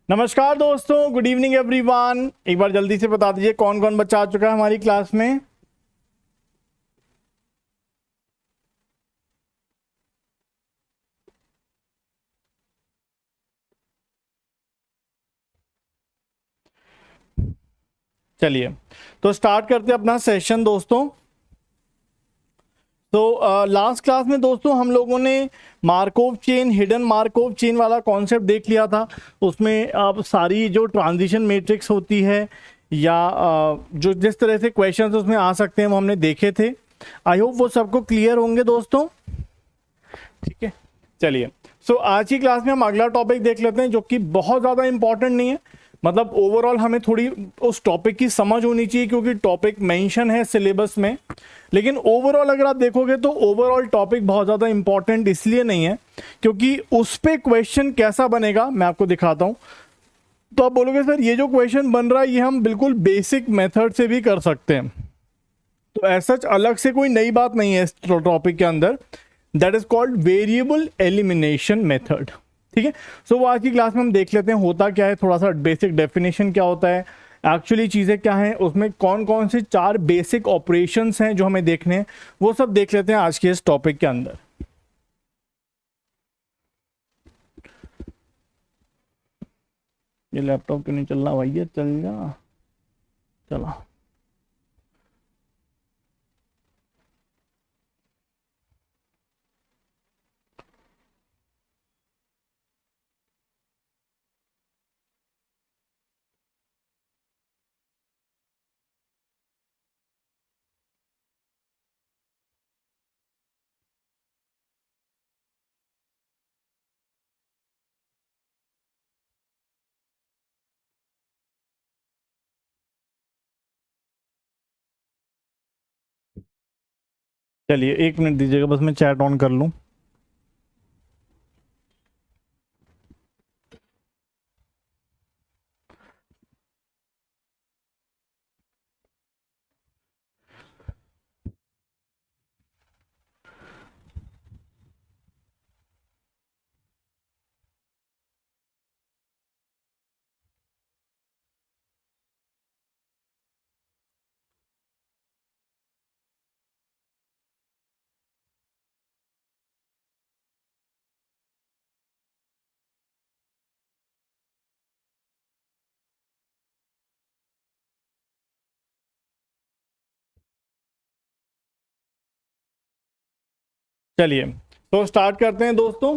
नमस्कार दोस्तों, good evening everyone. एक बार जल्दी से बता दीजिए कौन कौन बच्चा आ चुका है हमारी क्लास में। चलिए तो स्टार्ट करते हैं अपना सेशन दोस्तों। तो लास्ट क्लास में दोस्तों हम लोगों ने Markov chain, hidden Markov chain वाला कॉन्सेप्ट देख लिया था। उसमें अब सारी जो ट्रांजिशन मैट्रिक्स होती है या जो जिस तरह से क्वेश्चंस उसमें आ सकते हैं वो हमने देखे थे। आई होप वो सबको क्लियर होंगे दोस्तों। ठीक है, चलिए सो आज की क्लास में हम अगला टॉपिक देख लेते हैं जो कि बहुत ज़्यादा इंपॉर्टेंट नहीं है। मतलब ओवरऑल हमें थोड़ी उस टॉपिक की समझ होनी चाहिए क्योंकि टॉपिक मेंशन है सिलेबस में। लेकिन ओवरऑल अगर आप देखोगे तो ओवरऑल टॉपिक बहुत ज़्यादा इंपॉर्टेंट इसलिए नहीं है क्योंकि उस पे क्वेश्चन कैसा बनेगा मैं आपको दिखाता हूँ। तो आप बोलोगे सर ये जो क्वेश्चन बन रहा है ये हम बिल्कुल बेसिक मेथड से भी कर सकते हैं। तो ऐसा अलग से कोई नई बात नहीं है इस टॉपिक के अंदर। That is called variable elimination method. ठीक है, सो वो आज की क्लास में हम देख लेते हैं होता क्या है, थोड़ा सा बेसिक डेफिनेशन क्या होता है, एक्चुअली चीज़ें क्या हैं, उसमें कौन कौन से 4 बेसिक ऑपरेशंस हैं जो हमें देखने हैं, वो सब देख लेते हैं आज के इस टॉपिक के अंदर। ये लैपटॉप क्यों नहीं चल रहा भैया? चल जा, चला। चलिए 1 मिनट दीजिएगा, बस मैं चैट ऑन कर लूँ। चलिए तो स्टार्ट करते हैं दोस्तों।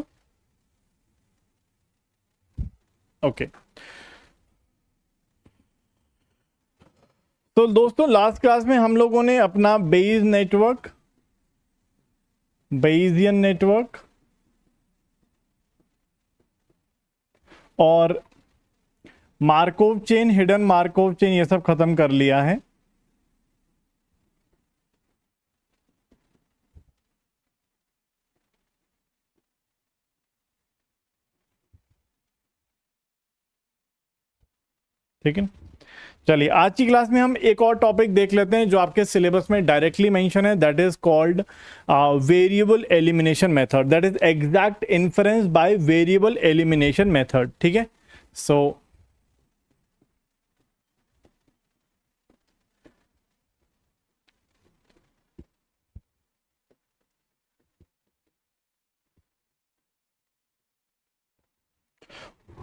ओके, तो दोस्तों लास्ट क्लास में हम लोगों ने अपना बेइज नेटवर्क, बेइजियन नेटवर्क और Markov chain, hidden Markov chain ये सब खत्म कर लिया है। ठीक है, चलिए आज की क्लास में हम एक और टॉपिक देख लेते हैं जो आपके सिलेबस में डायरेक्टली मेंशन है। That is called variable elimination method, that is exact inference by variable elimination method. ठीक है, सो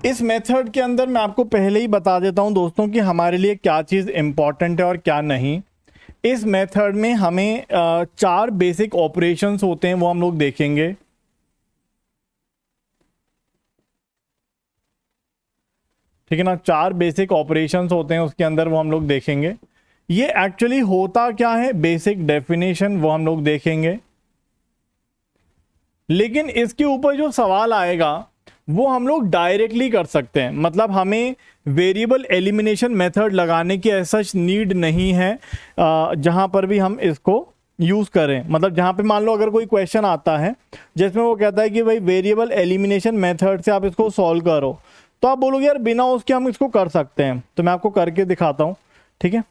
इस मेथड के अंदर मैं आपको पहले ही बता देता हूं दोस्तों कि हमारे लिए क्या चीज़ इंपॉर्टेंट है और क्या नहीं। इस मेथड में हमें 4 बेसिक ऑपरेशंस होते हैं वो हम लोग देखेंगे। ठीक है ना, 4 बेसिक ऑपरेशंस होते हैं उसके अंदर, वो हम लोग देखेंगे। ये एक्चुअली होता क्या है, बेसिक डेफिनेशन वो हम लोग देखेंगे। लेकिन इसके ऊपर जो सवाल आएगा वो हम लोग डायरेक्टली कर सकते हैं। मतलब हमें वेरिएबल एलिमिनेशन मेथड लगाने की ऐसा नीड नहीं है जहां पर भी हम इसको यूज करें। मतलब जहां पे मान लो अगर कोई क्वेश्चन आता है जिसमें वो कहता है कि भाई वेरिएबल एलिमिनेशन मेथड से आप इसको सॉल्व करो, तो आप बोलोगे यार बिना उसके हम इसको कर सकते हैं। तो मैं आपको करके दिखाता हूं। ठीक है,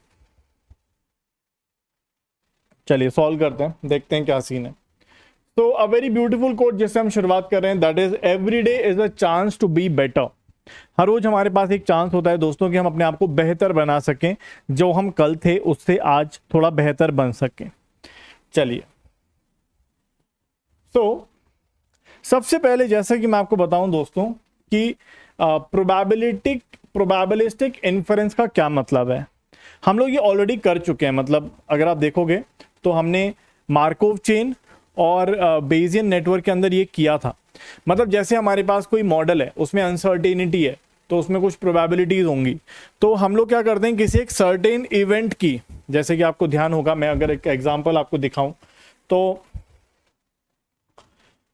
चलिए सॉल्व करते हैं, देखते हैं क्या सीन है। तो अ वेरी ब्यूटीफुल कोट जिससे हम शुरुआत कर रहे हैं, that is every day is a chance to be better. हर रोज हमारे पास एक चांस होता है दोस्तों कि हम अपने आप को बेहतर बना सकें, जो हम कल थे उससे आज थोड़ा बेहतर बन सकें। चलिए, तो सबसे पहले जैसा कि मैं आपको बताऊं दोस्तों कि प्रोबेबिलिस्टिक इन्फरेंस का क्या मतलब है। हम लोग ये ऑलरेडी कर चुके हैं, मतलब अगर आप देखोगे तो हमने मार्कोव चेन और बेसियन नेटवर्क के अंदर ये किया था। मतलब जैसे हमारे पास कोई मॉडल है, उसमें अनसर्टेनिटी है, तो उसमें कुछ प्रोबेबिलिटीज होंगी, तो हम लोग क्या करते हैं, किसी एक सर्टेन इवेंट की, जैसे कि आपको ध्यान होगा, मैं अगर एक एग्जांपल आपको दिखाऊं तो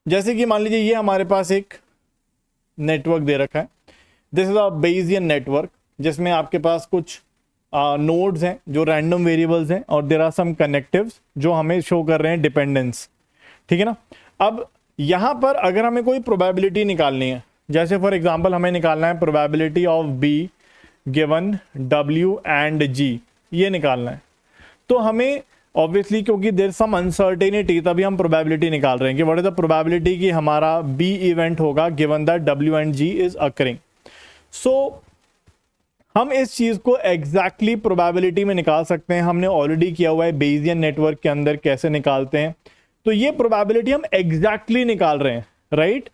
जैसे कि मान लीजिए ये हमारे पास एक नेटवर्क दे रखा है, this is a Bayesian network, जिसमें आपके पास कुछ नोड्स हैं जो रैंडम वेरिएबल्स हैं और देयर आर सम कनेक्टिव्स जो हमें शो कर रहे हैं डिपेंडेंस, ठीक है ना। अब यहां पर अगर हमें कोई प्रोबेबिलिटी निकालनी है, जैसे फॉर एग्जांपल हमें निकालना है probability of B given W and G, ये निकालना है, तो हमें ऑब्वियसली क्योंकि देयर सम अनसर्टेनिटी, तभी हम प्रोबेबिलिटी निकाल रहे हैं कि व्हाट इज द प्रोबेबिलिटी कि हमारा बी इवेंट होगा given that W and G is occurring. सो हम इस चीज को एग्जैक्टली प्रोबेबिलिटी में निकाल सकते हैं, हमने ऑलरेडी किया हुआ है बेसियन नेटवर्क के अंदर कैसे निकालते हैं। तो ये प्रोबेबिलिटी हम एग्जैक्टली निकाल रहे हैं, right,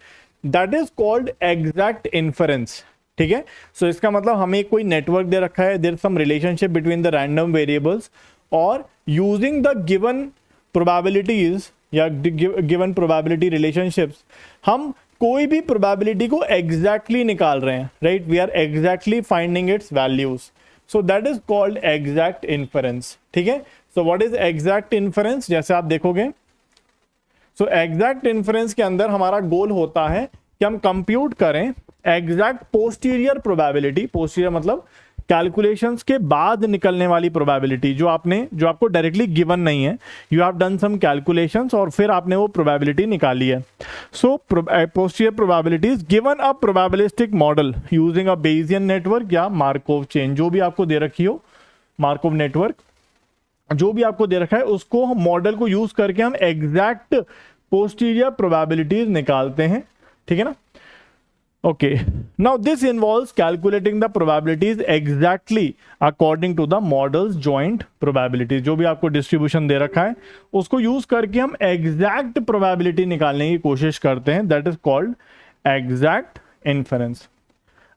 that is called exact inference, ठीक है। सो इसका मतलब हमें कोई नेटवर्क दे रखा है, there some relationship between the random variables, और यूजिंग द गिवन प्रोबेबिलिटीज या गिवन प्रोबेबिलिटी रिलेशनशिप्स हम कोई भी प्रोबेबिलिटी को एग्जैक्टली निकाल रहे हैं, right, we are exactly finding its values, so that is called exact inference, ठीक है। So what is exact inference, जैसे आप देखोगे, सो एग्जैक्ट इन्फरेंस के अंदर हमारा गोल होता है कि हम कंप्यूट करें एग्जैक्ट पोस्टीरियर प्रोबेबिलिटी, पोस्टीरियर मतलब कैलकुलेशंस के बाद निकलने वाली प्रोबेबिलिटी, जो आपको डायरेक्टली गिवन नहीं है, you have done some calculations और फिर आपने वो प्रोबेबिलिटी निकाली है। So posterior probabilities given a probabilistic model using a Bayesian network या मार्कोव चेन, जो भी आपको दे रखी हो, मार्कोव नेटवर्क जो भी आपको दे रखा है, उसको मॉडल को यूज करके हम एग्जैक्ट पोस्टीरियर प्रोबेबिलिटीज निकालते हैं, ठीक है ना। Okay, now this involves calculating the probabilities exactly according to the model's joint probabilities। जो भी आपको डिस्ट्रीब्यूशन दे रखा है उसको यूज करके हम एग्जैक्ट प्रोबेबिलिटी निकालने की कोशिश करते हैं, that is called exact inference.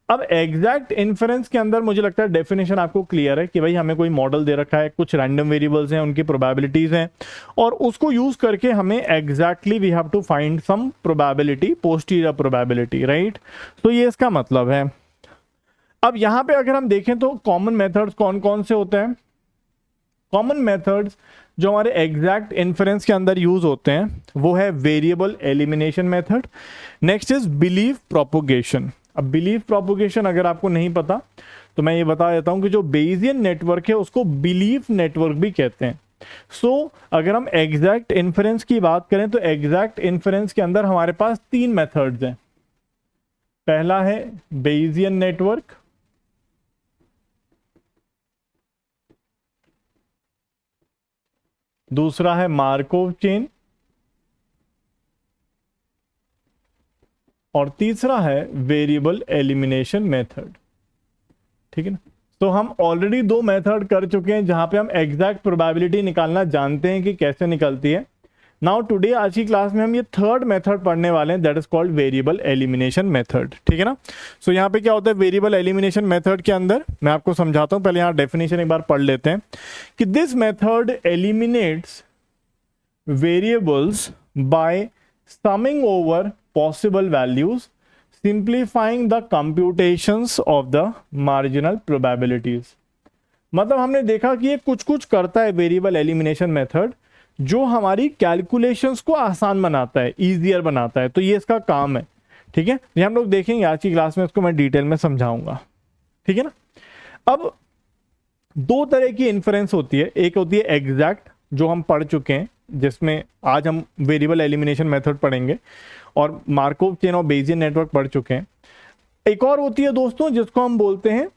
अब एग्जैक्ट इन्फरेंस के अंदर मुझे लगता है डेफिनेशन आपको क्लियर है कि भाई हमें कोई मॉडल दे रखा है, कुछ रैंडम वेरिएबल्स हैं, उनकी प्रोबेबिलिटीज हैं, और उसको यूज करके हमें exactly we have to find some probability, posterior probability, right. तो ये इसका मतलब है। अब यहां पे अगर हम देखें तो कॉमन मेथड्स कौन कौन से होते हैं। कॉमन मेथड्स जो हमारे एग्जैक्ट इन्फरेंस के अंदर यूज होते हैं वो है variable elimination method, next is belief propagation. अब बिलीफ प्रोपोगेशन अगर आपको नहीं पता तो मैं ये बता देता हूं कि जो बेसियन नेटवर्क है उसको बिलीफ नेटवर्क भी कहते हैं। सो अगर हम एग्जैक्ट इन्फरेंस की बात करें तो एग्जैक्ट इन्फरेंस के अंदर हमारे पास 3 मेथड्स हैं। पहला है बेसियन नेटवर्क, दूसरा है मार्कोव चेन, और तीसरा है वेरिएबल एलिमिनेशन मेथड, ठीक है ना। तो हम ऑलरेडी 2 मेथड कर चुके हैं जहां पे हम एग्जैक्ट प्रोबेबिलिटी निकालना जानते हैं कि कैसे निकलती है। नाउ टुडे आज की क्लास में हम ये 3rd मेथड पढ़ने वाले हैं, that is called variable elimination method, ठीक है ना। सो यहाँ पे क्या होता है वेरिएबल एलिमिनेशन मेथड के अंदर, मैं आपको समझाता हूं, पहले यहाँ डेफिनेशन एक बार पढ़ लेते हैं कि this method eliminates variables by summing over possible values, simplifying the computations of the marginal probabilities। मतलब हमने देखा कि ये कुछ कुछ करता है वेरिएबल एलिमिनेशन मेथड, जो हमारी कैलकुलेशंस को आसान बनाता है, इजियर बनाता है, तो ये इसका काम है, ठीक है। ये हम लोग देखेंगे आज की क्लास में, इसको मैं डिटेल में समझाऊंगा, ठीक है ना। अब 2 तरह की इन्फरेंस होती है, एक होती है एग्जैक्ट जो हम पढ़ चुके हैं, जिसमें आज हम वेरिएबल एलिमिनेशन मेथड पढ़ेंगे, और मार्कोव चेन और बेसियन नेटवर्क पढ़ चुके हैं। एक और होती है दोस्तों जिसको हम बोलते हैं,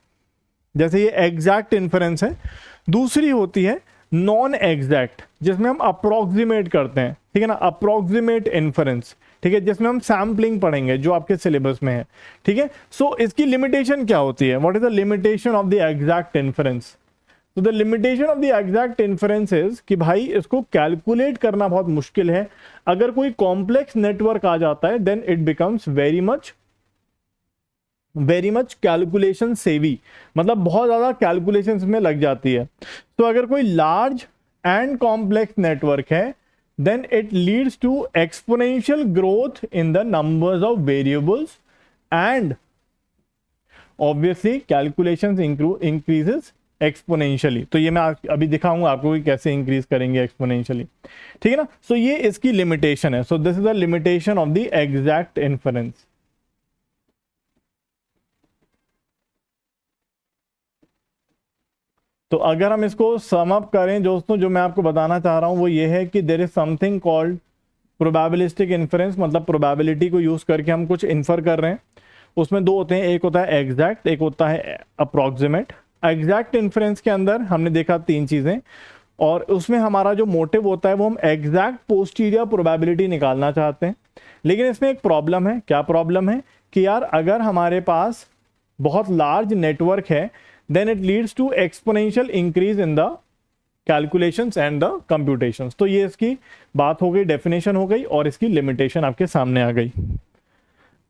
जैसे ये एग्जैक्ट इन्फरेंस है, दूसरी होती है नॉन एग्जैक्ट, जिसमें हम अप्रोक्सीमेट करते हैं, ठीक है ना, अप्रोक्सीमेट इन्फरेंस, ठीक है, जिसमें हम सैम्पलिंग पढ़ेंगे जो आपके सिलेबस में है। ठीक है, सो इसकी लिमिटेशन क्या होती है, what is the limitation of the exact inference. तो the limitation of the exact inference is कि भाई इसको कैलकुलेट करना बहुत मुश्किल है। अगर कोई कॉम्प्लेक्स नेटवर्क आ जाता है then it becomes very much calculation savvy, मतलब बहुत ज्यादा कैलकुलेशंस में लग जाती है। तो अगर कोई लार्ज एंड कॉम्प्लेक्स नेटवर्क है then it leads to exponential growth in the numbers of variables and obviously calculations increases exponentially। तो ये मैं अभी दिखाऊंगा आपको कि कैसे इंक्रीज करेंगे exponentially। ठीक है ना, सो ये इसकी लिमिटेशन है। So this is the limitation of the exact inference. तो अगर हम इसको सम अप करें दोस्तों, जो मैं आपको बताना चाह रहा हूं वो ये है कि there is something called probabilistic inference, मतलब प्रोबेबिलिटी को यूज करके हम कुछ इन्फर कर रहे हैं। उसमें दो होते हैं, एक होता है एग्जैक्ट, एक होता है अप्रोक्सीमेट। एग्जैक्ट इन्फरेंस के अंदर हमने देखा तीन चीजें, और उसमें हमारा जो मोटिव होता है वो हम एग्जैक्ट पोस्टीरियर प्रोबेबिलिटी निकालना चाहते हैं। लेकिन इसमें एक प्रॉब्लम है। क्या प्रॉब्लम है कि यार अगर हमारे पास बहुत लार्ज नेटवर्क है then it leads to exponential increase in the calculations and the computations। तो ये इसकी बात हो गई, डेफिनेशन हो गई, और इसकी लिमिटेशन आपके सामने आ गई।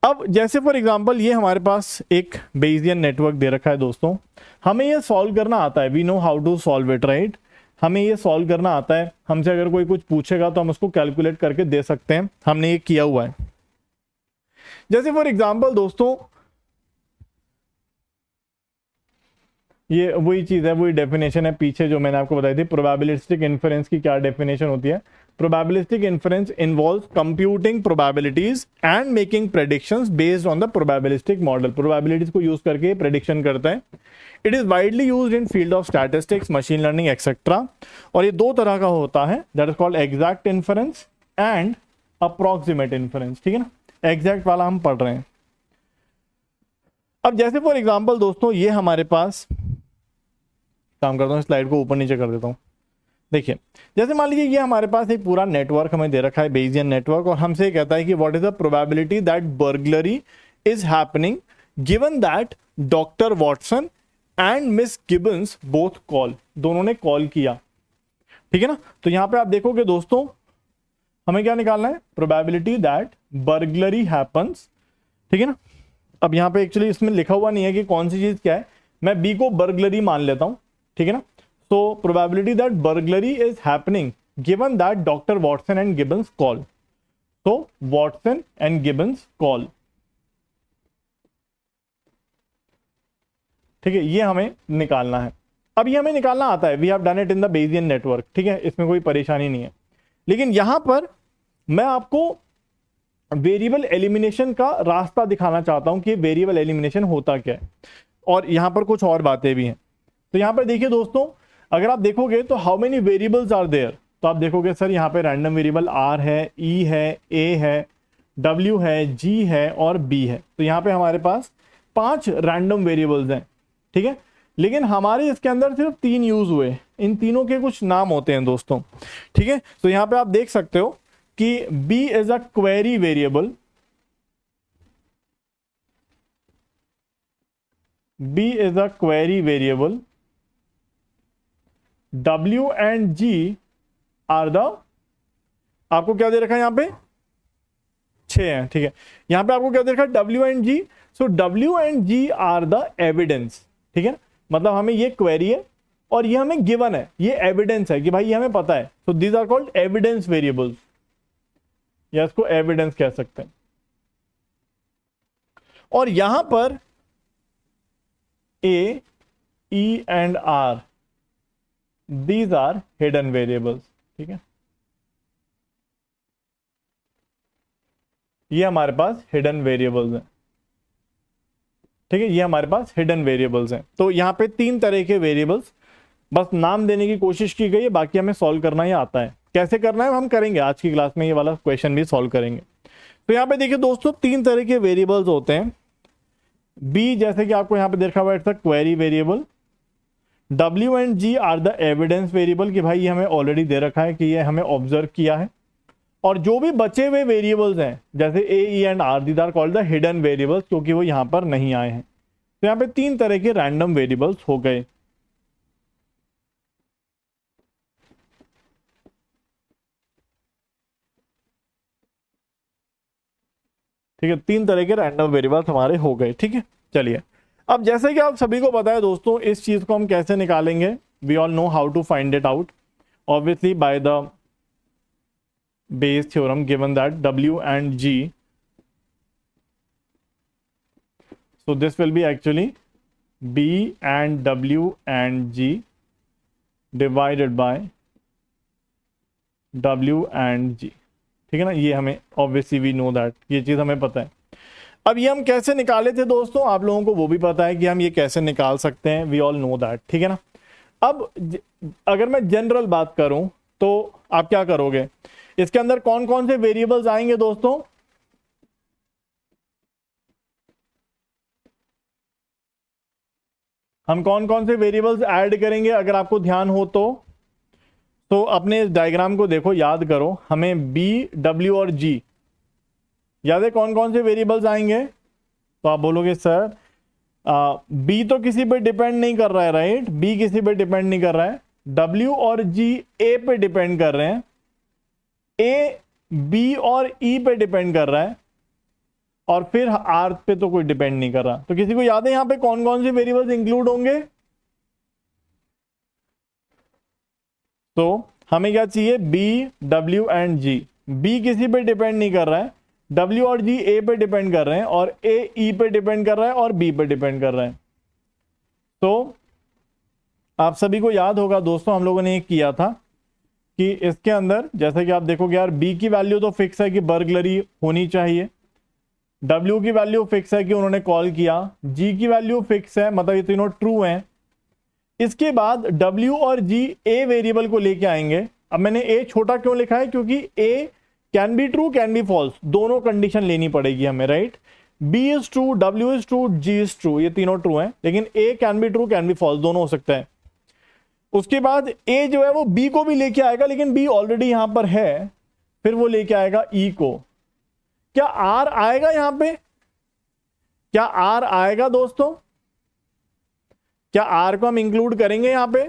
अब जैसे फॉर एग्जांपल ये हमारे पास एक बेसियन नेटवर्क दे रखा है दोस्तों, हमें ये सॉल्व करना आता है, we know how to solve it, right. हमें ये सॉल्व करना आता है, हमसे अगर कोई कुछ पूछेगा तो हम उसको कैलकुलेट करके दे सकते हैं, हमने ये किया हुआ है। जैसे फॉर एग्जांपल दोस्तों ये वही चीज है, वही डेफिनेशन है पीछे जो मैंने आपको बताई थी। प्रोबेबिलिस्टिक इन्फरेंस की क्या डेफिनेशन होती है। Probabilistic inference involves computing probabilities and making predictions based on the probabilistic model. Probabilities को यूज करके प्रेडिक्शन करता है। It is widely used in field of statistics, machine learning etcetera. और ये दो तरह का होता है, that is called exact inference and approximate inference. ठीक है ना, एग्जैक्ट वाला हम पढ़ रहे हैं। अब जैसे फॉर एग्जांपल दोस्तों ये हमारे पास, काम करता हूँ स्लाइड को ऊपर नीचे कर देता हूँ। देखिए जैसे मान लीजिए ये हमारे पास एक पूरा नेटवर्क हमें दे रखा है, बेसियन नेटवर्क, और हमसे कहता है कि what is the probability that burglary is happening given that doctor Watson and miss Gibbons both call, दोनों ने कॉल किया। ठीक है ना, तो यहां पे आप देखोगे दोस्तों हमें क्या निकालना है, प्रोबेबिलिटी दैट बर्गलरी हैपन्स। ठीक है ना, अब यहां पे एक्चुअली इसमें लिखा हुआ नहीं है कि कौन सी चीज क्या है, मैं बी को बर्गलरी मान लेता हूं। ठीक है ना, so probability that burglary is happening given that Dr. Watson and Gibbons call, so Watson and Gibbons call। ठीक है, ये हमें निकालना है। अब ये हमें निकालना आता है, we have done it in the Bayesian network. ठीक है, इसमें कोई परेशानी नहीं है। लेकिन यहां पर मैं आपको वेरिएबल एलिमिनेशन का रास्ता दिखाना चाहता हूं कि वेरिएबल एलिमिनेशन होता क्या है, और यहां पर कुछ और बातें भी हैं। तो यहां पर देखिए दोस्तों, अगर आप देखोगे तो how many variables are there, तो आप देखोगे सर यहां पे रैंडम वेरिएबल आर है, ई है, ए है, डब्ल्यू है, जी है और बी है। तो यहां पे हमारे पास 5 रैंडम वेरिएबल्स हैं। ठीक है, लेकिन हमारे इसके अंदर सिर्फ 3 यूज हुए, इन तीनों के कुछ नाम होते हैं दोस्तों। ठीक है, तो यहां पे आप देख सकते हो कि B is a query variable, B is a query variable, W and G are the, आपको क्या दे रखा है यहां पे 6 है। ठीक है, यहां पे आपको क्या दे रखा है W and G, so W and G are the evidence. ठीक है, मतलब हमें ये क्वेरी है और ये हमें गिवन है, ये एविडेंस है कि भाई ये हमें पता है। So these are called evidence variables, या इसको एविडेंस कह सकते हैं। और यहां पर A, E and R, these are hidden variables। ठीक है, ये हमारे पास हिडन वेरिएबल्स हैं। ठीक है, ये हमारे पास हिडन वेरिएबल्स हैं। तो यहां पे 3 तरह के वेरिएबल्स बस नाम देने की कोशिश की गई है, बाकी हमें सॉल्व करना ही आता है। कैसे करना है हम करेंगे आज की क्लास में, ये वाला क्वेश्चन भी सॉल्व करेंगे। तो यहां पे देखिए दोस्तों 3 तरह के वेरिएबल्स होते हैं। बी जैसे कि आपको यहां पे देखा हुआ है query variable, W and G are the evidence variable, कि भाई ये हमें ऑलरेडी दे रखा है कि ये हमें ऑब्जर्व किया है। और जो भी बचे हुए वेरिएबल्स हैं जैसे A, E and R, these are called the hidden variables, क्योंकि वो यहाँ पर नहीं आए हैं। तो यहाँ पे 3 तरह के रैंडम वेरिएबल्स हो गए। ठीक है, 3 तरह के रैंडम वेरिएबल्स हमारे हो गए। ठीक है, चलिए अब जैसे कि आप सभी को पता है दोस्तों, इस चीज को हम कैसे निकालेंगे, we all know how to find it out, obviously by the Bayes theorem, given that W and G, so this will be actually B and W and G divided by W and G। ठीक है ना, ये हमें obviously we know that, ये चीज हमें पता है। अब ये हम कैसे निकाले थे दोस्तों, आप लोगों को वो भी पता है कि हम ये कैसे निकाल सकते हैं, we all know that। ठीक है ना, अब अगर मैं जनरल बात करूं तो आप क्या करोगे, इसके अंदर कौन कौन से वेरिएबल्स आएंगे दोस्तों, हम कौन कौन से वेरिएबल्स ऐड करेंगे अगर आपको ध्यान हो तो अपने इस डायग्राम को देखो, याद करो, हमें बी, डब्ल्यू और जी याद है कौन कौन से वेरिएबल्स आएंगे। तो आप बोलोगे सर बी तो किसी पे डिपेंड नहीं कर रहा है, राइट, बी किसी पे डिपेंड नहीं कर रहा है, डब्ल्यू और जी ए पे डिपेंड कर रहे हैं, ए बी और ई पे डिपेंड कर रहा है, और फिर आर पे तो कोई डिपेंड नहीं कर रहा। तो किसी को याद है यहां पे कौन कौन से वेरिएबल्स इंक्लूड होंगे। तो हमें क्या चाहिए, B, W and G. B किसी पे डिपेंड नहीं कर रहा है, डब्ल्यू और जी ए पे डिपेंड कर रहे हैं, और ए ई पे डिपेंड कर रहा है, और बी पे डिपेंड कर रहा है। तो आप सभी को याद होगा दोस्तों, हम लोगों ने ये किया था कि इसके अंदर जैसे कि आप देखोगे यार, बी की वैल्यू तो फिक्स है कि बर्गलरी होनी चाहिए, डब्ल्यू की वैल्यू फिक्स है कि उन्होंने कॉल किया, जी की वैल्यू फिक्स है, मतलब ये तीनों ट्रू हैं। इसके बाद डब्ल्यू और जी ए वेरिएबल को लेके आएंगे। अब मैंने ए छोटा क्यों लिखा है, क्योंकि A can be true can be false, दोनों कंडीशन लेनी पड़ेगी हमें, right. B is true, W is true, G is true, ये तीनों ट्रू हैं, लेकिन A can be true can be false, दोनों हो सकता है। उसके बाद ए जो है वो बी को भी लेके आएगा, लेकिन बी ऑलरेडी यहां पर है, फिर वो लेके आएगा ई को। क्या आर आएगा यहां पे, क्या आर आएगा दोस्तों, क्या आर को हम इंक्लूड करेंगे यहां पे।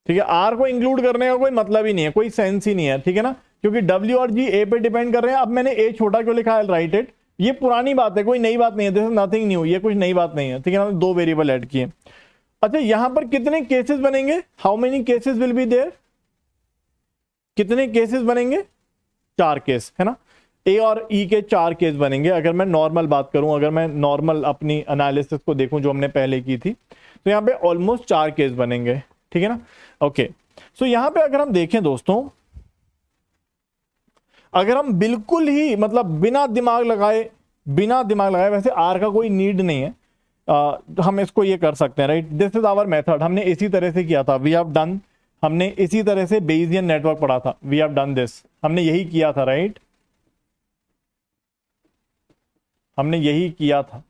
ठीक है, आर को इंक्लूड करने का कोई मतलब ही नहीं है, कोई सेंस ही नहीं है, ठीक है ना, क्योंकि डब्ल्यू और जी ए पे डिपेंड कर रहे हैं। अब मैंने ए छोटा क्यों लिखा है, राइट इट, ये पुरानी बात है, कोई नई बात नहीं है, दिस इज नथिंग न्यू, ये कुछ नई बात नहीं है, ठीक है ना, दो वेरिएबल ऐड किए। अच्छा, यहां पर कितने केसेस बनेंगे, how many cases will be there, कितने केसेस बनेंगे, 4 केस, है ना, ए और ई के 4 केस बनेंगे। अगर मैं नॉर्मल बात करूं, अगर मैं नॉर्मल अपनी एनालिसिस को देखूं जो हमने पहले की थी, तो यहां पे ऑलमोस्ट 4 केस बनेंगे, ठीक है ना। ओके, सो यहां पे अगर हम देखें दोस्तों, अगर हम बिल्कुल ही मतलब बिना दिमाग लगाए, वैसे आर का कोई नीड नहीं है, हम इसको ये कर सकते हैं, right, this is our method, हमने इसी तरह से किया था, वी हैव डन, हमने इसी तरह से बेसियन नेटवर्क पढ़ा था, वी हैव डन दिस, हमने यही किया था, राइट, हमने यही किया था।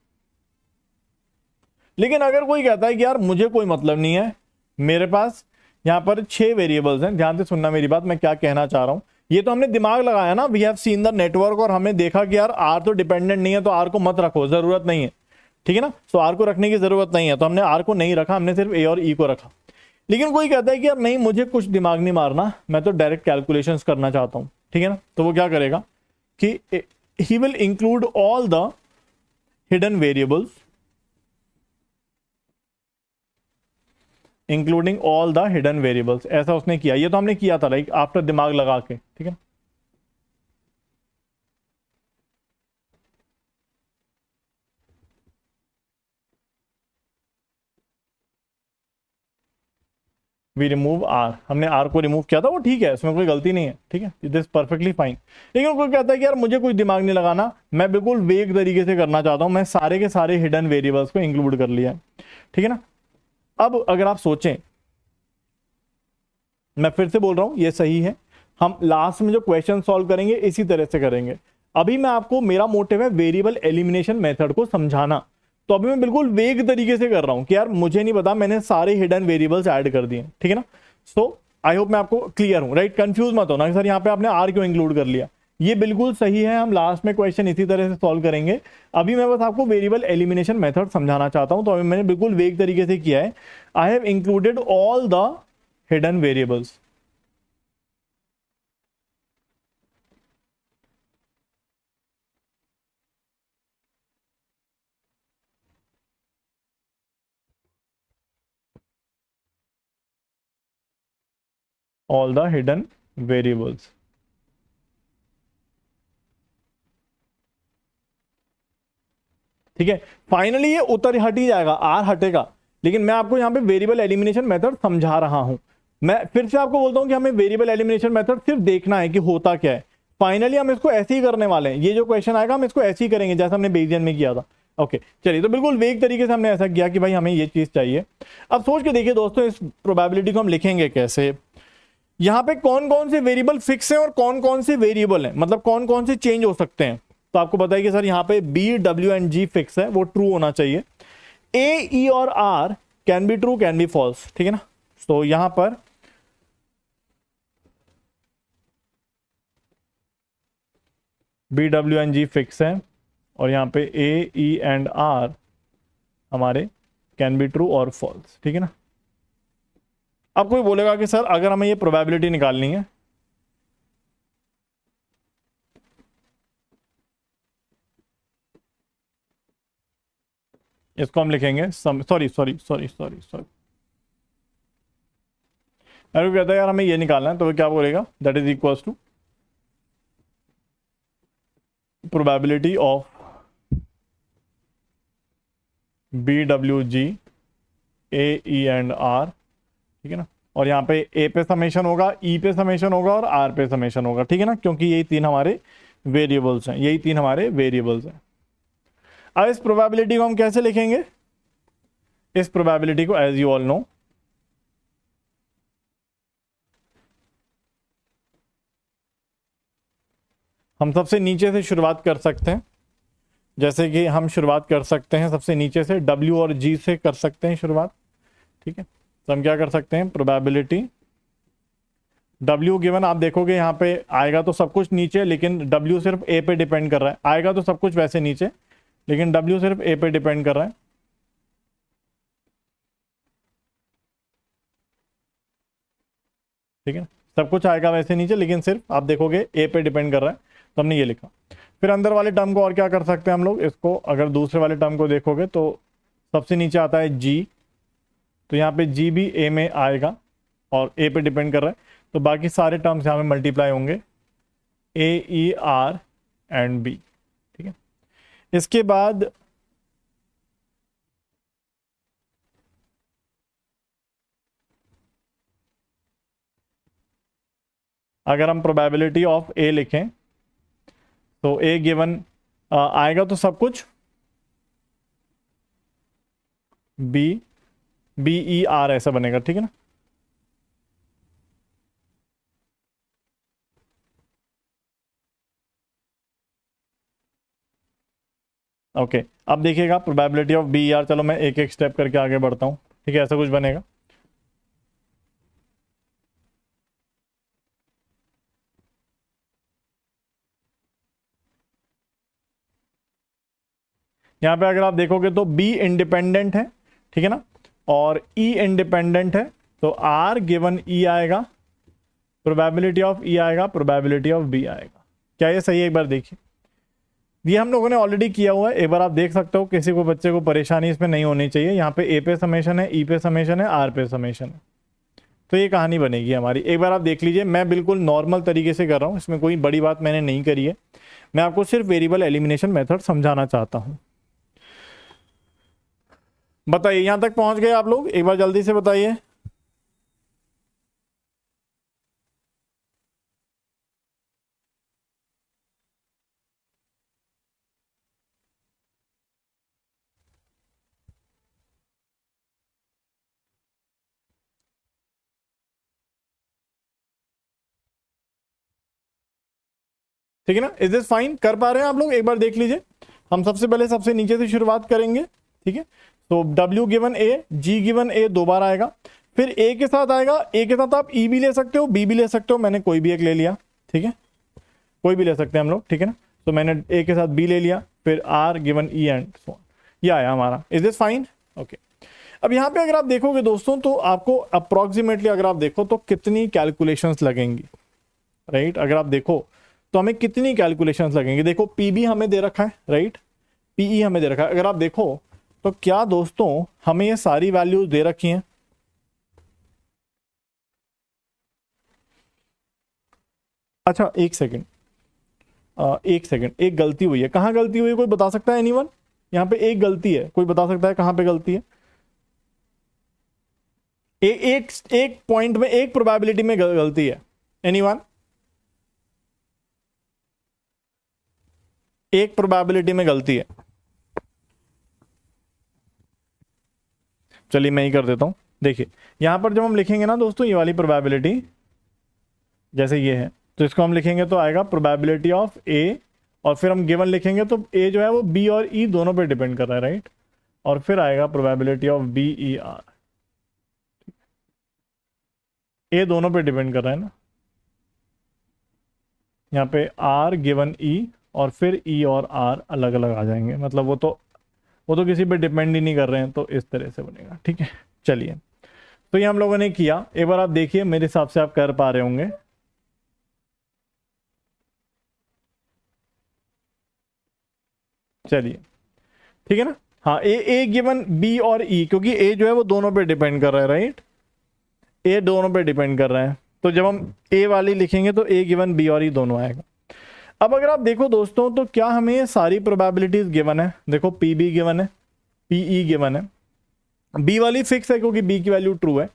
लेकिन अगर कोई कहता है कि यार मुझे कोई मतलब नहीं है, मेरे पास यहां पर 6 वेरिएबल्स हैं, ध्यान से सुनना मेरी बात, मैं क्या कहना चाह रहा हूं, ये तो हमने दिमाग लगाया ना, we have seen the network, और हमने देखा कि यार आर तो डिपेंडेंट नहीं है, तो आर को मत रखो, जरूरत नहीं है, ठीक है ना, तो आर को रखने की जरूरत नहीं है, तो हमने आर को नहीं रखा, हमने सिर्फ ए और ई को रखा। लेकिन कोई कहता है कि यार नहीं, मुझे कुछ दिमाग नहीं मारना, मैं तो डायरेक्ट कैलकुलेशंस करना चाहता हूं, ठीक है ना, तो वो क्या करेगा कि he will include all the hidden variables, including all the hidden variables, ऐसा उसने किया, ये तो हमने किया था, लाइक आफ्टर दिमाग लगा के, ठीक है। वी रिमूव आर, हमने आर को रिमूव किया था, वो ठीक है, इसमें कोई गलती नहीं है, ठीक है, दिस परफेक्टली फाइन। लेकिन कोई कहता है कि यार मुझे कुछ दिमाग नहीं लगाना, मैं बिल्कुल वेग तरीके से करना चाहता हूं, मैं सारे के सारे हिडन वेरिएबल्स को इंक्लूड कर लिया, ठीक है ना। अब अगर आप सोचें, मैं फिर से बोल रहा हूं, ये सही है, हम लास्ट में जो क्वेश्चन सॉल्व करेंगे इसी तरह से करेंगे। अभी मैं आपको, मेरा मोटिव है वेरिएबल एलिमिनेशन मेथड को समझाना, तो अभी मैं बिल्कुल वेग तरीके से कर रहा हूं कि यार मुझे नहीं पता, मैंने सारे हिडन वेरिएबल्स ऐड कर दिए, ठीक है ना। सो आई होप मैं आपको क्लियर हूं, राइट। कंफ्यूज मत होना कि सर यहाँ पे आपने आर क्यों इंक्लूड कर लिया। ये बिल्कुल सही है, हम लास्ट में क्वेश्चन इसी तरह से सॉल्व करेंगे। अभी मैं बस आपको वेरिएबल एलिमिनेशन मेथड समझाना चाहता हूं, तो अभी मैंने बिल्कुल वेग तरीके से किया है। I have included all the hidden variables. All the hidden variables, ठीक है। फाइनली ये उतर हट ही जाएगा, आर हटेगा, लेकिन मैं आपको यहाँ पे वेरिएबल एलिमिनेशन मेथड समझा रहा हूं। मैं फिर से आपको बोलता हूं कि हमें वेरिएबल एलिमिनेशन मेथड सिर्फ देखना है कि होता क्या है। फाइनली हम इसको ऐसे ही करने वाले हैं, ये जो क्वेश्चन आएगा हम इसको ऐसे ही करेंगे जैसा हमने बेसियन में किया था। ओके चलिए, तो बिल्कुल वेग तरीके से हमने ऐसा किया कि भाई हमें ये चीज चाहिए। अब सोच के देखिए दोस्तों, इस प्रोबेबिलिटी को हम लिखेंगे कैसे। यहाँ पे कौन कौन से वेरिएबल फिक्स है और कौन कौन से वेरिएबल है, मतलब कौन कौन से चेंज हो सकते हैं। तो आपको पता है कि सर यहाँ पे B, W and G fix है, वो ट्रू होना चाहिए। ए, ई और R can be true, can be false, ठीक है ना। तो यहां पर B, W and G fix है, और यहां पे ए, ई एंड आर हमारे कैन बी ट्रू और फॉल्स, ठीक है ना। अब कोई बोलेगा कि सर अगर हमें ये प्रोबेबिलिटी निकालनी है, इसको हम लिखेंगे sorry sorry sorry sorry sorry, अरे कहता है यार हमें ये निकालना है, तो वो क्या बोलेगा, that is equals to probability of B, W, G, A, E and R, ठीक है ना। और यहाँ पे ए पे समेशन होगा, ई पे समेशन होगा और आर पे समेशन होगा, ठीक है ना, क्योंकि यही तीन हमारे वेरिएबल्स हैं, यही तीन हमारे वेरिएबल्स हैं। अब इस प्रोबेबिलिटी को हम कैसे लिखेंगे, इस प्रोबेबिलिटी को एज यू ऑल नो हम सबसे नीचे से शुरुआत कर सकते हैं। जैसे कि हम शुरुआत कर सकते हैं सबसे नीचे से, डब्ल्यू और जी से कर सकते हैं शुरुआत, ठीक है। तो हम क्या कर सकते हैं, प्रोबेबिलिटी डब्ल्यू गिवन, आप देखोगे यहाँ पे आएगा तो सब कुछ नीचे, लेकिन डब्ल्यू सिर्फ ए पे डिपेंड कर रहा है। आएगा तो सब कुछ वैसे नीचे, लेकिन डब्ल्यू सिर्फ ए पे डिपेंड कर रहा है, ठीक है। सब कुछ आएगा वैसे नीचे, लेकिन सिर्फ आप देखोगे ए पे डिपेंड कर रहा है, तो हमने ये लिखा। फिर अंदर वाले टर्म को और क्या कर सकते हैं हम लोग, इसको अगर दूसरे वाले टर्म को देखोगे तो सबसे नीचे आता है जी, तो यहाँ पे जी भी ए में आएगा और ए पे डिपेंड कर रहा है, तो बाकी सारे टर्म्स यहाँ पे मल्टीप्लाई होंगे, ए, ई, आर एंड बी, ठीक है। इसके बाद अगर हम प्रोबेबिलिटी ऑफ ए लिखें, तो ए गिवन आएगा तो सब कुछ बी, बी, ई, आर ऐसा बनेगा, ठीक है ना। ओके अब देखिएगा प्रोबेबिलिटी ऑफ बी, आर, चलो मैं एक एक स्टेप करके आगे बढ़ता हूं, ठीक है। ऐसा कुछ बनेगा, यहां पे अगर आप देखोगे तो बी इंडिपेंडेंट है, ठीक है ना, और ई इंडिपेंडेंट है, तो आर गिवन ई आएगा, प्रोबेबिलिटी ऑफ ई आएगा, प्रोबेबिलिटी ऑफ बी आएगा। क्या ये सही है, एक बार देखिए। ये हम लोगों ने ऑलरेडी किया हुआ है, एक बार आप देख सकते हो, किसी को बच्चे को परेशानी इसमें नहीं होनी चाहिए। यहाँ पे ए पे समेशन है, ई पे समेशन है, आर पे समेशन है, तो ये कहानी बनेगी हमारी। एक बार आप देख लीजिए, मैं बिल्कुल नॉर्मल तरीके से कर रहा हूँ, इसमें कोई बड़ी बात मैंने नहीं करी है, मैं आपको सिर्फ वेरिएबल एलिमिनेशन मेथड समझाना चाहता हूँ। बताइए यहां तक पहुंच गए आप लोग, एक बार जल्दी से बताइए। ठीक है ना, इज दिस फाइन, कर पा रहे हैं आप लोग, एक बार देख लीजिए। हम सबसे पहले सबसे नीचे से शुरुआत करेंगे, ठीक है। तो W given A, G given A 2 बार आएगा, फिर A के साथ आएगा, A के साथ आप E भी ले सकते हो, B भी ले सकते हो, मैंने कोई भी एक ले लिया, ठीक है, कोई भी ले सकते हैं हम लोग, ठीक है ना। तो मैंने A के साथ B ले लिया, फिर R given E and so on, ये आया हमारा। Is this fine? ओके। अब यहाँ पे अगर आप देखोगे दोस्तों तो आपको अप्रोक्सीमेटली अगर आप देखो तो कितनी कैलकुलेशंस लगेंगी, राइट। अगर आप देखो तो हमें कितनी कैलकुलेशंस लगेंगी। देखो पीबी हमें दे रखा है, राइट, पीई हमें दे रखा है। अगर आप देखो तो क्या दोस्तों हमें ये सारी वैल्यूज दे रखी हैं? अच्छा एक सेकंड, एक सेकंड, एक गलती हुई है। कहाँ गलती हुई है, कोई बता सकता है? एनीवन? यहाँ पे एक गलती है, कोई बता सकता है कहाँ पे गलती है? एक एक पॉइंट में, एक प्रोबेबिलिटी में गलती है। एनीवन? एक प्रोबेबिलिटी में गलती है। चलिए मैं ही कर देता हूं। देखिए यहां पर जब हम लिखेंगे ना दोस्तों ये वाली प्रोबेबिलिटी, जैसे ये है, तो इसको हम लिखेंगे तो आएगा प्रोबेबिलिटी ऑफ ए, और फिर हम गिवन लिखेंगे तो ए जो है वो बी और ई दोनों पे डिपेंड कर रहा है, राइट। और फिर आएगा probability of B E R, A दोनों पे डिपेंड कर रहा है ना। यहाँ पे आर गिवन ई, और फिर ई और आर अलग अलग आ जाएंगे, मतलब वो तो किसी पे डिपेंड ही नहीं कर रहे हैं, तो इस तरह से बनेगा, ठीक है। चलिए तो ये हम लोगों ने किया, एक बार आप देखिए, मेरे हिसाब से आप कर पा रहे होंगे। चलिए ठीक है ना। हाँ, ए गिवन बी और ई, क्योंकि ए जो है वो दोनों पे डिपेंड कर रहा है, राइट, ए दोनों पे डिपेंड कर रहा है। तो जब हम ए वाली लिखेंगे तो ए गिवन बी और ई दोनों आएगा। अब अगर आप देखो दोस्तों तो क्या हमें ये सारी प्रोबेबिलिटीज गिवन है? देखो पी बी गिवन है, पी ई गिवन है, बी वाली फिक्स है क्योंकि बी की वैल्यू ट्रू है,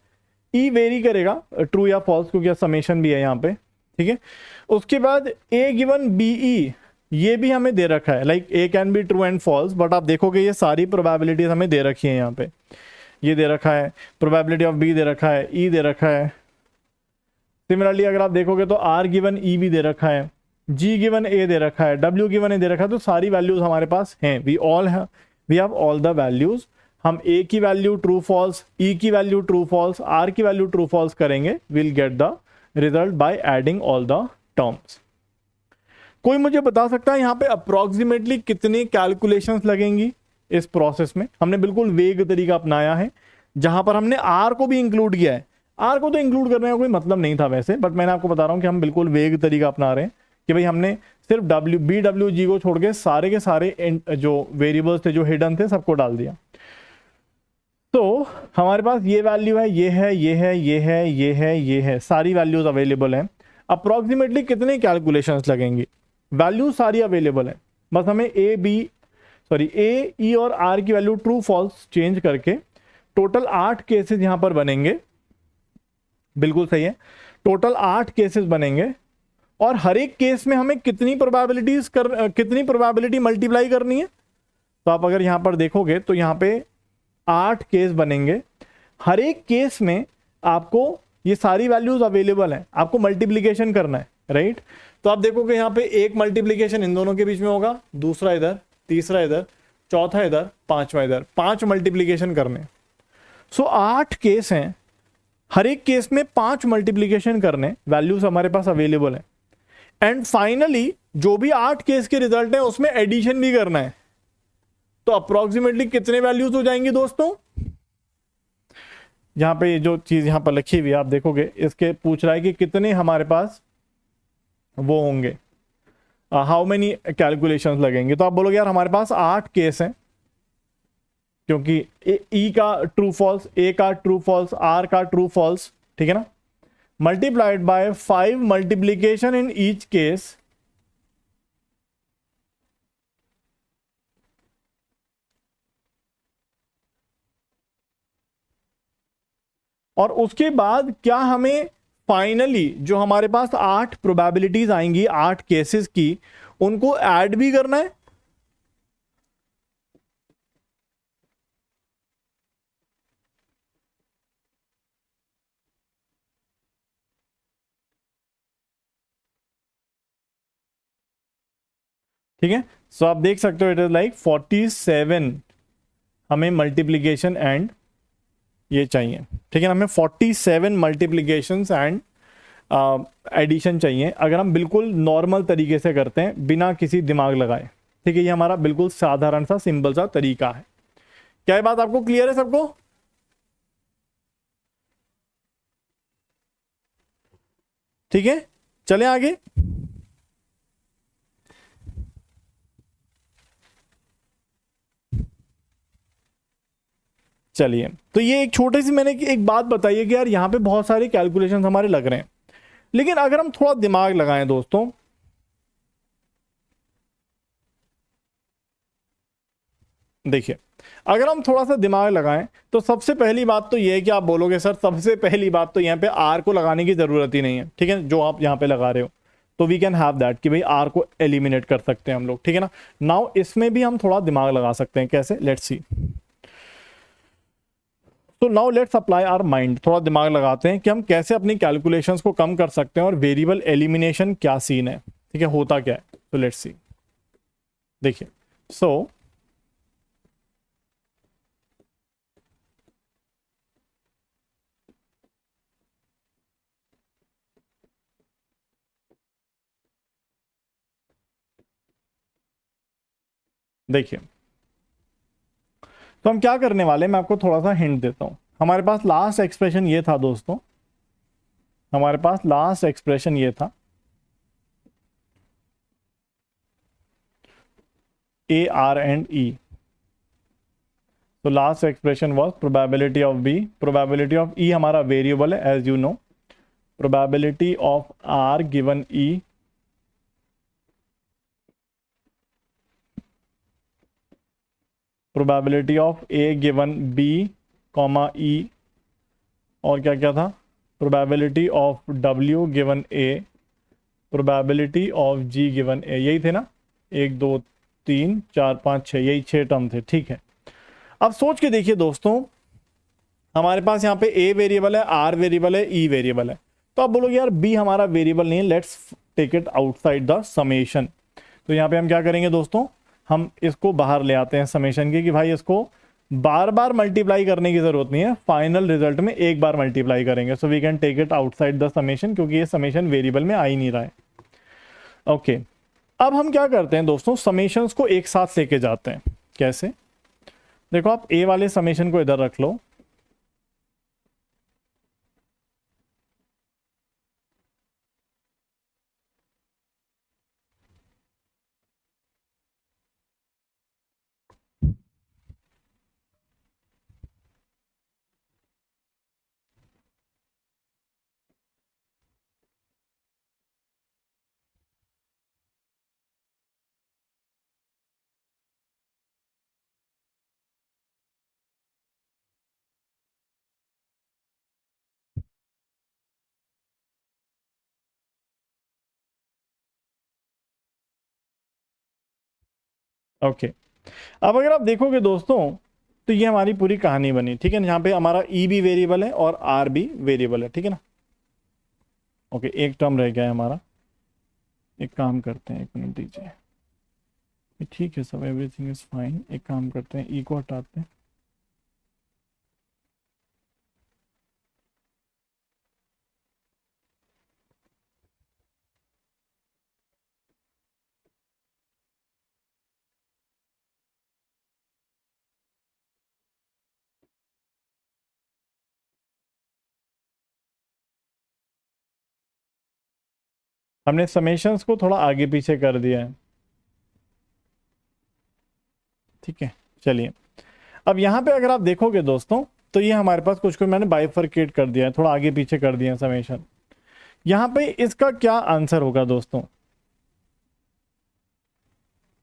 ई वेरी करेगा ट्रू या फॉल्स क्योंकि समेशन भी है यहाँ पे, ठीक है। उसके बाद ए गिवन बी ई, ये भी हमें दे रखा है, like A can be true and false, but आप देखोगे ये सारी प्रोबेबिलिटीज हमें दे रखी है यहाँ पे। ये दे रखा है, प्रोबेबिलिटी ऑफ बी दे रखा है, ई दे रखा है। सिमिलरली अगर आप देखोगे तो आर गिवन ई भी दे रखा है, जी गिवन ए दे रखा है, डब्ल्यू गिवन ए दे रखा है। तो सारी वैल्यूज हमारे पास हैं, we have all the values. हम ए की वैल्यू ट्रू फॉल्स, ई की वैल्यू ट्रू फॉल्स, आर की वैल्यू ट्रू फॉल्स करेंगे, will get the result by adding all the terms. कोई मुझे बता सकता है यहाँ पे अप्रोक्सीमेटली कितनी कैलकुलेशंस लगेंगी इस प्रोसेस में? हमने बिल्कुल वेग तरीका अपनाया है, जहां पर हमने आर को भी इंक्लूड किया है। आर को तो इंक्लूड करने का कोई मतलब नहीं था वैसे, बट मैंने आपको बता रहा हूं कि हम बिल्कुल वेग तरीका अपना रहे हैं कि भाई हमने सिर्फ डब्ल्यू जी को छोड़ के सारे जो वेरिएबल्स थे जो हिडन थे सबको डाल दिया। तो हमारे पास ये वैल्यू है, ये है, ये है, ये है, ये है, ये है, सारी वैल्यूज अवेलेबल हैं। अप्रोक्सीमेटली कितने कैलकुलेशंस लगेंगी? वैल्यू सारी अवेलेबल है, बस हमें ए ई और आर की वैल्यू ट्रू फॉल्स चेंज करके टोटल 8 केसेस यहां पर बनेंगे। बिल्कुल सही है, टोटल 8 केसेस बनेंगे, और हर एक केस में हमें कितनी प्रोबेबिलिटी मल्टीप्लाई करनी है? तो आप अगर यहां पर देखोगे तो यहां पे 8 केस बनेंगे, हर एक केस में आपको ये सारी वैल्यूज अवेलेबल है, आपको मल्टीप्लीकेशन करना है, राइट। तो आप देखोगे यहां पे एक मल्टीप्लीकेशन इन दोनों के बीच में होगा, दूसरा इधर, तीसरा इधर, चौथा इधर, पांचवा इधर, 5 मल्टीप्लीकेशन करने। सो 8 केस हैं, हर एक केस में 5 मल्टीप्लीकेशन करने, वैल्यूज हमारे पास अवेलेबल है। एंड फाइनली जो भी 8 केस के रिजल्ट है उसमें एडिशन भी करना है। तो अप्रोक्सीमेटली कितने वैल्यूज हो जाएंगी दोस्तों? यहां पे जो चीज यहां पर लिखी हुई आप देखोगे, इसके पूछ रहा है कि कितने हमारे पास वो होंगे, हाउ मेनी कैलकुलेशंस लगेंगे। तो आप बोलोगे यार हमारे पास 8 केस हैं, क्योंकि ई का ट्रू फॉल्स, ए का ट्रू फॉल्स, आर का ट्रू फॉल्स, ठीक है ना, multiplied by 5 multiplication in each case, और उसके बाद क्या हमें फाइनली जो हमारे पास 8 प्रोबेबिलिटीज आएंगी 8 केसेस की, उनको ऐड भी करना है। ठीक है, सो आप देख सकते हो इट इज लाइक 47 हमें मल्टीप्लीकेशन एंड ये चाहिए, ठीक है ना, हमें 47 मल्टीप्लीकेशंस एंड एडिशन चाहिए अगर हम बिल्कुल नॉर्मल तरीके से करते हैं बिना किसी दिमाग लगाए, ठीक है। ये हमारा बिल्कुल साधारण सा सिंपल सा तरीका है। क्या ये बात आपको क्लियर है सबको? ठीक है, चलें आगे। चलिए, तो ये एक छोटी सी मैंने एक बात बताई है कि यार यहाँ पे बहुत सारे कैलकुलेशंस हमारे लग रहे हैं, लेकिन अगर हम थोड़ा दिमाग लगाएं दोस्तों, देखिए अगर हम थोड़ा सा दिमाग लगाएं तो सबसे पहली बात तो ये है कि आप बोलोगे सर सबसे पहली बात तो यहाँ पे आर को लगाने की जरूरत ही नहीं है, ठीक है, जो आप यहाँ पे लगा रहे हो, तो वी कैन हैव दैट कि भाई आर को एलिमिनेट कर सकते हैं हम लोग, ठीक है ना। नाउ इसमें भी हम थोड़ा दिमाग लगा सकते हैं, कैसे, लेट्स सी। तो now let's apply our mind, थोड़ा दिमाग लगाते हैं कि हम कैसे अपनी कैलकुलेशंस को कम कर सकते हैं और वेरिएबल एलिमिनेशन क्या सीन है, ठीक है, होता क्या है। तो लेट्स सी, देखिए, सो देखिए, तो हम क्या करने वाले हैं, मैं आपको थोड़ा सा हिंट देता हूं। हमारे पास लास्ट एक्सप्रेशन ये था दोस्तों, हमारे पास लास्ट एक्सप्रेशन ये था ए आर एंड ई। तो last expression was probability of B, probability of E हमारा वेरिएबल है as you know, probability of R given E, probability of A given B comma E, और क्या क्या था, probability of W given A, probability of G given A, यही थे ना, 1 2 3 4 5 6, यही 6 टर्म थे, ठीक है। अब सोच के देखिए दोस्तों, हमारे पास यहाँ पे ए वेरिएबल है, आर वेरिएबल है, ई वेरिएबल है, तो आप बोलोगे यार बी हमारा वेरिएबल नहीं है, let's take it outside the summation. तो यहाँ पे हम क्या करेंगे दोस्तों, हम इसको बाहर ले आते हैं समेशन के, कि भाई इसको बार बार मल्टीप्लाई करने की जरूरत नहीं है, फाइनल रिजल्ट में एक बार मल्टीप्लाई करेंगे। So we can take it outside the summation, क्योंकि ये समेशन वेरिएबल में आ ही नहीं रहा है। ओके, अब हम क्या करते हैं दोस्तों, समेशंस को एक साथ लेके जाते हैं। कैसे, देखो आप ए वाले समेशन को इधर रख लो, ओके। अब अगर आप देखोगे दोस्तों, तो ये हमारी पूरी कहानी बनी, ठीक है ना। यहाँ पे हमारा ई भी वेरिएबल है और आर भी वेरिएबल है, ठीक है ना। ओके, एक टर्म रह गया है हमारा, एक काम करते हैं, 1 मिनट दीजिए, ठीक है सब, एवरीथिंग इज फाइन। एक काम करते हैं, ई को हटाते हैं, हमने समेशंस को थोड़ा आगे पीछे कर दिया है, ठीक है। चलिए, अब यहाँ पे अगर आप देखोगे दोस्तों, तो ये हमारे पास कुछ मैंने बाइफरकेट कर दिया है, थोड़ा आगे पीछे कर दिया है समेशन। यहाँ पे इसका क्या आंसर होगा दोस्तों,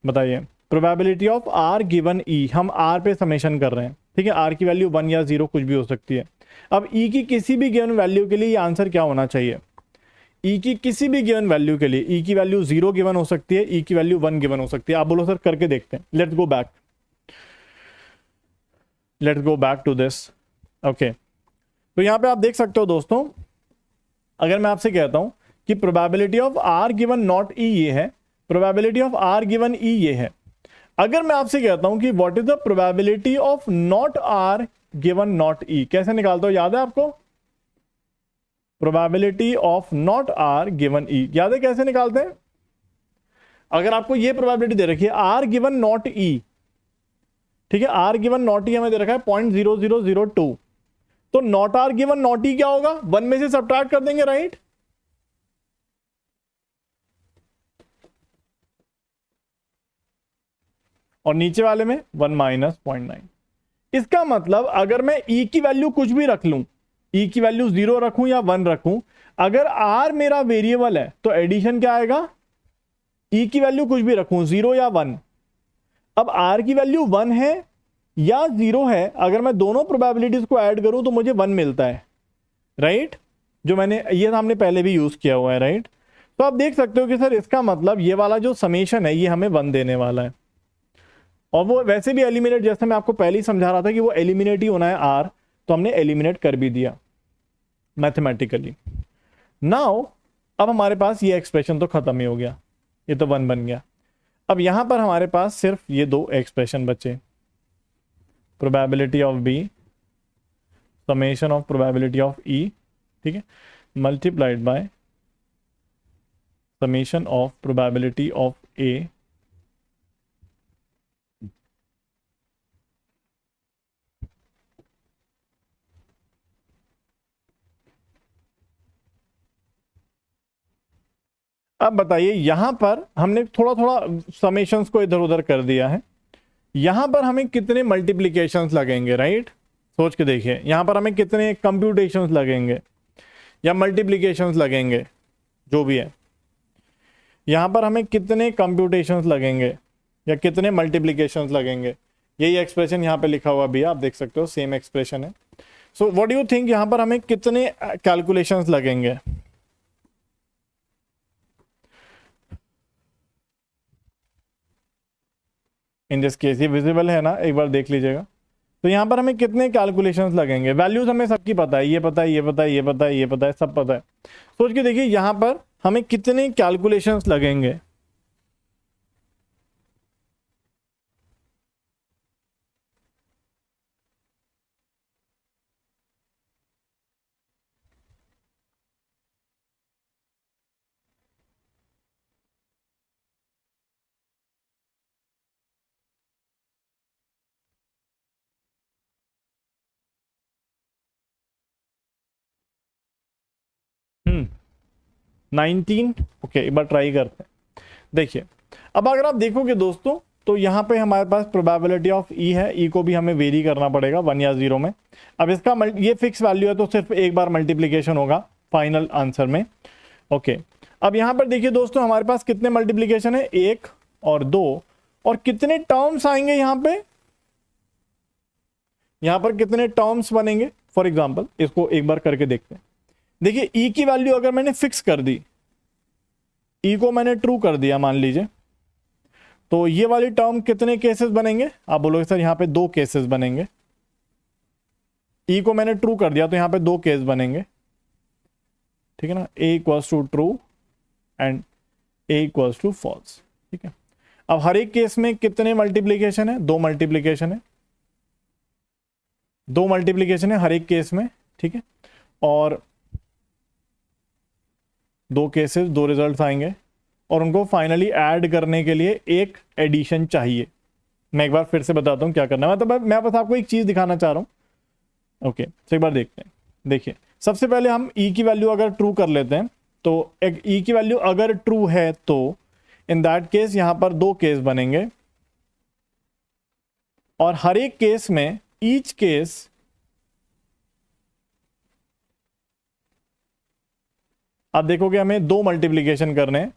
बताइए। Probability of R given E, हम आर पे समेशन कर रहे हैं, ठीक है, आर की वैल्यू 1 या 0 कुछ भी हो सकती है। अब ई की किसी भी गिवन वैल्यू के लिए ये आंसर क्या होना चाहिए, ई की किसी भी गिवन वैल्यू के लिए, ई की वैल्यू 0 गिवन हो सकती है, ई की वैल्यू 1 गिवन हो सकती है। आप बोलो सर करके देखते हैं, let's go back, let's go back to this. Okay, तो यहाँ पे आप देख सकते हो दोस्तों, अगर मैं आपसे कहता हूं कि probability of R given not E ये है, probability of R given E ये है, अगर मैं आपसे कहता हूं कि what is the probability of not R given not E, कैसे निकालता हूं, याद है आपको? Probability of not R given E याद है कैसे निकालते हैं? अगर आपको ये प्रोबेबिलिटी दे रखी है आर गिवन नॉट ई, ठीक है, आर गिवन नॉट ई हमें दे रखा है 0.0002, तो नॉट आर गिवन नॉट ई क्या होगा? 1 में से सब्ट्रैक्ट कर देंगे, राइट? और नीचे वाले में 1 माइनस 0.9। इसका मतलब अगर मैं ई की वैल्यू कुछ भी रख लूं, ई की वैल्यू 0 रखूं या 1 रखूं, अगर आर मेरा वेरिएबल है तो एडिशन क्या आएगा? ई की वैल्यू कुछ भी रखूं 0 या 1, अब आर की वैल्यू 1 है या 0 है, अगर मैं दोनों प्रोबेबिलिटीज को ऐड करूं तो मुझे 1 मिलता है, राइट? जो मैंने ये हमने पहले भी यूज किया हुआ है, राइट? तो आप देख सकते हो कि सर इसका मतलब ये वाला जो समेशन है ये हमें 1 देने वाला है, और वो वैसे भी एलिमिनेट, जैसे मैं आपको पहले ही समझा रहा था कि वो एलिमिनेट ही होना है आर, तो हमने एलिमिनेट कर भी दिया मैथमेटिकली। नाउ अब हमारे पास ये एक्सप्रेशन तो खत्म ही हो गया, ये तो 1 बन गया। अब यहां पर हमारे पास सिर्फ ये 2 एक्सप्रेशन बचे, probability of B, summation of probability of E, ठीक है, multiplied by summation of probability of A अब बताइए यहां पर हमने थोड़ा थोड़ा समेशंस को इधर उधर कर दिया है, यहां पर हमें कितने मल्टीप्लिकेशंस लगेंगे, राइट? सोच के देखिए यहां पर हमें कितने कंप्यूटेशंस लगेंगे या मल्टीप्लिकेशंस लगेंगे, जो भी है, यहां पर हमें कितने कंप्यूटेशंस लगेंगे या कितने मल्टीप्लिकेशंस लगेंगे। यही एक्सप्रेशन यहां पे लिखा हुआ भी है, आप देख सकते हो, सेम एक्सप्रेशन है। So what do you think यहां पर हमें कितने कैलकुलेशंस लगेंगे? इन दिस केस ये विजिबल है ना, एक बार देख लीजिएगा। तो यहां पर हमें कितने कैलकुलेशंस लगेंगे? वैल्यूज हमें सबकी पता है, ये पता है, ये पता है, ये पता है, ये पता है, सब पता है। सोच के देखिए यहां पर हमें कितने कैलकुलेशंस लगेंगे। हम्म 19, ओके, एक बार ट्राई करते हैं। देखिए अब अगर आप देखोगे दोस्तों, तो यहाँ पे हमारे पास प्रोबेबिलिटी ऑफ ई है, ई को भी हमें वेरी करना पड़ेगा 1 या 0 में। अब इसका ये फिक्स वैल्यू है तो सिर्फ एक बार मल्टीप्लीकेशन होगा फाइनल आंसर में, ओके। अब यहाँ पर देखिए दोस्तों हमारे पास कितने मल्टीप्लीकेशन है, 1 और 2, और कितने टर्म्स आएंगे यहाँ पे, यहाँ पर कितने टर्म्स बनेंगे। फॉर एग्जाम्पल इसको एक बार करके देखते हैं। देखिए ई की वैल्यू अगर मैंने फिक्स कर दी, ई को मैंने ट्रू कर दिया मान लीजिए, तो ये वाली टर्म कितने केसेस बनेंगे? आप बोलोगे सर यहाँ पे 2 केसेस बनेंगे। ई को मैंने ट्रू कर दिया तो यहाँ पे 2 केस बनेंगे, ठीक है ना, A equals to true and A equals to false, ठीक है। अब हर एक केस में कितने मल्टीप्लीकेशन है? 2 मल्टीप्लीकेशन है, 2 मल्टीप्लीकेशन है हर एक केस में, ठीक है। और 2 केसेस, 2 रिजल्ट्स आएंगे, और उनको फाइनली ऐड करने के लिए एक एडिशन चाहिए। मैं एक बार फिर से बताता हूं क्या करना है, मतलब मैं बस आपको एक चीज दिखाना चाह रहा हूं, ओके। तो एक बार देखते हैं। देखिए सबसे पहले हम ई की वैल्यू अगर ट्रू कर लेते हैं, तो एक ई की वैल्यू अगर ट्रू है तो इन दैट केस यहां पर 2 केस बनेंगे, और हर एक केस में ईच केस आप देखोगे हमें 2 मल्टीप्लीकेशन करने हैं,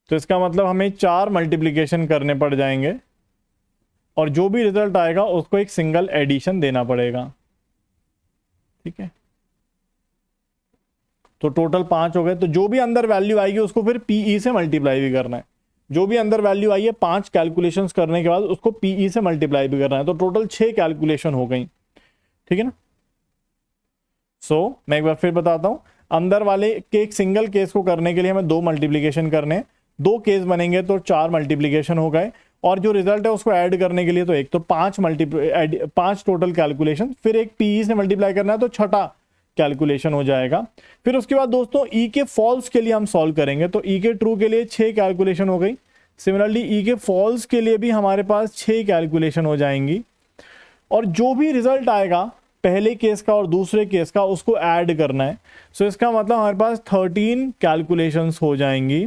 तो इसका मतलब हमें 4 मल्टीप्लीकेशन करने पड़ जाएंगे, और जो भी रिजल्ट आएगा उसको एक सिंगल एडिशन देना पड़ेगा, ठीक है। तो टोटल 5 हो गए, तो जो भी अंदर वैल्यू आएगी उसको फिर पीई से मल्टीप्लाई भी करना है। जो भी अंदर वैल्यू आई है 5 कैलकुलेशंस करने के बाद उसको पीई से मल्टीप्लाई भी करना है, तो टोटल 6 कैलकुलेशन हो गई, ठीक है ना। सो मैं एक बार फिर बताता हूं, अंदर वाले के एक सिंगल केस को करने के लिए हमें 2 मल्टीप्लीकेशन करने हैं, 2 केस बनेंगे तो 4 मल्टीप्लीकेशन हो गए, और जो रिजल्ट है उसको ऐड करने के लिए तो एक तो 5 टोटल कैलकुलेशन, फिर एक पीई से मल्टीप्लाई करना है तो 6ठा कैलकुलेशन हो जाएगा। फिर उसके बाद दोस्तों ई के फॉल्स के लिए हम सॉल्व करेंगे, तो ई के ट्रू के लिए 6 कैलकुलेशन हो गई। सिमिलरली ई के फॉल्स के लिए भी हमारे पास 6 कैलकुलेशन हो जाएंगी, और जो भी रिजल्ट आएगा पहले केस का और दूसरे केस का उसको ऐड करना है। सो इसका मतलब हमारे पास 13 कैलकुलेशंस हो जाएंगी,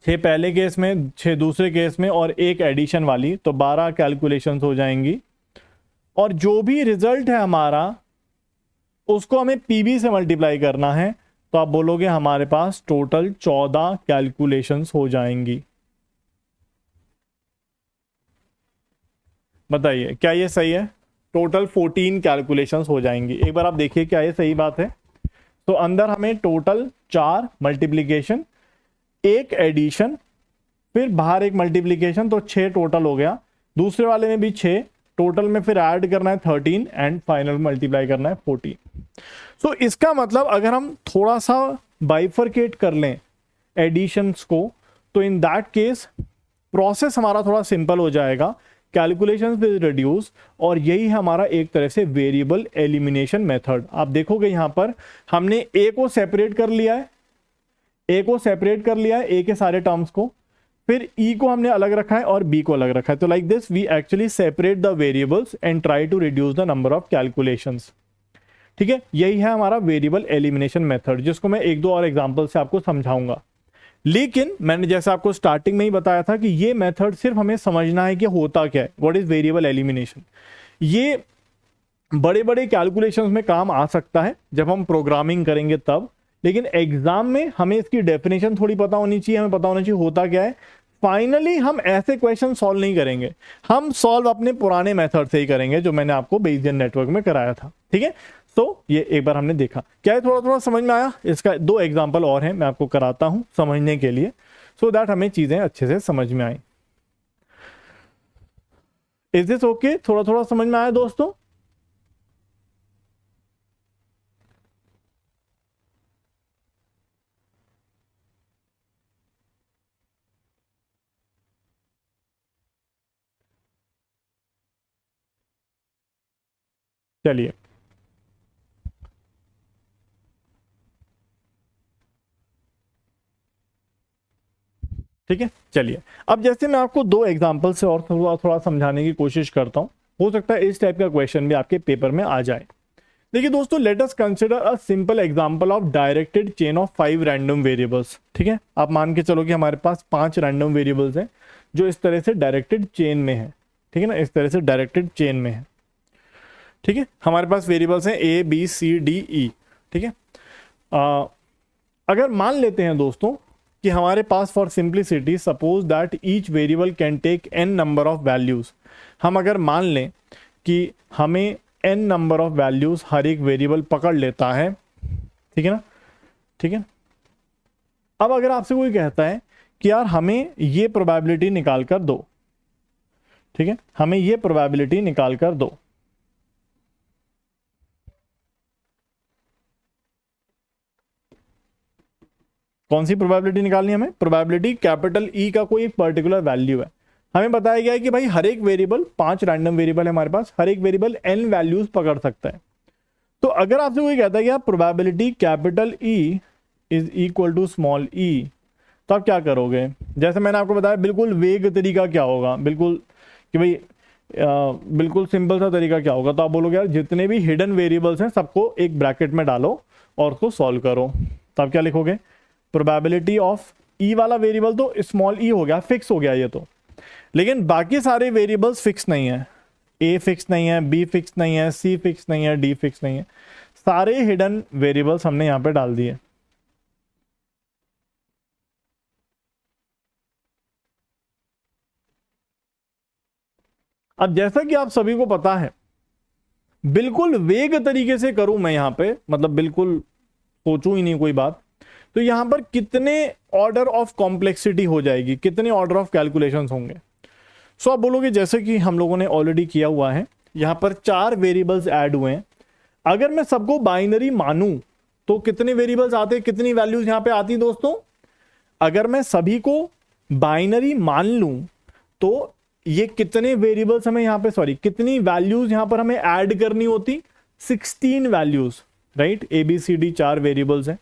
6 पहले केस में, 6 दूसरे केस में और एक एडिशन वाली, तो 12 कैलकुलेशंस हो जाएंगी। और जो भी रिजल्ट है हमारा उसको हमें पीबी से मल्टीप्लाई करना है, तो आप बोलोगे हमारे पास टोटल 14 कैलकुलेशंस हो जाएंगी। बताइए क्या ये सही है? टोटल 14 कैलकुलेशंस हो जाएंगी। एक बार आप देखिए क्या ये सही बात है? तो अंदर हमें टोटल 4 मल्टीप्लीकेशन, एक एडिशन, फिर बाहर एक मल्टीप्लीकेशन, तो 6 टोटल हो गया। दूसरे वाले में भी 6 टोटल में, फिर ऐड करना है 13 एंड फाइनल मल्टीप्लाई करना है 14। सो इसका मतलब अगर हम थोड़ा सा बाइफरकेट कर लें एडिशंस को, तो इन दैट केस प्रोसेस हमारा थोड़ा सिंपल हो जाएगा, कैलकुलेशंस विल रिड्यूस, और यही है हमारा एक तरह से वेरिएबल एलिमिनेशन मेथड। आप देखोगे यहां पर हमने ए को सेपरेट कर लिया है, ए को सेपरेट कर लिया है, ए के सारे टर्म्स को, फिर ई को हमने अलग रखा है और बी को अलग रखा है। तो like this we actually separate the variables and try to reduce the number of calculations. ठीक है, यही है हमारा वेरिएबल एलिमिनेशन मेथड, जिसको मैं 1-2 और एग्जांपल से आपको समझाऊंगा। लेकिन मैंने जैसे आपको स्टार्टिंग में ही बताया था कि ये मेथड सिर्फ हमें समझना है कि होता क्या है, व्हाट इज वेरिएबल एलिमिनेशन। ये बड़े बड़े कैलकुलेशंस में काम आ सकता है जब हम प्रोग्रामिंग करेंगे तब, लेकिन एग्जाम में हमें इसकी डेफिनेशन थोड़ी पता होनी चाहिए, हमें पता होना चाहिए होता क्या है। फाइनली हम ऐसे क्वेश्चन सॉल्व नहीं करेंगे, हम सॉल्व अपने पुराने मेथड से ही करेंगे जो मैंने आपको बेसियन नेटवर्क में कराया था। ठीक है, तो ये एक बार हमने देखा, क्या है थोड़ा थोड़ा समझ में आया? इसका 2 एग्जांपल और हैं, मैं आपको कराता हूं समझने के लिए, सो दैट हमें चीजें अच्छे से समझ में आए। Is this okay? थोड़ा थोड़ा समझ में आया दोस्तों? चलिए ठीक है, चलिए अब जैसे मैं आपको 2 एग्जांपल से और थोड़ा थोड़ा समझाने की कोशिश करता हूं, हो सकता है इस टाइप का क्वेश्चन भी आपके पेपर में आ जाए। देखिए दोस्तों, let us consider a simple example of directed chain of 5 random variables. ठीक है, आप मान के चलो कि हमारे पास 5 रैंडम वेरिएबल्स हैं जो इस तरह से डायरेक्टेड चेन में है। ठीक है ना, इस तरह से डायरेक्टेड चेन में है। ठीक है, हमारे पास वेरिएबल्स हैं ए बी सी डी ई। ठीक है, अगर मान लेते हैं दोस्तों कि हमारे पास for simplicity suppose that each variable can take n number of values, हम अगर मान लें कि हमें n नंबर ऑफ वैल्यूज हर एक वेरिएबल पकड़ लेता है। ठीक है ना, ठीक है। अब अगर आपसे कोई कहता है कि यार हमें ये प्रोबेबिलिटी निकाल कर दो, ठीक है, हमें ये प्रोबेबिलिटी निकाल कर दो, कौन सी प्रोबेबिलिटी निकालनी है हमें? प्रोबेबिलिटी कैपिटल ई का कोई एक पर्टिकुलर वैल्यू है। हमें बताया गया है कि भाई हर एक वेरिएबल, 5 रैंडम वेरिएबल है हमारे पास, हर एक वेरिएबल n वैल्यूज पकड़ सकता है। तो अगर आपसे कोई कहता है कि आप probability capital E is equal to small E, तो आप क्या करोगे? जैसे मैंने आपको बताया बिल्कुल वेग तरीका क्या होगा, बिल्कुल कि भाई बिल्कुल सिंपल सा तरीका क्या होगा, तो आप बोलोगे यार जितने भी हिडन वेरिएबल्स हैं सबको एक ब्रैकेट में डालो और उसको सॉल्व करो। तो आप क्या लिखोगे? प्रोबेबिलिटी ऑफ ई वाला वेरिएबल तो स्मॉल ई हो गया, फिक्स हो गया ये तो, लेकिन बाकी सारे वेरिएबल्स फिक्स नहीं है। ए फिक्स नहीं है, बी फिक्स नहीं है, सी फिक्स नहीं है, डी फिक्स नहीं है, सारे हिडन वेरिएबल्स हमने यहां पे डाल दिए। अब जैसा कि आप सभी को पता है, बिल्कुल वेग तरीके से करूं मैं यहां पे, मतलब बिल्कुल सोचूं ही नहीं कोई बात, तो यहां पर कितने ऑर्डर ऑफ कॉम्प्लेक्सिटी हो जाएगी, कितने ऑर्डर ऑफ कैलकुलेशंस होंगे? सो आप बोलोगे जैसे कि हम लोगों ने ऑलरेडी किया हुआ है, यहां पर 4 वेरिएबल्स ऐड हुए हैं, अगर मैं सबको बाइनरी मानूं तो कितने वेरिएबल्स आते, कितनी वैल्यूज यहां पे आती दोस्तों? अगर मैं सभी को बाइनरी मान लूं तो ये कितने वेरिएबल्स हमें यहां पे, सॉरी, कितनी वैल्यूज यहां पर हमें ऐड करनी होती? 16 values, right. A B C D 4 variables हैं,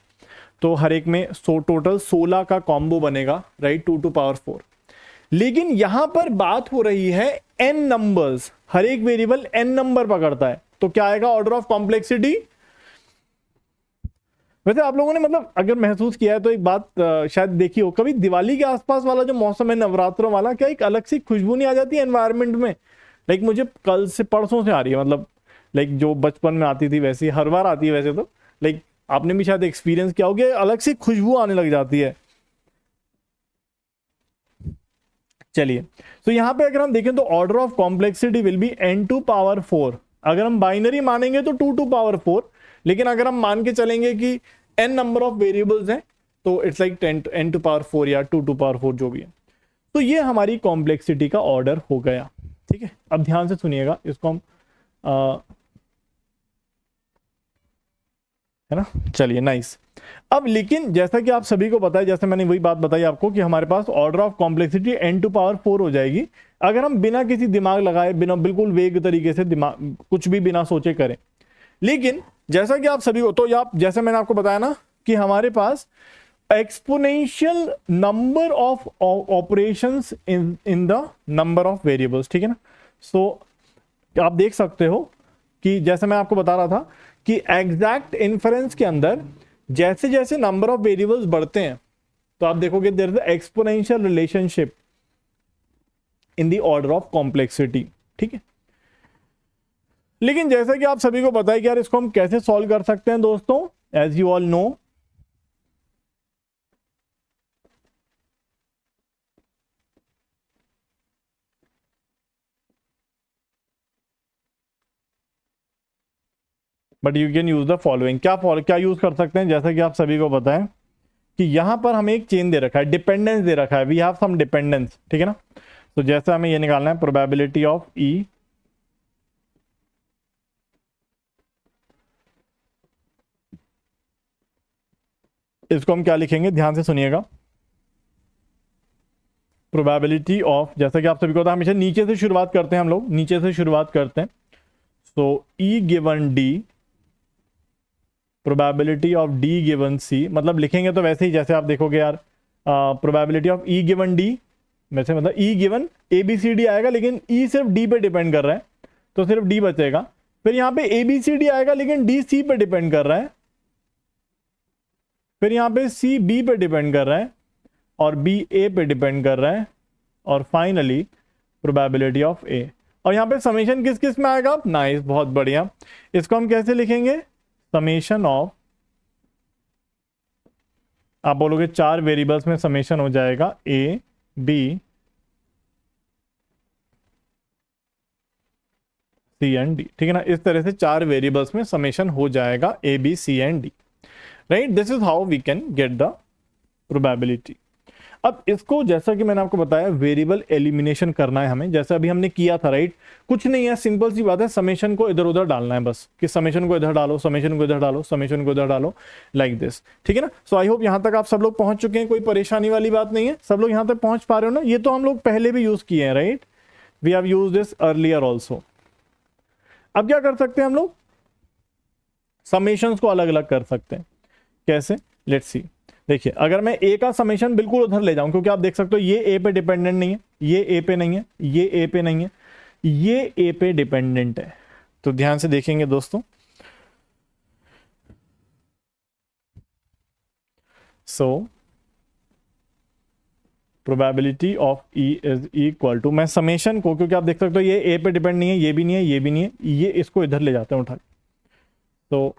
तो हर एक में टोटल 16 का कॉम्बो बनेगा, राइट, 2 टू पावर 4। लेकिन यहां पर बात हो रही है n नंबर्स, हर एक वेरिएबल n नंबर पकड़ता है, तो क्या आएगा ऑर्डर ऑफ कॉम्प्लेक्सिटी? वैसे आप लोगों ने मतलब अगर महसूस किया है तो एक बात शायद देखी हो, कभी दिवाली के आसपास वाला जो मौसम है नवरात्रों वाला, क्या एक अलग सी खुशबू नहीं आ जाती है एनवायरनमेंट में? लाइक मुझे कल से परसों से आ रही है, मतलब लाइक जो बचपन में आती थी वैसी हर बार आती है वैसे तो, लाइक आपने भी शायद एक्सपीरियंस किया होगा, अलग सी खुशबू आने लग जाती है। चलिए, तो यहां पे अगर हम देखें तो order of complexity will be n to power 4। अगर हम बाइनरी मानेंगे तो 2 टू पावर 4, लेकिन अगर हम मान के चलेंगे कि n नंबर ऑफ वेरिएबल्स हैं तो it's like 10 n to power 4 या 2 टू पावर 4 जो भी है। तो ये हमारी कॉम्प्लेक्सिटी का ऑर्डर हो गया, ठीक है। अब ध्यान से सुनिएगा, इसको हम है ना, चलिए नाइस। अब लेकिन जैसा कि आप सभी को पता है, जैसे मैंने वही बात बताई आपको कि हमारे पास order of complexity n to power 4 हो जाएगी अगर हम बिना किसी दिमाग लगाए, बिना बिल्कुल वेग तरीके से दिमाग कुछ भी बिना सोचे करें। लेकिन जैसा कि आप सभी को, तो आप जैसे मैंने आपको बताया ना कि हमारे पास exponential number of operations in the number of variables, ठीक है ना। सो आप देख सकते हो कि जैसे मैं आपको बता रहा था कि एग्जैक्ट इन्फरेंस के अंदर जैसे जैसे नंबर ऑफ वेरिएबल्स बढ़ते हैं तो आप देखोगे there is exponential relationship in the order of complexity, ठीक है। लेकिन जैसा कि आप सभी को पता है कि यार इसको हम कैसे सॉल्व कर सकते हैं दोस्तों, as you all know, but you can use the following. क्या यूज कर सकते हैं? जैसा कि आप सभी को पता है कि यहां पर हमें एक चेन दे रखा है, डिपेंडेंस दे रखा है, वी हैव सम डिपेंडेंस, ठीक है ना। तो जैसे हमें ये निकालना है प्रोबेबिलिटी ऑफ ई, इसको हम क्या लिखेंगे, ध्यान से सुनिएगा। प्रोबेबिलिटी ऑफ, जैसा कि आप सभी को पता है हमेशा नीचे से शुरुआत करते हैं, हम लोग नीचे से शुरुआत करते हैं। So E given D, probability of D given C, मतलब लिखेंगे तो वैसे ही जैसे आप देखोगे यार, probability of E given D, वैसे मतलब E given A B C D आएगा, लेकिन ई सिर्फ डी पे डिपेंड कर रहा है तो सिर्फ डी बचेगा। फिर यहाँ पे ए बी सी डी आएगा लेकिन डी सी पे डिपेंड कर रहा है, फिर यहाँ पे सी बी पे डिपेंड कर रहा है और बी ए पे डिपेंड कर रहा है, और फाइनली प्रोबेबिलिटी ऑफ ए। और यहाँ पे समेशन किस किस में आएगा? नाइस, बहुत बढ़िया। इसको हम कैसे लिखेंगे? समेशन ऑफ, आप बोलोगे 4 वेरिएबल्स में समेशन हो जाएगा A B C and D, ठीक है ना। इस तरह से 4 वेरिएबल्स में समेशन हो जाएगा A B C and D, right. This is how we can get the probability. अब इसको जैसा कि मैंने आपको बताया वेरिएबल एलिमिनेशन करना है हमें, जैसा अभी हमने किया था, राइट। कुछ नहीं है, सिंपल सी बात है, समेशन को इधर उधर डालना है बस, कि समेशन को इधर डालो, समेशन को इधर डालो, समेशन को इधर डालो, लाइक दिस, ठीक है ना। सो आई होप यहां तक आप सब लोग पहुंच चुके हैं, कोई परेशानी वाली बात नहीं है, सब लोग यहां तक पहुंच पा रहे हो ना। ये तो हम लोग पहले भी यूज किए हैं, right, we have used this earlier also. अब क्या कर सकते हैं हम लोग? समेशंस को अलग अलग कर सकते हैं। कैसे? लेट्स सी। देखिए, अगर मैं ए का समेशन बिल्कुल उधर ले जाऊं, क्योंकि आप देख सकते हो ये ए पे डिपेंडेंट नहीं है, ये ए पे नहीं है, ये ए पे नहीं है, ये ए पे डिपेंडेंट है, तो ध्यान से देखेंगे दोस्तों। So probability of E is equal to, मैं समेशन को, क्योंकि आप देख सकते हो ये ए पे डिपेंड नहीं है, ये भी नहीं है, ये भी नहीं है, ये इसको इधर ले जाते हैं उठा के, तो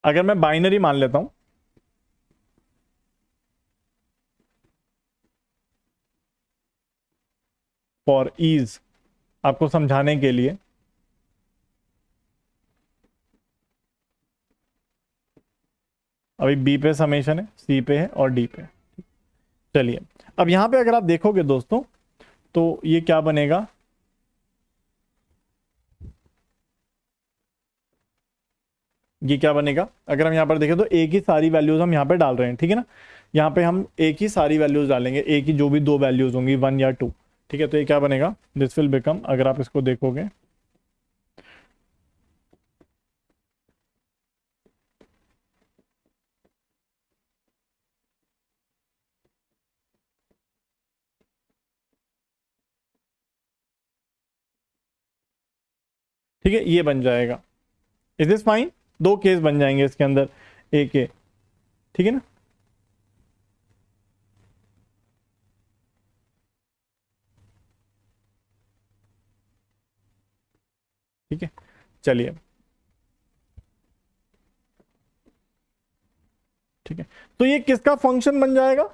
अगर मैं बाइनरी मान लेता हूं, फॉर ईज आपको समझाने के लिए। अभी बी पे समेशन है, सी पे है और डी पे है। चलिए अब यहां पे अगर आप देखोगे दोस्तों तो ये क्या बनेगा, ये क्या बनेगा, अगर हम यहां पर देखें तो एक ही सारी वैल्यूज हम यहां पे डाल रहे हैं, ठीक है ना। यहां पे हम एक ही सारी वैल्यूज डालेंगे, एक ही जो भी दो वैल्यूज होंगी 1 या 2, ठीक है। तो ये क्या बनेगा, दिस विल बिकम, अगर आप इसको देखोगे ठीक है, ये बन जाएगा। इज दिस फाइन, दो केस बन जाएंगे इसके अंदर, एक ए, ठीक है ना। ठीक है, चलिए ठीक है। तो ये किसका फंक्शन बन जाएगा,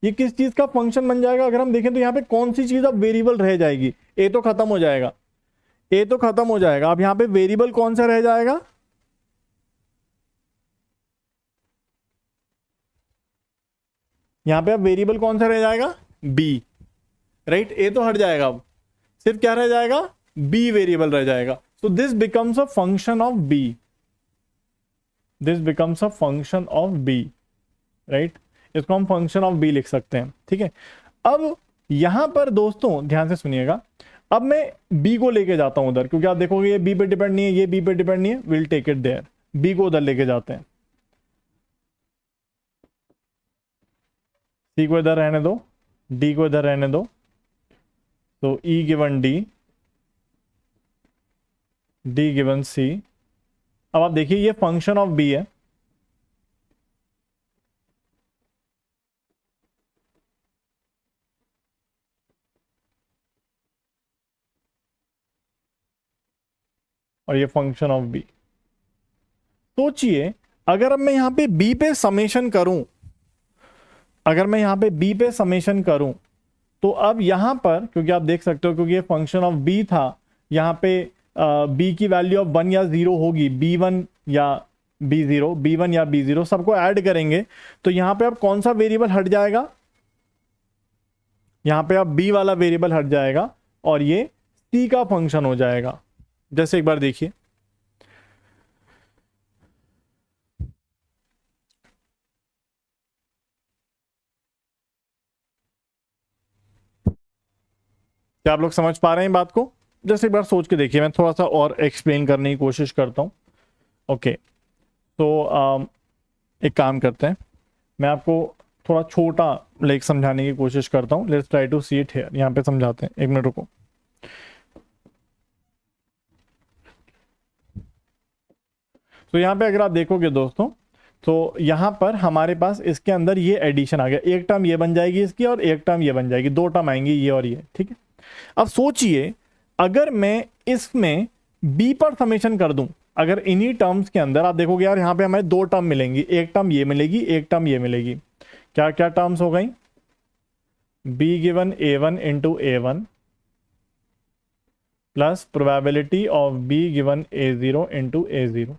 ये किस चीज का फंक्शन बन जाएगा, अगर हम देखें तो यहाँ पे कौन सी चीज अब वेरिएबल रह जाएगी, ए तो खत्म हो जाएगा, ए तो खत्म हो जाएगा। अब यहाँ पे वेरिएबल कौन सा रह जाएगा, यहाँ पे अब वेरिएबल कौन सा रह जाएगा, बी, राइट। ए तो हट जाएगा, अब सिर्फ क्या रह जाएगा, बी वेरिएबल रह जाएगा। तो this becomes a function of B, this becomes a function of B, right. इसको हम फंक्शन ऑफ बी लिख सकते हैं, ठीक है। अब यहां पर दोस्तों ध्यान से सुनिएगा, अब मैं बी को लेके जाता हूं उधर, क्योंकि आप देखोगे ये बी पे डिपेंड नहीं है, ये बी पे डिपेंड नहीं है, will take it there, B को उधर लेके जाते हैं, सी को इधर रहने दो, डी को इधर रहने दो। तो E given D, D given C. अब आप देखिए ये फंक्शन ऑफ बी है, और ये फंक्शन ऑफ बी। सोचिए अगर अब मैं यहां पे बी पे समेशन करूं, अगर मैं यहां पे बी पे समेशन करूं, तो अब यहां पर क्योंकि आप देख सकते हो क्योंकि ये फंक्शन ऑफ बी था, यहां पे बी की वैल्यू ऑफ 1 या 0 होगी, b1 या b0, b1 या b0 सबको ऐड करेंगे। तो यहां पे अब कौन सा वेरिएबल हट जाएगा, यहां पे अब b वाला वेरिएबल हट जाएगा और ये c का फंक्शन हो जाएगा। जैसे एक बार देखिए, क्या आप लोग समझ पा रहे हैं बात को, जैसे एक बार सोच के देखिए, मैं थोड़ा सा और एक्सप्लेन करने की कोशिश करता हूं। ओके, तो एक काम करते हैं, मैं आपको थोड़ा छोटा लाइक समझाने की कोशिश करता हूं। Let's try to see it here, यहां पे समझाते हैं, एक मिनट रुको। तो यहां पे अगर आप देखोगे दोस्तों, तो यहां पर हमारे पास इसके अंदर ये एडिशन आ गया, एक टर्म ये बन जाएगी इसकी और एक टर्म ये बन जाएगी, दो टर्म आएंगी ये और ये, ठीक है। अब सोचिए अगर मैं इसमें बी पर समेशन कर दूं, अगर इन्हीं टर्म्स के अंदर आप देखोगे यार यहां पे हमें दो टर्म मिलेंगी, एक टर्म ये मिलेगी, एक टर्म ये मिलेगी। क्या क्या टर्म्स हो गई, be given a1 into a1 plus probability of B given a0 into a0।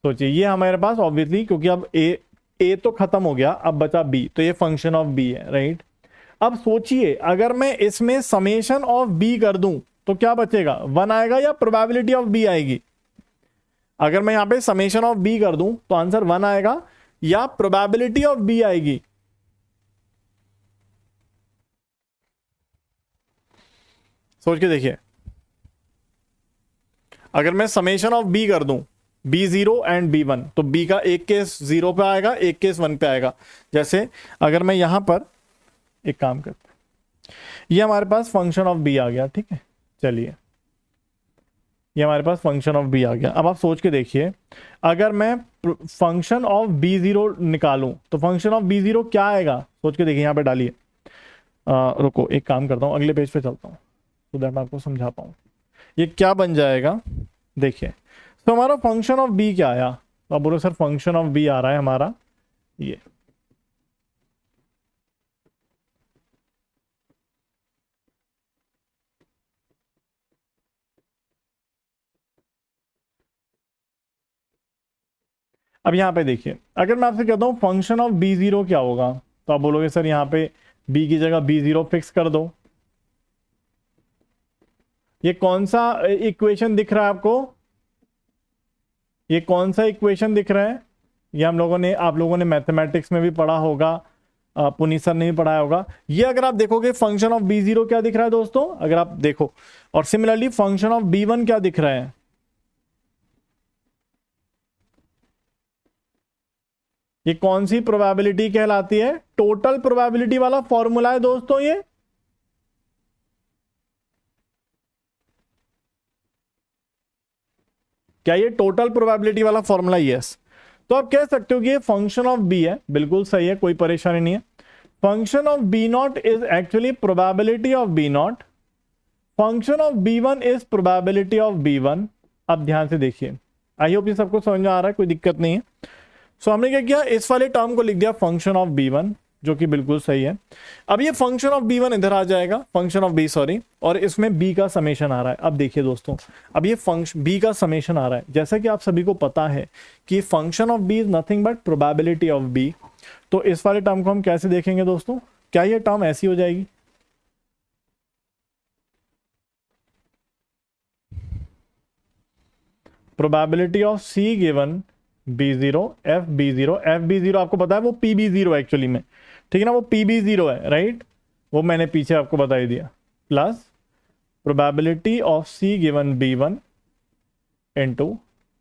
सोचिए ये हमारे पास ऑब्वियसली, क्योंकि अब ए तो खत्म हो गया, अब बचा बी, तो ये फंक्शन ऑफ बी है, राइट। अब सोचिए अगर मैं इसमें समेशन ऑफ बी कर दूं तो क्या बचेगा, 1 आएगा या प्रोबेबिलिटी ऑफ बी आएगी। अगर मैं यहां पे समेशन ऑफ बी कर दूं तो आंसर 1 आएगा या प्रोबेबिलिटी ऑफ बी आएगी। सोच के देखिए, अगर मैं समेशन ऑफ बी कर दूं, b0 एंड b1, तो b का एक केस 0 पे आएगा, एक केस 1 पे आएगा। जैसे अगर मैं यहां पर एक काम करते हैं, ये हमारे पास फंक्शन ऑफ b आ गया, ठीक है। चलिए ये हमारे पास फंक्शन ऑफ b आ गया। अब आप सोच के देखिए अगर मैं फंक्शन ऑफ b0 निकालूं तो फंक्शन ऑफ b0 क्या आएगा, सोच के देखिए, यहां पे डालिए। रुको एक काम करता हूं, अगले पेज पे चलता हूं तो दैट मैं आपको समझा पाऊं। ये क्या बन जाएगा, देखिए तो हमारा फंक्शन ऑफ बी क्या आया, तो आप बोलो सर फंक्शन ऑफ बी आ रहा है हमारा ये, अब यहाँ पे देखिए, अगर मैं आपसे कहता हूँ फंक्शन ऑफ बी जीरो क्या होगा, तो आप बोलोगे सर यहाँ पे बी की जगह बी जीरो फिक्स कर दो। ये कौन सा इक्वेशन दिख रहा है आपको, ये कौन सा इक्वेशन दिख रहा है? ये आप लोगों ने मैथमेटिक्स में भी पढ़ा होगा, पुनीत सर ने भी पढ़ाया होगा। ये अगर आप देखोगे फंक्शन ऑफ बी जीरो क्या दिख रहा है दोस्तों, अगर आप देखो, और similarly function of B one क्या दिख रहा है? ये कौन सी प्रोबेबिलिटी कहलाती है? टोटल प्रोबेबिलिटी वाला फॉर्मूला है दोस्तों ये। क्या ये टोटल प्रोबेबिलिटी वाला फॉर्मूला? यस। तो आप कह सकते हो कि ये फंक्शन ऑफ बी है, बिल्कुल सही है, कोई परेशानी नहीं है। Function of B naught is actually probability of B naught, function of B one is probability of B one. अब ध्यान से देखिए, आई होप ये सबको समझ में आ रहा है, कोई दिक्कत नहीं है। सो हमने क्या किया, इस वाले टर्म को लिख दिया फंक्शन ऑफ बी वन, जो कि बिल्कुल सही है। अब ये फंक्शन ऑफ बी वन इधर आ जाएगा, फंक्शन ऑफ बी सॉरी, और इसमें बी का समेशन आ रहा है। अब देखिए दोस्तों, अब ये फंक्शन बी का समेशन आ रहा है, जैसा कि आप सभी को पता है कि function of B is nothing but probability of B. तो इस वाले टर्म को हम कैसे देखेंगे दोस्तों, क्या ये टर्म ऐसी हो जाएगी, probability of C given B zero F B zero, F B zero आपको पता है वो पी बी जीरो एक्चुअली में, ठीक है ना, वो पी बी जीरो है, राइट, वो मैंने पीछे आपको बता ही दिया, plus probability of C given B one into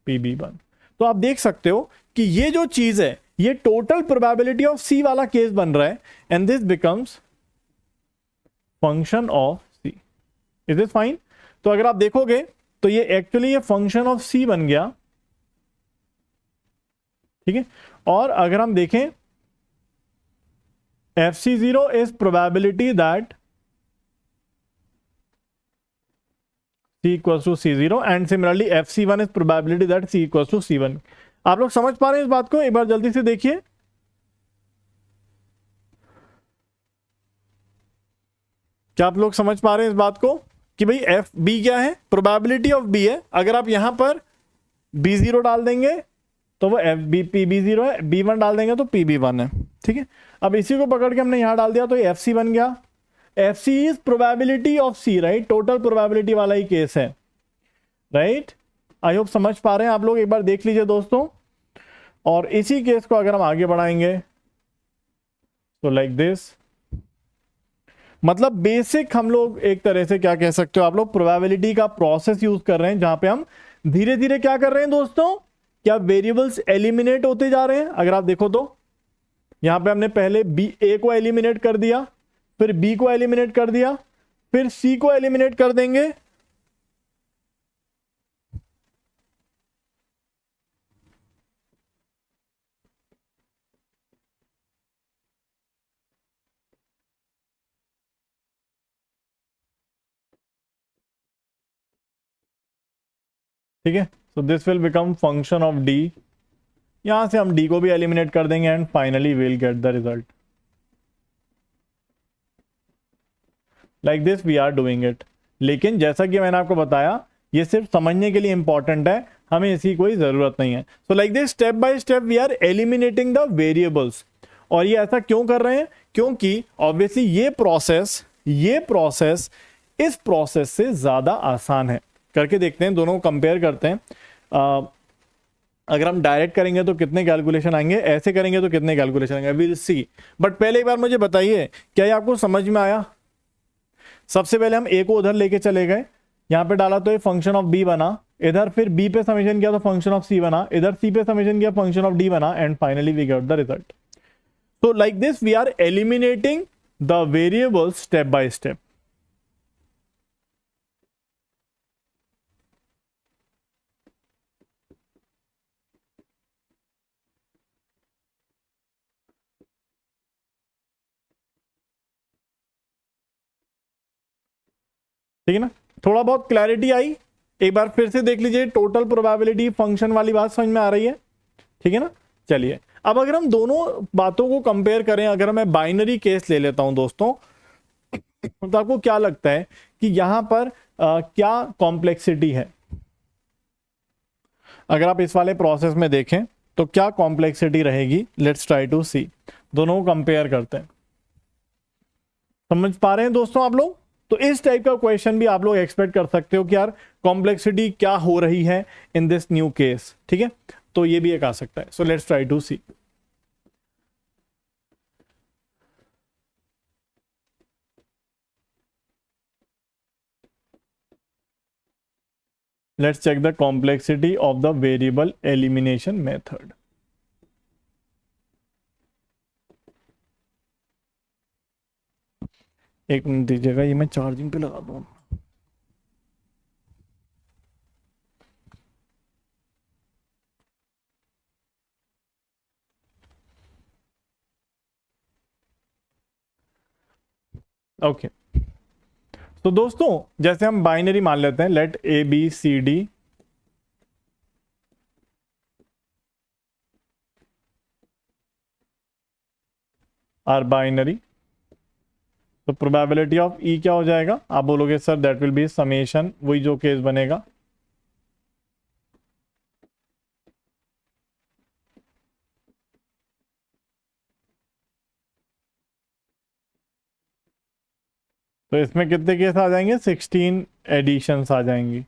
P B one. तो आप देख सकते हो कि ये जो चीज है ये टोटल प्रोबेबिलिटी ऑफ सी वाला केस बन रहा है, and this becomes function of C. Is this fine? तो अगर आप देखोगे तो ये एक्चुअली ये फंक्शन ऑफ सी बन गया, ठीक है। और अगर हम देखें F C zero is probability that C equal to C zero, and similarly F C one is probability that C equal to C one. आप लोग समझ पा रहे हैं इस बात को? एक बार जल्दी से देखिए, क्या आप लोग समझ पा रहे हैं इस बात को कि भाई एफ बी क्या है, प्रोबेबिलिटी ऑफ बी है। अगर आप यहां पर बी जीरो डाल देंगे तो वो F B P B zero है, बी वन डाल देंगे तो पी बी वन है, ठीक है। अब इसी को पकड़ के हमने यहां डाल दिया तो एफ सी बन गया। F C is probability of C, right, total probability वाला ही केस है, राइट। आई होप समझ पा रहे हैं आप लोग, एक बार देख लीजिए दोस्तों। और इसी केस को अगर हम आगे बढ़ाएंगे तो लाइक दिस, मतलब बेसिक हम लोग एक तरह से क्या कह सकते हो आप लोग, प्रोबेबिलिटी का प्रोसेस यूज कर रहे हैं, जहां पे हम धीरे धीरे क्या कर रहे हैं दोस्तों, क्या वेरिएबल्स एलिमिनेट होते जा रहे हैं। अगर आप देखो तो यहां पे हमने पहले बी ए को एलिमिनेट कर दिया, फिर बी को एलिमिनेट कर दिया, फिर सी को एलिमिनेट कर देंगे, ठीक है। So this will become function of D, यहां से हम डी को भी एलिमिनेट कर देंगे, and finally will get the result like this we are doing it. लेकिन जैसा कि मैंने आपको बताया ये सिर्फ समझने के लिए इंपॉर्टेंट है, हमें इसकी कोई जरूरत नहीं है। So like this step by step we are eliminating the variables. और ये ऐसा क्यों कर रहे हैं, क्योंकि ऑब्वियसली ये प्रोसेस इस प्रोसेस से ज्यादा आसान है। करके देखते हैं, दोनों को कंपेयर करते हैं। अगर हम डायरेक्ट करेंगे तो कितने कैलकुलेशन आएंगे, ऐसे करेंगे तो कितने कैलकुलेशन आएंगे, विल सी। बट पहले एक बार मुझे बताइए, क्या ये आपको समझ में आया? सबसे पहले हम ए को उधर लेके चले गए, यहां पे डाला तो ये फंक्शन ऑफ बी बना, इधर फिर बी पे समेशन किया तो फंक्शन ऑफ सी बना, इधर सी पे समेशन किया फंक्शन ऑफ डी बना, and finally we get the result. So like this we are eliminating the variables step by step. ठीक है ना, थोड़ा बहुत क्लैरिटी आई? एक बार फिर से देख लीजिए, टोटल प्रोबेबिलिटी फंक्शन वाली बात समझ में आ रही है, ठीक है ना। चलिए अब अगर हम दोनों बातों को कंपेयर करें, अगर मैं बाइनरी केस ले लेता हूं दोस्तों, तो आपको क्या लगता है कि यहां पर क्या कॉम्प्लेक्सिटी है? अगर आप इस वाले प्रोसेस में देखें तो क्या कॉम्प्लेक्सिटी रहेगी, लेट्स ट्राई टू सी। दोनों को कंपेयर करते हैं। समझ पा रहे हैं दोस्तों आप लोग? तो इस टाइप का क्वेश्चन भी आप लोग एक्सपेक्ट कर सकते हो कि यार कॉम्प्लेक्सिटी क्या हो रही है इन दिस न्यू केस, ठीक है। तो ये भी एक आ सकता है। So let's try to see. Let's check the complexity of the variable elimination method. एक मिनट दीजिएगा, ये मैं चार्जिंग पे लगा दूं। ओके, तो दोस्तों जैसे हम बाइनरी मान लेते हैं, let A B C D are binary, तो प्रोबेबिलिटी ऑफ ई क्या हो जाएगा? आप बोलोगे sir that will be summation, वही जो केस बनेगा। तो इसमें कितने केस आ जाएंगे? 16 एडिशंस आ जाएंगी।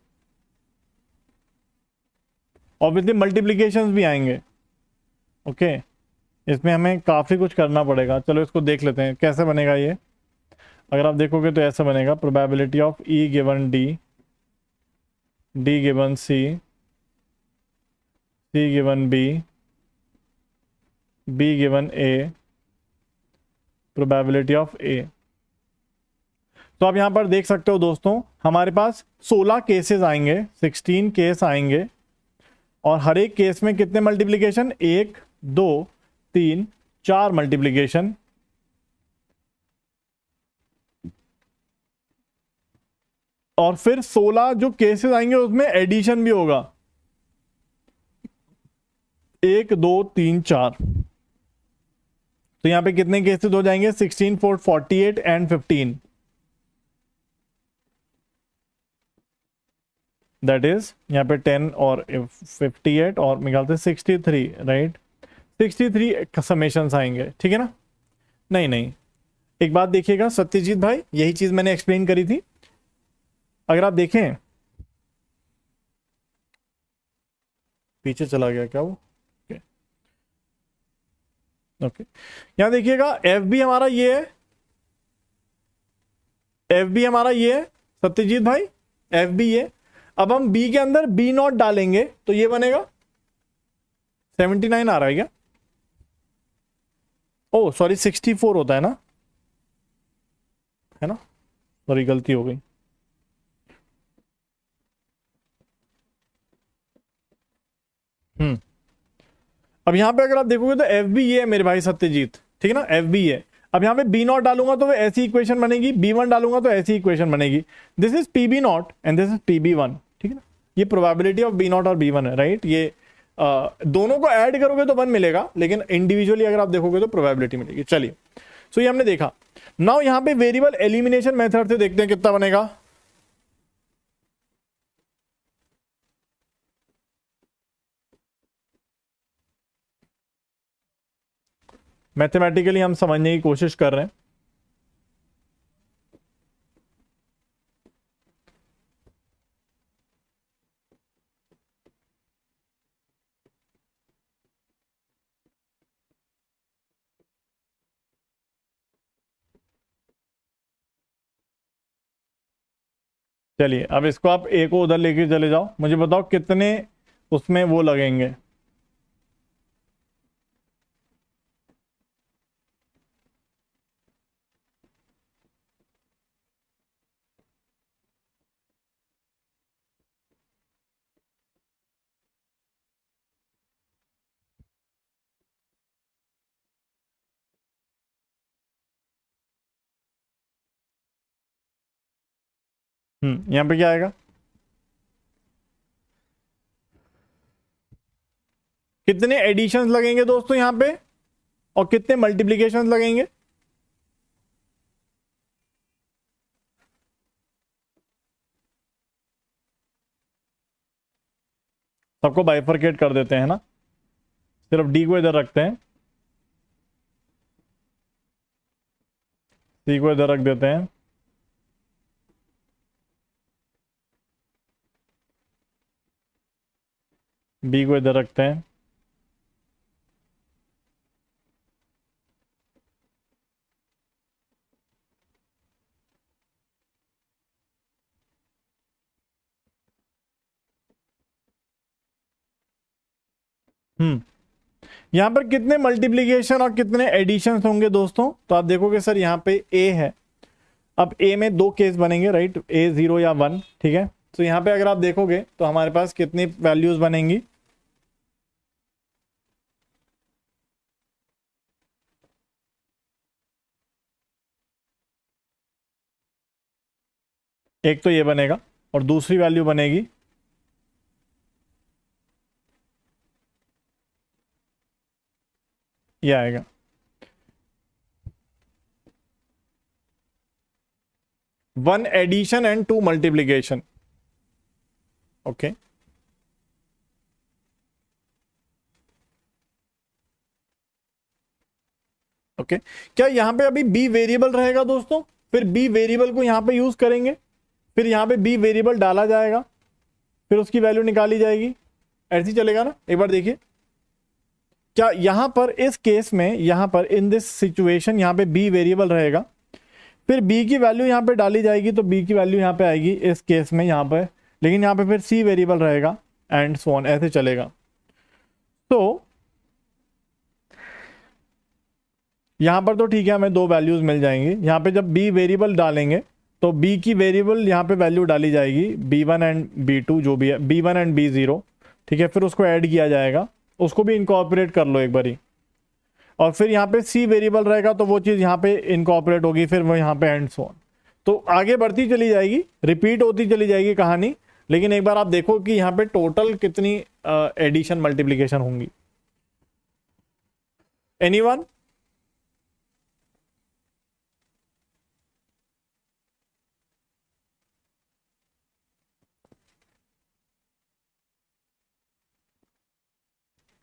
ऑब्वियसली मल्टीप्लीकेशंस भी आएंगे। ओके, इसमें हमें काफ़ी कुछ करना पड़ेगा। चलो इसको देख लेते हैं कैसे बनेगा ये। अगर आप देखोगे तो ऐसा बनेगा, probability of E given D, D given C, C given B, B given A, probability of A. तो आप यहां पर देख सकते हो दोस्तों, हमारे पास 16 केसेस आएंगे, 16 केस आएंगे, और हर एक केस में कितने मल्टीप्लीकेशन? 1 2 3 4 मल्टीप्लीकेशन। और फिर 16 जो केसेस आएंगे उसमें एडिशन भी होगा, 1 2 3 4। तो यहां पे कितने केसेस हो जाएंगे? 16 4 48 एंड 15, दैट इज यहाँ पे 10 और 58 और मेरे ख्याल से 63, राइट? 63 समेशंस आएंगे, ठीक है ना? नहीं नहीं, एक बात देखिएगा सत्यजीत भाई, यही चीज मैंने एक्सप्लेन करी थी। अगर आप देखें, पीछे चला गया क्या वो? ओके, यहां देखिएगा एफ बी हमारा ये है, एफ बी हमारा ये है सत्यजीत भाई, एफ बी ये। अब हम बी के अंदर बी नॉट डालेंगे तो ये बनेगा 79 आ रहा है क्या? ओ सॉरी, 64 होता है ना? सॉरी गलती हो गई। अब यहां पे अगर आप देखोगे तो एफ बी ये है मेरे भाई सत्यजीत, ठीक है ना? एफ बी है। अब यहां पे बी नॉट डालूंगा तो ऐसी इक्वेशन बनेगी, बी वन डालूंगा तो ऐसी इक्वेशन बनेगी। This is P B naught and this is P B one, ठीक है ना? ये प्रोबेबिलिटी ऑफ बी नॉट और बी वन है, राइट? ये दोनों को ऐड करोगे तो 1 मिलेगा, लेकिन इंडिविजुअली अगर आप देखोगे तो प्रोबेबिलिटी मिलेगी। चलिए, सो ये हमने देखा। नाउ यहां पे वेरिएबल एलिमिनेशन मेथड से देखते हैं कितना बनेगा। मैथमेटिकली हम समझने की कोशिश कर रहे हैं। चलिए, अब इसको आप ए को उधर लेके चले जाओ, मुझे बताओ कितने उसमें वो लगेंगे। यहां पे क्या आएगा? कितने एडिशंस लगेंगे दोस्तों यहां पे, और कितने मल्टीप्लीकेशंस लगेंगे? सबको बाइफरकेट कर देते हैं ना। सिर्फ डी को इधर रखते हैं, सी को इधर रख देते हैं, बी को इधर रखते हैं। यहां पर कितने मल्टीप्लीकेशन और कितने एडिशन होंगे दोस्तों? तो आप देखोगे सर यहाँ पे ए है, अब ए में दो केस बनेंगे, राइट, ए 0 या 1, ठीक है। तो यहाँ पे अगर आप देखोगे तो हमारे पास कितनी वैल्यूज बनेंगी? एक तो ये बनेगा और दूसरी वैल्यू बनेगी ये आएगा। One addition and two multiplication. Okay, okay. क्या यहां पे अभी बी वेरिएबल रहेगा दोस्तों? फिर बी वेरिएबल को यहां पे यूज करेंगे, फिर यहां पे बी वेरिएबल डाला जाएगा, फिर उसकी वैल्यू निकाली जाएगी, ऐसे ही चलेगा ना? एक बार देखिए, क्या यहां पर इस केस में, यहां पर इन दिस सिचुएशन यहां पे बी वेरिएबल रहेगा, फिर बी की वैल्यू यहां पे डाली जाएगी, तो बी की वैल्यू यहां पे आएगी इस केस में यहां पे, लेकिन यहां पे फिर सी वेरिएबल रहेगा एंड सो ऑन, ऐसे चलेगा। तो यहां पर तो ठीक है, हमें दो वैल्यूज मिल जाएंगी। यहां पे जब बी वेरिएबल डालेंगे तो बी की वेरिएबल यहां पे वैल्यू डाली जाएगी, b1 एंड b2 जो भी है, b1 एंड b0, ठीक है। फिर उसको ऐड किया जाएगा, उसको भी इनकॉर्पोरेट कर लो एक बारी, और फिर यहाँ पे सी वेरिएबल रहेगा तो वो चीज़ यहाँ पे इनकॉर्पोरेट होगी, फिर वो यहाँ पे एंड सो ऑन। तो आगे बढ़ती चली जाएगी, रिपीट होती चली जाएगी कहानी, लेकिन एक बार आप देखो कि यहाँ पे टोटल कितनी एडिशन मल्टीप्लीकेशन होंगी। एनीवन?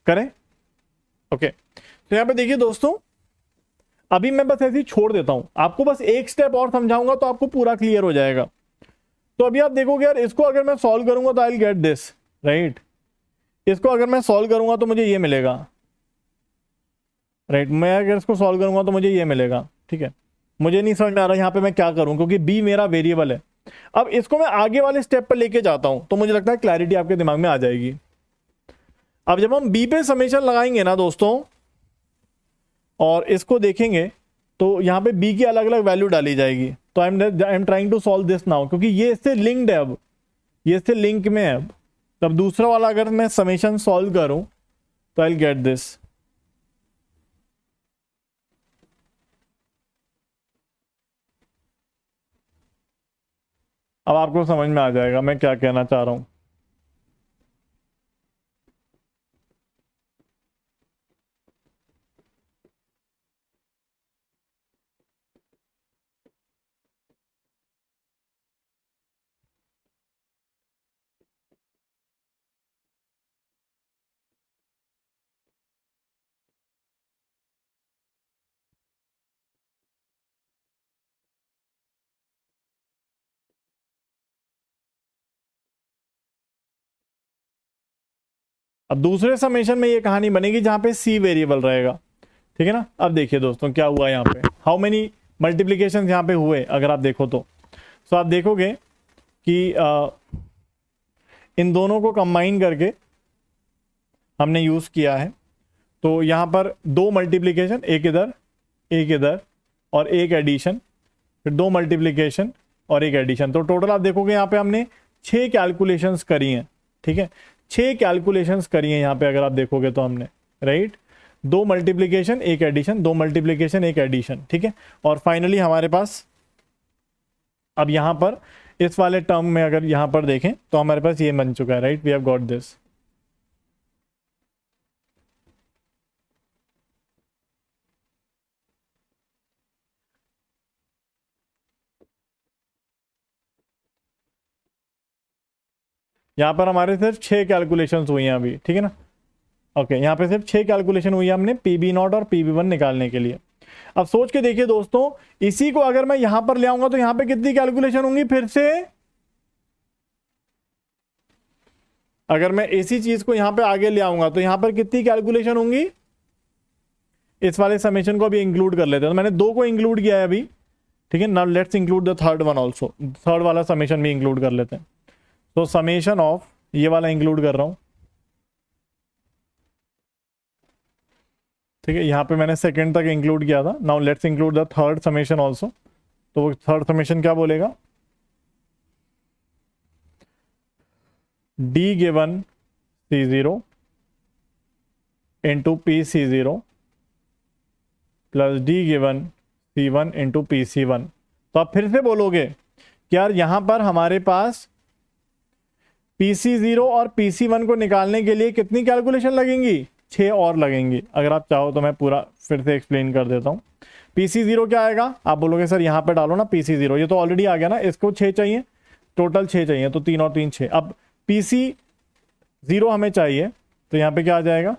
करें? ओके, तो यहाँ पे देखिए दोस्तों, अभी मैं बस ऐसे ही छोड़ देता हूं, आपको बस एक स्टेप और समझाऊंगा तो आपको पूरा क्लियर हो जाएगा। तो अभी आप देखोगे यार, इसको अगर मैं सॉल्व करूंगा तो I will get this, right. इसको अगर मैं सॉल्व करूंगा तो मुझे ये मिलेगा, राइट। मैं अगर इसको सॉल्व करूंगा तो मुझे ये मिलेगा, ठीक है। मुझे नहीं समझ में आ रहा यहाँ पे मैं क्या करूं, क्योंकि बी मेरा वेरिएबल है। अब इसको मैं आगे वाले स्टेप पर लेके जाता हूं तो मुझे लगता है क्लैरिटी आपके दिमाग में आ जाएगी। अब जब हम बी पे समेशन लगाएंगे ना दोस्तों और इसको देखेंगे, तो यहाँ पे बी की अलग अलग वैल्यू डाली जाएगी। तो I am trying to solve this now, क्योंकि ये इससे लिंक्ड है, अब ये इससे लिंक में है। अब तब दूसरा वाला अगर मैं समेशन सॉल्व करूं तो आई विल गेट दिस। अब आपको समझ में आ जाएगा मैं क्या कहना चाह रहा हूं। अब दूसरे समेशन में ये कहानी बनेगी जहां पे सी वेरिएबल रहेगा, ठीक है ना। अब देखिए दोस्तों क्या हुआ यहाँ पे, हाउ मेनी मल्टीप्लीकेशन यहाँ पे हुए अगर आप देखो तो आप देखोगे कि इन दोनों को कंबाइन करके हमने यूज किया है। तो यहाँ पर दो मल्टीप्लीकेशन, एक इधर और एक एडिशन, फिर दो मल्टीप्लीकेशन और एक एडिशन। तो टोटल आप देखोगे यहाँ पे हमने 6 कैलकुलेशंस करी हैं, ठीक है। 6 कैलकुलेशंस करी हैं यहाँ पे अगर आप देखोगे तो हमने, राइट। दो मल्टीप्लीकेशन एक एडिशन, दो मल्टीप्लीकेशन एक एडिशन, ठीक है। और फाइनली हमारे पास अब यहाँ पर इस वाले टर्म में अगर यहाँ पर देखें तो हमारे पास ये बन चुका है, right. We have got this. यहाँ पर हमारे सिर्फ 6 कैलकुलेशंस हुई हैं अभी, ठीक है ना। ओके, यहाँ पे सिर्फ 6 कैलकुलेशन हुई है हमने PB0 और PB1 निकालने के लिए। अब सोच के देखिए दोस्तों, इसी को अगर मैं यहां पर ले आऊंगा तो यहां पे कितनी कैलकुलेशन होंगी फिर से। अगर मैं इसी चीज को यहां पे आगे ले आऊंगा तो यहां पर कितनी कैलकुलेशन होंगी। इस वाले समेशन को अभी इंक्लूड कर लेते हैं, तो मैंने 2 को इंक्लूड किया है अभी, ठीक है। Now let's include the third one also, third वाला समेशन भी इंक्लूड कर लेते हैं। तो समेशन ऑफ, ये वाला इंक्लूड कर रहा हूं, ठीक है। यहाँ पे मैंने सेकंड तक इंक्लूड किया था। Now let's include the third summation also. तो वो थर्ड समेशन क्या बोलेगा, D given C0 into PC0 plus D given C1 into PC1। तो आप फिर से बोलोगे कि यार यहां पर हमारे पास PC0 और PC1 को निकालने के लिए कितनी कैलकुलेशन लगेंगी, 6 और लगेंगी। अगर आप चाहो तो मैं पूरा फिर से एक्सप्लेन कर देता हूं। PC0 क्या आएगा, आप बोलोगे सर यहां पे डालो ना PC0, ये तो ऑलरेडी आ गया ना, इसको 6 चाहिए, टोटल 6 चाहिए, तो 3 और 3 6। अब PC0 हमें चाहिए, तो यहां पे क्या आ जाएगा,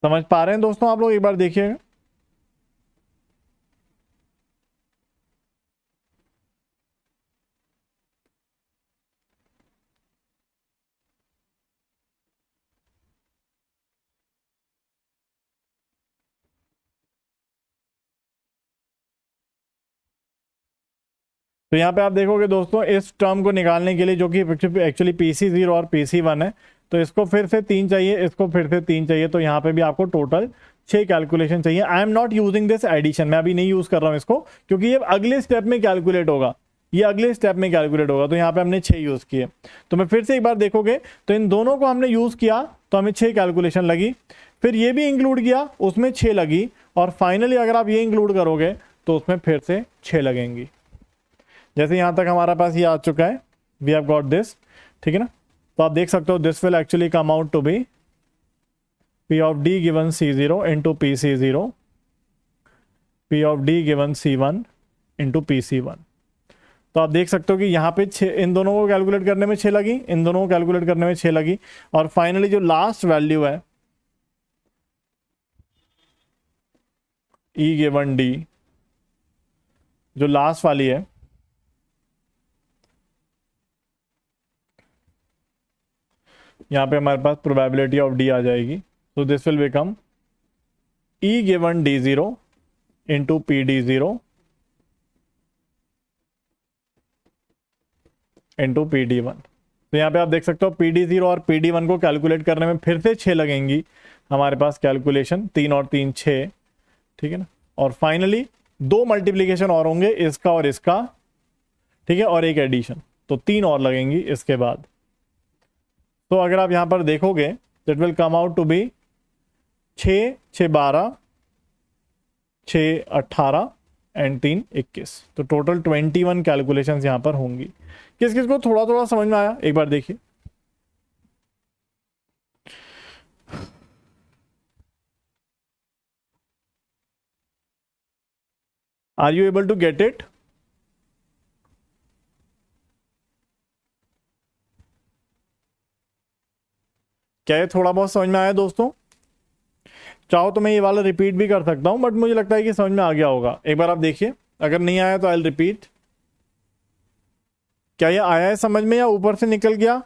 समझ पा रहे हैं दोस्तों आप लोग, एक बार देखिएगा। तो यहाँ पे आप देखोगे दोस्तों, इस टर्म को निकालने के लिए जो कि एक्चुअली PC0 और PC1 है, तो इसको फिर से 3 चाहिए, इसको फिर से 3 चाहिए, तो यहाँ पे भी आपको टोटल 6 कैलकुलेशन चाहिए। I am not using this addition, मैं अभी नहीं यूज कर रहा हूँ इसको, क्योंकि ये अगले स्टेप में कैलकुलेट होगा, ये अगले स्टेप में कैलकुलेट होगा। तो यहाँ पे हमने 6 यूज किए। तो मैं फिर से एक बार देखोगे तो इन दोनों को हमने यूज किया तो हमें 6 कैलकुलेशन लगी, फिर ये भी इंक्लूड किया उसमें 6 लगी, और फाइनली अगर आप ये इंक्लूड करोगे तो उसमें फिर से 6 लगेंगी। जैसे यहां तक हमारा पास ये आ चुका है, वी हैव गॉट दिस, ठीक है ना। तो आप देख सकते हो this will actually come out to be P of D given C0 into PC0, P of D given C1 into PC1। तो आप देख सकते हो कि यहाँ पे 6, इन दोनों को कैलकुलेट करने में 6 लगी, इन दोनों को कैलकुलेट करने में 6 लगी, और फाइनली जो लास्ट वैल्यू है E गिवन D, जो लास्ट वाली है, यहाँ पे हमारे पास प्रोबेबिलिटी ऑफ D आ जाएगी। तो this will become E given D0 into PD0 into PD1। तो यहाँ पे आप देख सकते हो PD0 और PD1 को कैलकुलेट करने में फिर से 6 लगेंगी हमारे पास कैलकुलेशन, 3 और 3 6, ठीक है ना। और फाइनली 2 मल्टीप्लीकेशन और होंगे, इसका और इसका, ठीक है, और एक एडिशन, तो 3 और लगेंगी इसके बाद। तो अगर आप यहां पर देखोगे that will come out to be 6 6 12 6 18 and 3 21। तो टोटल 21 कैलकुलेशंस यहां पर होंगी। किस किस को थोड़ा थोड़ा समझ में आया, एक बार देखिए। Are you able to get it? क्या ये थोड़ा बहुत समझ में आया दोस्तों? चाहो तो मैं ये वाला रिपीट भी कर सकता हूं, बट मुझे लगता है कि समझ में आ गया होगा। एक बार आप देखिए, अगर नहीं आया तो आई विल रिपीट। क्या ये आया है समझ में, या ऊपर से निकल गया?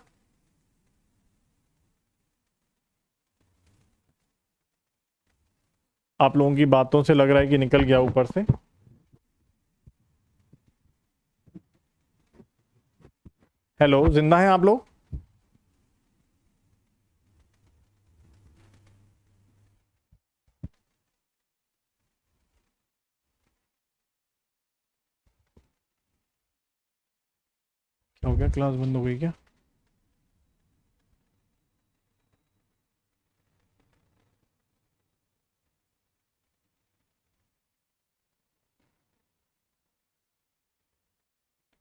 आप लोगों की बातों से लग रहा है कि निकल गया ऊपर से। हेलो, जिंदा हैं आप लोग? क्या हो गया, क्लास बंद हो गई क्या?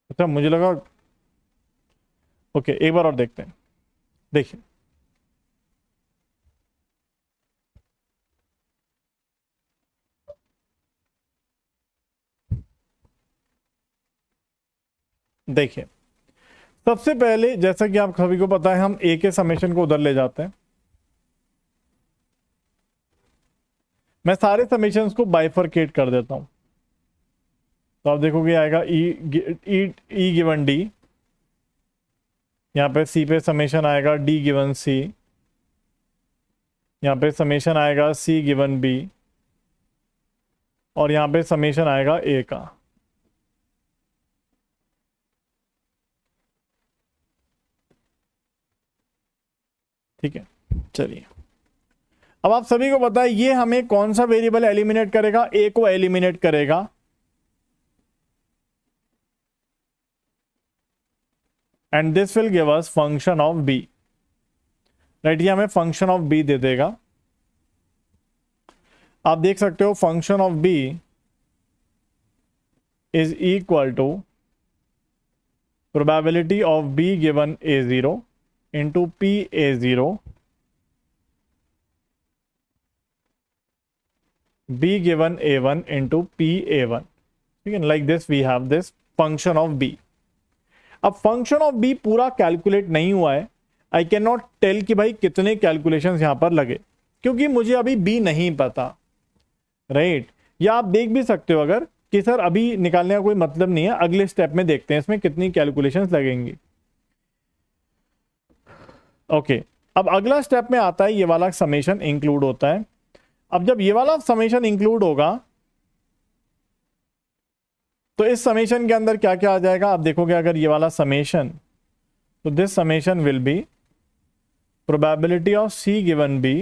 अच्छा, मुझे लगा। ओके, एक बार और देखते हैं। देखिए, देखिए सबसे पहले जैसा कि आप सभी को पता है हम ए के समेशन को उधर ले जाते हैं। मैं सारे समेशंस को बाइफरकेट कर देता हूं, तो आप देखोगे आएगा ई गिवन डी, यहाँ पे सी पे समेशन आएगा डी गिवन सी, यहाँ पे समेशन आएगा सी गिवन बी, और यहाँ पे समेशन आएगा ए का। ठीक है, चलिए अब आप सभी को पता है ये हमें कौन सा वेरिएबल एलिमिनेट करेगा, ए को एलिमिनेट करेगा। And this will give us function of B, right, ये हमें फंक्शन ऑफ बी दे देगा। आप देख सकते हो function of B is equal to probability of B given a0 into P a0 b given a1 into p a1। ठीक है, like this we have this function of b। अब function of b पूरा calculate नहीं हुआ है, I can not tell कि भाई कितने कैलकुलेशंस यहां पर लगे, क्योंकि मुझे अभी b नहीं पता, राइट। या आप देख भी सकते हो अगर कि सर अभी निकालने का कोई मतलब नहीं है, अगले स्टेप में देखते हैं इसमें कितनी कैलकुलेशंस लगेंगी। ओके, अब अगला स्टेप में आता है ये वाला समेशन इंक्लूड होता है। अब जब ये वाला समेशन इंक्लूड होगा तो इस समेशन के अंदर क्या क्या आ जाएगा, आप देखोगे अगर ये वाला समेशन, तो this summation will be probability of C given B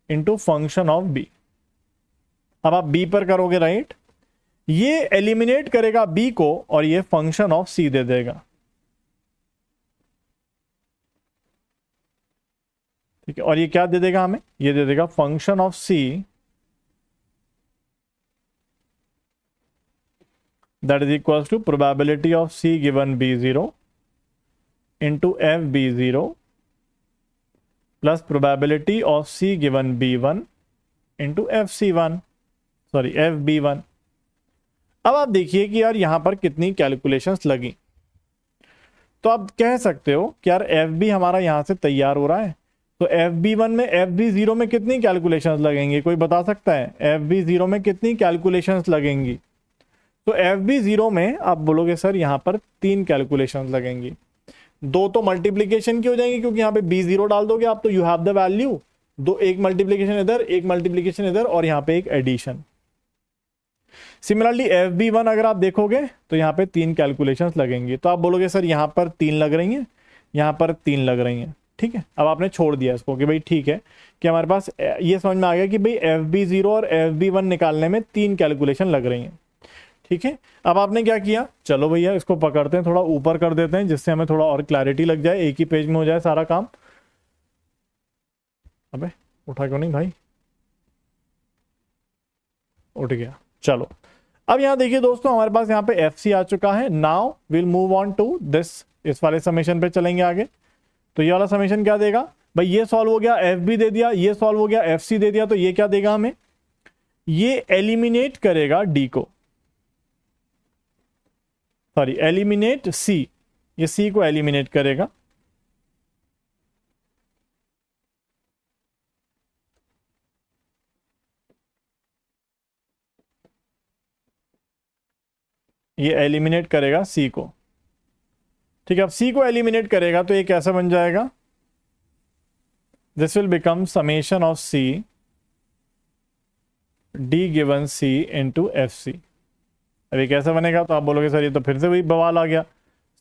into function of B. अब आप बी पर करोगे, राइट, ये एलिमिनेट करेगा बी को और ये फंक्शन ऑफ सी दे देगा। ठीक है, और ये क्या दे देगा हमें, ये दे देगा function of C that is equals to probability of C given b0 into F b0 plus probability of C given b1 into F सी1, सॉरी एफ b1। अब आप देखिए कि यार यहां पर कितनी कैलकुलेशंस लगी, तो आप कह सकते हो कि यार एफ बी हमारा यहां से तैयार हो रहा है, तो एफ बी वन में एफ बी जीरो में कितनी कैलकुलेशंस लगेंगी, कोई बता सकता है एफ बी जीरो में कितनी कैलकुलेशंस लगेंगी। तो एफ बी जीरो में आप बोलोगे सर यहां पर 3 कैलकुलेशंस लगेंगी। 2 तो मल्टीप्लीकेशन की हो जाएंगी क्योंकि यहाँ पे बी जीरो डाल दोगे आप तो यू हैव द वैल्यू, दो, एक मल्टीप्लीकेशन इधर, एक मल्टीप्लीकेशन इधर, और यहाँ पे एक addition. Similarly F B one अगर आप देखोगे तो यहाँ पे 3 कैलकुलेशंस लगेंगी, तो आप बोलोगे सर यहाँ पर 3 लग रही हैं, यहाँ पर 3 लग रही हैं। ठीक है, अब आपने छोड़ दिया इसको कि भाई ठीक है कि हमारे पास ये समझ में आ गया कि भाई एफ बी जीरो और एफ बी वन निकालने में 3 कैलकुलेशन लग रही हैं। ठीक है, अब आपने क्या किया, चलो भैया इसको पकड़ते हैं, थोड़ा ऊपर कर देते हैं जिससे हमें थोड़ा और क्लैरिटी लग जाए, एक ही पेज में हो जाए सारा काम। अबे उठा क्यों नहीं भाई, उठ गया, चलो। अब यहां देखिए दोस्तों हमारे पास यहाँ पे एफ सी आ चुका है। Now will move on to this, इस वाले समेशन पे चलेंगे आगे। तो ये वाला समेशन क्या देगा भाई, ये सॉल्व हो गया, एफ बी दे दिया, ये सॉल्व हो गया, एफ सी दे दिया, तो ये क्या देगा हमें, ये एलिमिनेट करेगा डी को, सॉरी एलिमिनेट सी, ये सी को एलिमिनेट करेगा। ये एलिमिनेट करेगा सी को। ठीक है, अब सी को एलिमिनेट करेगा तो ये कैसा बन जाएगा, this will become summation of C D given C into F C. अभी कैसा बनेगा, तो आप बोलोगे सर ये तो फिर से वही बवाल आ गया।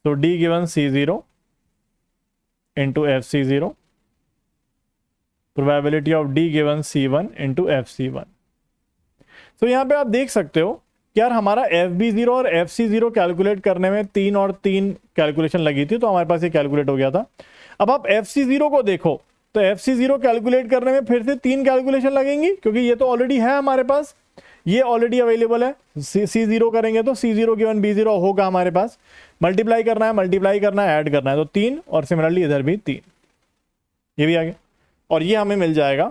तो D given C zero into F C zero, probability of D given C one into F C one. तो यहां पे आप देख सकते हो कि यार हमारा एफ बी जीरो और एफ सी जीरो कैलकुलेट करने में 3 और 3 कैलकुलेशन लगी थी, तो हमारे पास ये कैलकुलेट हो गया था। अब आप एफ सी जीरो को देखो तो एफ सी जीरो कैलकुलेट करने में फिर से 3 कैलकुलेशन लगेंगी, क्योंकि ये तो ऑलरेडी है हमारे पास, ये ऑलरेडी अवेलेबल है। सी जीरो करेंगे तो सी जीरो गिवन बी जीरो होगा हमारे पास, मल्टीप्लाई करना है, ऐड करना है, तो 3, और सिमिलरली इधर भी 3, ये भी आ गया, और ये हमें मिल जाएगा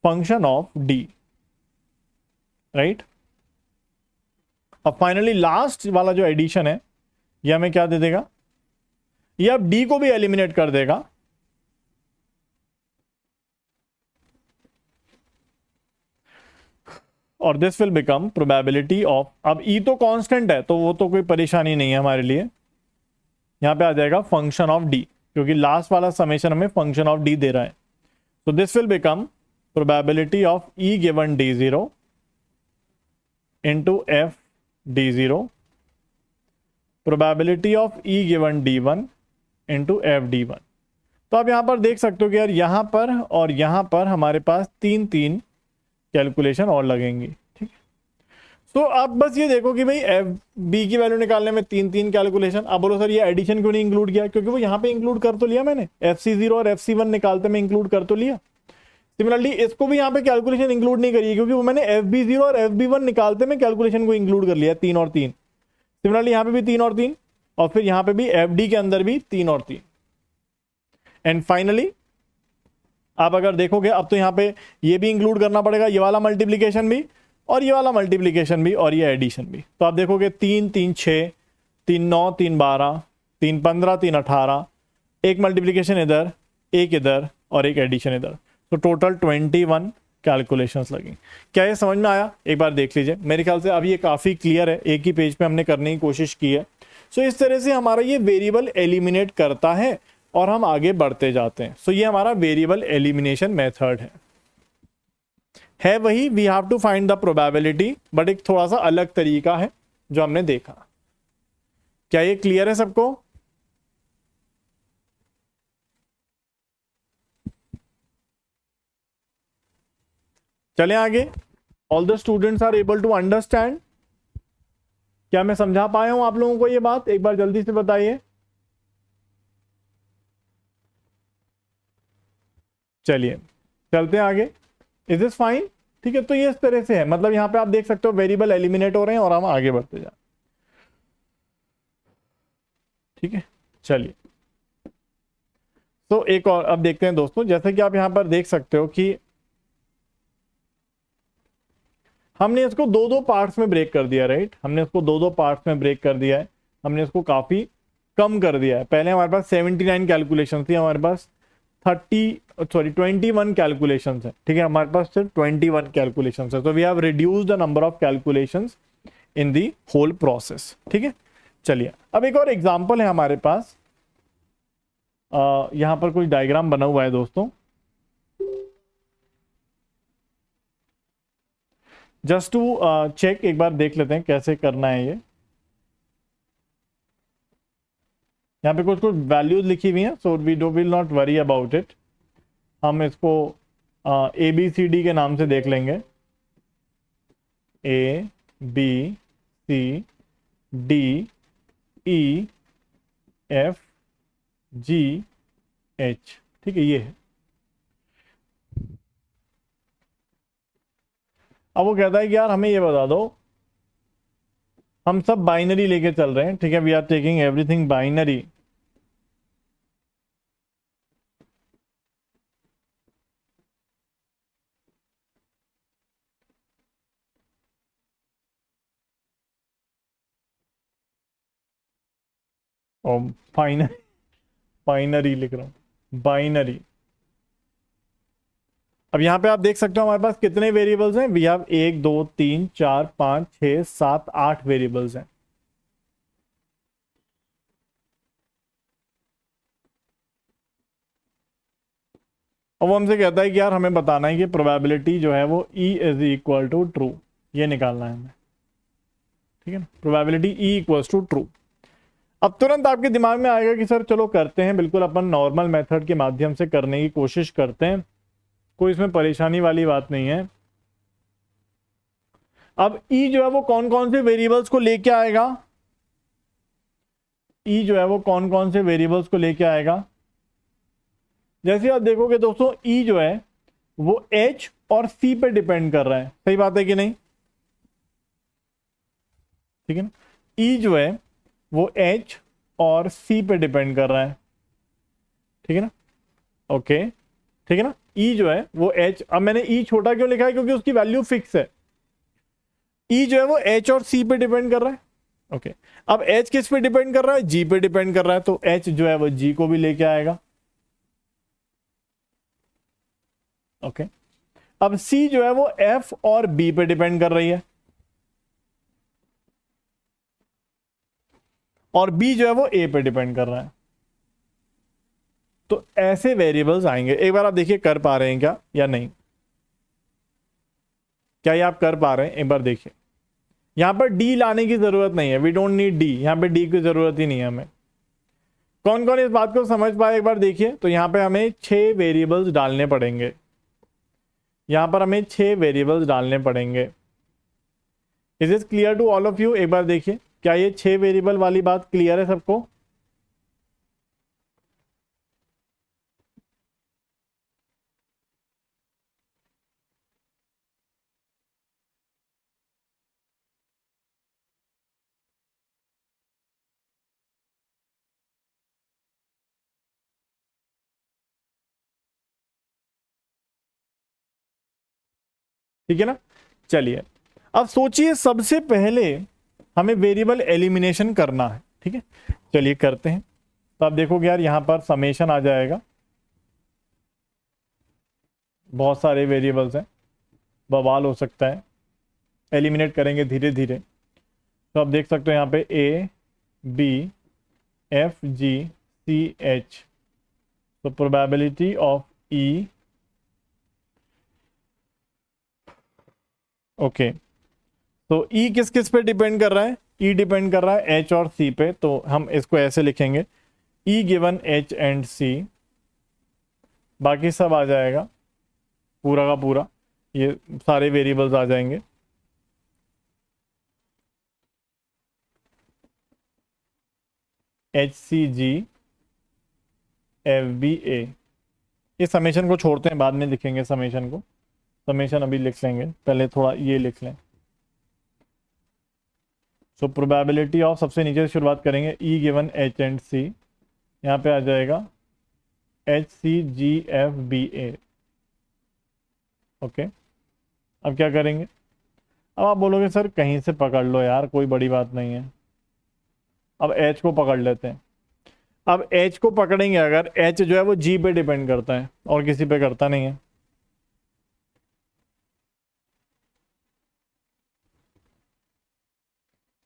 फंक्शन ऑफ डी, राइट। अब फाइनली लास्ट वाला जो एडिशन है ये हमें क्या दे देगा, ये अब डी को भी एलिमिनेट कर देगा, और this will become probability of, अब ई तो कांस्टेंट है तो वो तो कोई परेशानी नहीं है हमारे लिए, यहां पे आ जाएगा फंक्शन ऑफ डी, क्योंकि लास्ट वाला समेशन हमें फंक्शन ऑफ डी दे रहा है। तो this will become probability of E given D zero into F D zero, probability of E given D one into F D one. तो आप यहां पर देख सकते हो कि यार यहां पर और यहां पर हमारे पास तीन तीन कैलकुलेशन और लगेंगी, ठीक है। तो आप बस ये देखो कि भाई एफ बी की वैल्यू निकालने में तीन तीन कैलकुलेशन। आप बोलो सर ये एडिशन क्यों नहीं इंक्लूड किया, क्योंकि वो यहाँ पे इंक्लूड कर तो लिया मैंने, एफ सी जीरो और एफ सी वन निकालते में इंक्लूड कर तो लिया। सिमिलरली इसको भी यहाँ पे कैलकुलेशन इंक्लूड नहीं करी है, क्योंकि वो मैंने एफ बी जीरो और एफ बी वन निकालते में कैलकुलेशन को इंक्लूड कर लिया, तीन और तीन। सिमिलरली यहाँ पे भी तीन और तीन, और फिर यहाँ पे भी एफ डी के अंदर भी तीन और तीन। एंड फाइनली आप अगर देखोगे अब तो यहाँ पे ये भी इंक्लूड करना पड़ेगा, ये वाला मल्टीप्लीकेशन भी और ये वाला मल्टीप्लीकेशन भी और ये एडिशन भी। तो आप देखोगे तीन तीन छः, तीन नौ, तीन 12, तीन 15, तीन 18, एक मल्टीप्लीकेशन इधर, एक इधर और एक एडिशन इधर। तो टोटल 21 कैलकुलेशंस लगी। क्या ये समझ में आया? एक बार देख लीजिए। मेरे ख्याल से अभी ये काफ़ी क्लियर है, एक ही पेज पे हमने करने की कोशिश की है। सो इस तरह से हमारा ये वेरिएबल एलिमिनेट करता है और हम आगे बढ़ते जाते हैं। सो ये हमारा वेरिएबल एलिमिनेशन मेथड है वही, we have to find the probability, but एक थोड़ा सा अलग तरीका है जो हमने देखा। क्या ये क्लियर है सबको? चलें आगे। All the students are able to understand? क्या मैं समझा पाया हूं आप लोगों को ये बात? एक बार जल्दी से बताइए। चलिए चलते हैं आगे। Is this fine? ठीक है, तो ये इस तरह से है, मतलब यहां पे आप देख सकते हो वेरिएबल एलिमिनेट हो रहे हैं और हम आगे बढ़ते जा। ठीक है, चलिए। तो एक और अब देखते हैं दोस्तों, जैसे कि आप यहां पर देख सकते हो कि हमने इसको दो दो पार्ट्स में ब्रेक कर दिया, राइट। हमने इसको दो दो पार्ट्स में ब्रेक कर दिया है, हमने इसको काफी कम कर दिया है। पहले हमारे पास 79 कैलकुलेशन थी, हमारे पास 21 कैलकुलेशंस है। ठीक है, हमारे पास सिर्फ 21 कैलकुलेशंस है। तो we have reduced the number of calculations in the whole process. ठीक है, चलिए अब एक और एग्जांपल है हमारे पास। यहां पर कोई डायग्राम बना हुआ है दोस्तों, जस्ट टू चेक, एक बार देख लेते हैं कैसे करना है ये। यहाँ पे कुछ कुछ वैल्यूज लिखी हुई हैं, so we will not worry about it. हम इसको ए बी सी डी के नाम से देख लेंगे। A B C D E F G H. ठीक है, ये है। अब वो कहता है कि यार हमें ये बता दो, हम सब बाइनरी लेके चल रहे हैं। ठीक है, we are taking everything binary. और बाइनरी लिख रहा हूं, बाइनरी। अब यहां पे आप देख सकते हो हमारे पास कितने वेरिएबल्स हैं। वी हैव 1 2 3 4 5 6 7 8 वेरिएबल्स हैं। अब वो हमसे कहता है कि यार हमें बताना है कि प्रोबेबिलिटी जो है वो E is equal to true, ये निकालना है हमें। ठीक है ना, probability E equals to true. अब तुरंत आपके दिमाग में आएगा कि सर चलो करते हैं, बिल्कुल अपन नॉर्मल मेथड के माध्यम से करने की कोशिश करते हैं, कोई इसमें परेशानी वाली बात नहीं है। अब E जो है वो कौन कौन से वेरिएबल्स को लेके आएगा? E जो है वो कौन कौन से वेरिएबल्स को लेके आएगा? जैसे आप देखोगे दोस्तों, E जो है वो H और C पे डिपेंड कर रहा है। सही बात है कि नहीं? ठीक है ना, E जो है वो H और C पे डिपेंड कर रहा है। ठीक है ना, ओके, ठीक है ना। E जो है वो H, अब मैंने E छोटा क्यों लिखा है? क्योंकि उसकी वैल्यू फिक्स है। E जो है वो H और C पे डिपेंड कर रहा है। ओके, अब h किस पे डिपेंड कर रहा है, g पे डिपेंड कर रहा है, तो h जो है वो g को भी लेके आएगा। ओके, अब c जो है वो f और b पे डिपेंड कर रही है, और b जो है वो a पे डिपेंड कर रहा है। तो ऐसे वेरिएबल्स आएंगे। एक बार आप देखिए कर पा रहे हैं क्या या नहीं, क्या ये आप कर पा रहे हैं, एक बार देखिए। यहां पर डी लाने की जरूरत नहीं है, वी डोंट नीड डी, यहां पे डी की जरूरत ही नहीं है हमें। कौन कौन इस बात को समझ पाए एक बार देखिए। तो यहां पे हमें 6 वेरिएबल्स डालने पड़ेंगे, यहां पर हमें 6 वेरिएबल्स डालने पड़ेंगे। Is is clear to all of you, एक बार देखिए क्या ये 6 वेरिएबल वाली बात क्लियर है सबको। ठीक है ना, चलिए अब सोचिए सबसे पहले हमें वेरिएबल एलिमिनेशन करना है। ठीक है, चलिए करते हैं। तो आप देखोगे यार यहां पर समेशन आ जाएगा, बहुत सारे वेरिएबल्स हैं, बवाल हो सकता है, एलिमिनेट करेंगे धीरे धीरे। तो आप देख सकते हो यहाँ पे A B F G C H, तो प्रोबेबिलिटी ऑफ ई, ओके, तो ई किस किस पे डिपेंड कर रहा है, ई डिपेंड कर रहा है एच और सी पे, तो हम इसको ऐसे लिखेंगे ई गिवन एच एंड सी, बाकी सब आ जाएगा पूरा का पूरा, ये सारे वेरिएबल्स आ जाएंगे। एच सी जी एफ बी ए, ये समेशन को छोड़ते हैं, बाद में लिखेंगे समेशन को, समेशन अभी लिख लेंगे, पहले थोड़ा ये लिख लें। सो प्रोबेबिलिटी ऑफ, सबसे नीचे से शुरुआत करेंगे, ई गिवन एच एंड सी, यहाँ पे आ जाएगा एच सी जी एफ बी ए। ओके, अब क्या करेंगे, अब आप बोलोगे सर कहीं से पकड़ लो यार, कोई बड़ी बात नहीं है। अब एच को पकड़ लेते हैं। अब एच को पकड़ेंगे, अगर एच जो है वो जी पे डिपेंड करता है और किसी पे करता नहीं है,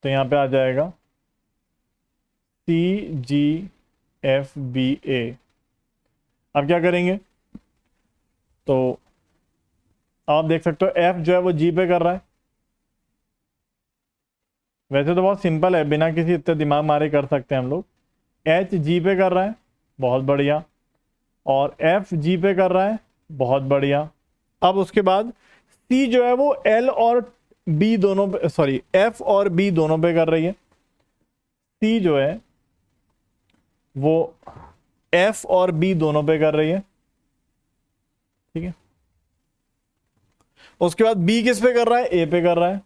तो यहां पे आ जाएगा सी जी एफ बी ए। अब क्या करेंगे, तो आप देख सकते हो एफ जो है वो जी पे कर रहा है, वैसे तो बहुत सिंपल है, बिना किसी इतने दिमाग मारे कर सकते हैं हम लोग। एच जी पे कर रहा है, बहुत बढ़िया, और एफ जी पे कर रहा है, बहुत बढ़िया। अब उसके बाद सी जो है वो एल और बी दोनों पे, सॉरी एफ और बी दोनों पे कर रही है। सी जो है वो एफ और बी दोनों पे कर रही है, ठीक है। उसके बाद बी किस पे कर रहा है, ए पे कर रहा है।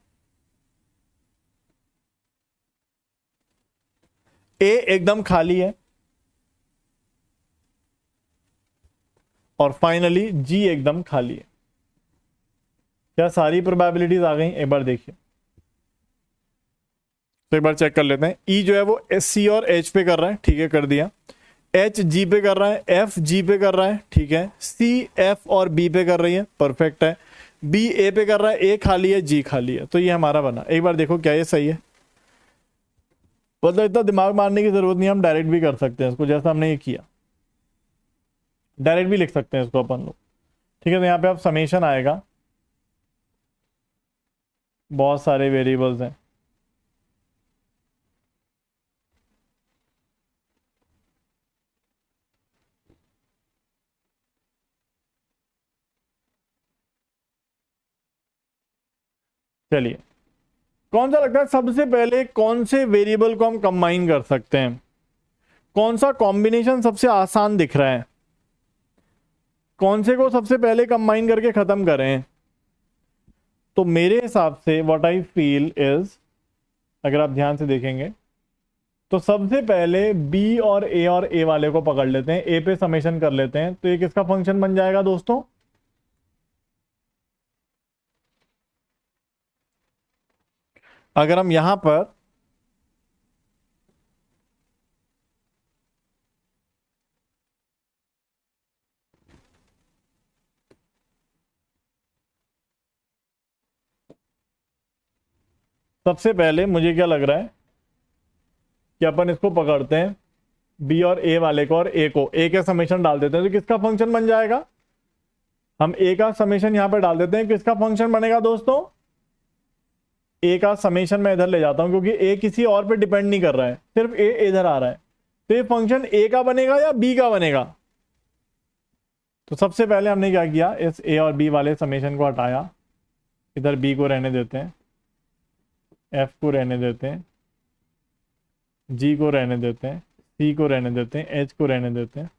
ए एकदम खाली है, और फाइनली जी एकदम खाली है। क्या सारी प्रोबेबिलिटीज आ गई, एक बार देखिए, तो एक बार चेक कर लेते हैं। ई जो है वो एस सी और एच पे कर रहा है, ठीक है, कर दिया। एच जी पे कर रहा है, एफ जी पे कर रहा है, ठीक है। सी एफ और बी पे कर रही है, परफेक्ट है। बी ए पे कर रहा है, ए खाली है, जी खाली है, तो ये हमारा बना। एक बार देखो क्या ये सही है, मतलब इतना दिमाग मारने की जरूरत नहीं, हम डायरेक्ट भी कर सकते हैं इसको, जैसा हमने ये किया, डायरेक्ट भी लिख सकते हैं इसको अपन लोग, ठीक है। तो यहाँ पे अब समेशन आएगा, बहुत सारे वेरिएबल्स हैं, चलिए कौन सा लगता है सबसे पहले, कौन से वेरिएबल को हम कंबाइन कर सकते हैं, कौन सा कॉम्बिनेशन सबसे आसान दिख रहा है, कौन से को सबसे पहले कंबाइन करके खत्म करें। तो मेरे हिसाब से व्हाट आई फील इज, अगर आप ध्यान से देखेंगे तो सबसे पहले बी और ए वाले को पकड़ लेते हैं, ए पे समेशन कर लेते हैं, तो ये किसका फंक्शन बन जाएगा दोस्तों, अगर हम यहां पर सबसे पहले मुझे क्या लग रहा है कि अपन इसको पकड़ते हैं बी और ए वाले को, और ए को ए के समेशन डाल देते हैं, तो किसका फंक्शन बन जाएगा? हम ए का समेशन यहां पे डाल देते हैं, किसका फंक्शन बनेगा दोस्तों? ए का समेशन मैं इधर ले जाता हूं क्योंकि ए किसी और पे डिपेंड नहीं कर रहा है, सिर्फ ए इधर आ रहा है। तो ये फंक्शन ए का बनेगा या बी का बनेगा? तो सबसे पहले हमने क्या किया, इस ए और बी वाले समेशन को हटाया, इधर बी को रहने देते हैं, एफ को रहने देते हैं, जी को रहने देते हैं, सी को रहने देते हैं, एच को रहने देते हैं।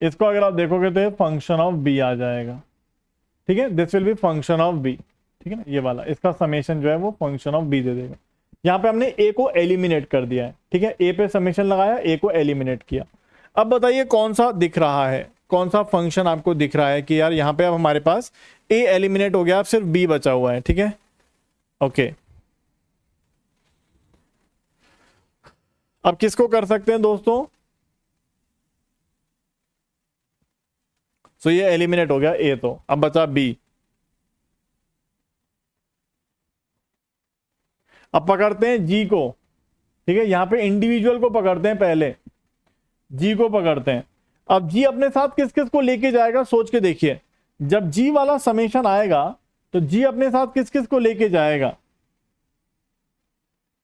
इसको अगर आप देखोगे तो फंक्शन ऑफ बी आ जाएगा, ठीक है, this will be function of B, ठीक है ना, ये वाला इसका समेशन जो है वो फंक्शन ऑफ बी दे देगा। यहाँ पे हमने ए को एलिमिनेट कर दिया है, ठीक है, ए पे समेशन लगाया, ए को एलिमिनेट किया। अब बताइए कौन सा दिख रहा है, कौन सा फंक्शन आपको दिख रहा है कि यार यहाँ पे अब हमारे पास ए एलिमिनेट हो गया, अब सिर्फ बी बचा हुआ है, ठीक है, ओके। अब किसको कर सकते हैं दोस्तों? तो ये एलिमिनेट हो गया ए, तो अब बचा बी। अब पकड़ते हैं जी को, ठीक है, यहां पे इंडिविजुअल को पकड़ते हैं, पहले जी को पकड़ते हैं। अब जी अपने साथ किस किस को लेके जाएगा, सोच के देखिए, जब जी वाला समेशन आएगा तो जी अपने साथ किस किस को लेके जाएगा?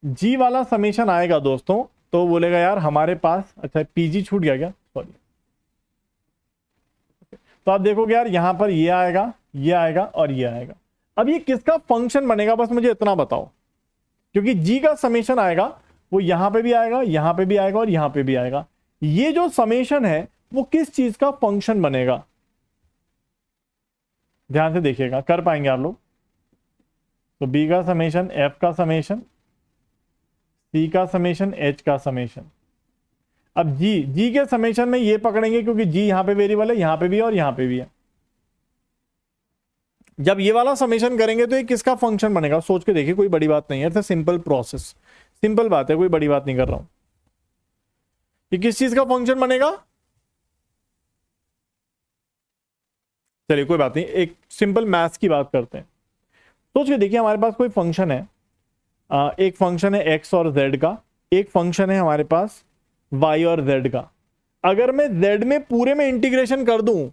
जी वाला समेशन आएगा दोस्तों तो बोलेगा यार हमारे पास, अच्छा पीजी छूट गया क्या, सॉरी। तो आप देखोगे यार यहां पर ये आएगा, ये आएगा और ये आएगा। अब ये किसका फंक्शन बनेगा, बस मुझे इतना बताओ, क्योंकि जी का समेशन आएगा वो यहां पे भी आएगा, यहां पे भी आएगा और यहां पे भी आएगा। ये जो समेशन है वो किस चीज का फंक्शन बनेगा? ध्यान से देखिएगा, कर पाएंगे आप लोग? तो बी का समेशन, एफ का समेशन, सी का समेशन, एच का समेशन। अब जी के समेशन में ये पकड़ेंगे क्योंकि जी यहां पे वेरिएबल है, यहां पे भी है और यहां पे भी है। जब ये वाला समेशन करेंगे तो ये किसका फंक्शन बनेगा? सोच के देखिए, कोई बड़ी बात नहीं है, इट्स सिंपल प्रोसेस, सिंपल बात है, कोई बड़ी बात नहीं कर रहा हूं। ये किस चीज का फंक्शन बनेगा? चलिए कोई बात नहीं, एक सिंपल मैथ्स की बात करते हैं। सोच के देखिए, हमारे पास कोई फंक्शन है, एक फंक्शन है एक्स और जेड का, एक फंक्शन है हमारे पास वाई और जेड का। अगर मैं जेड में पूरे में इंटीग्रेशन कर दूं,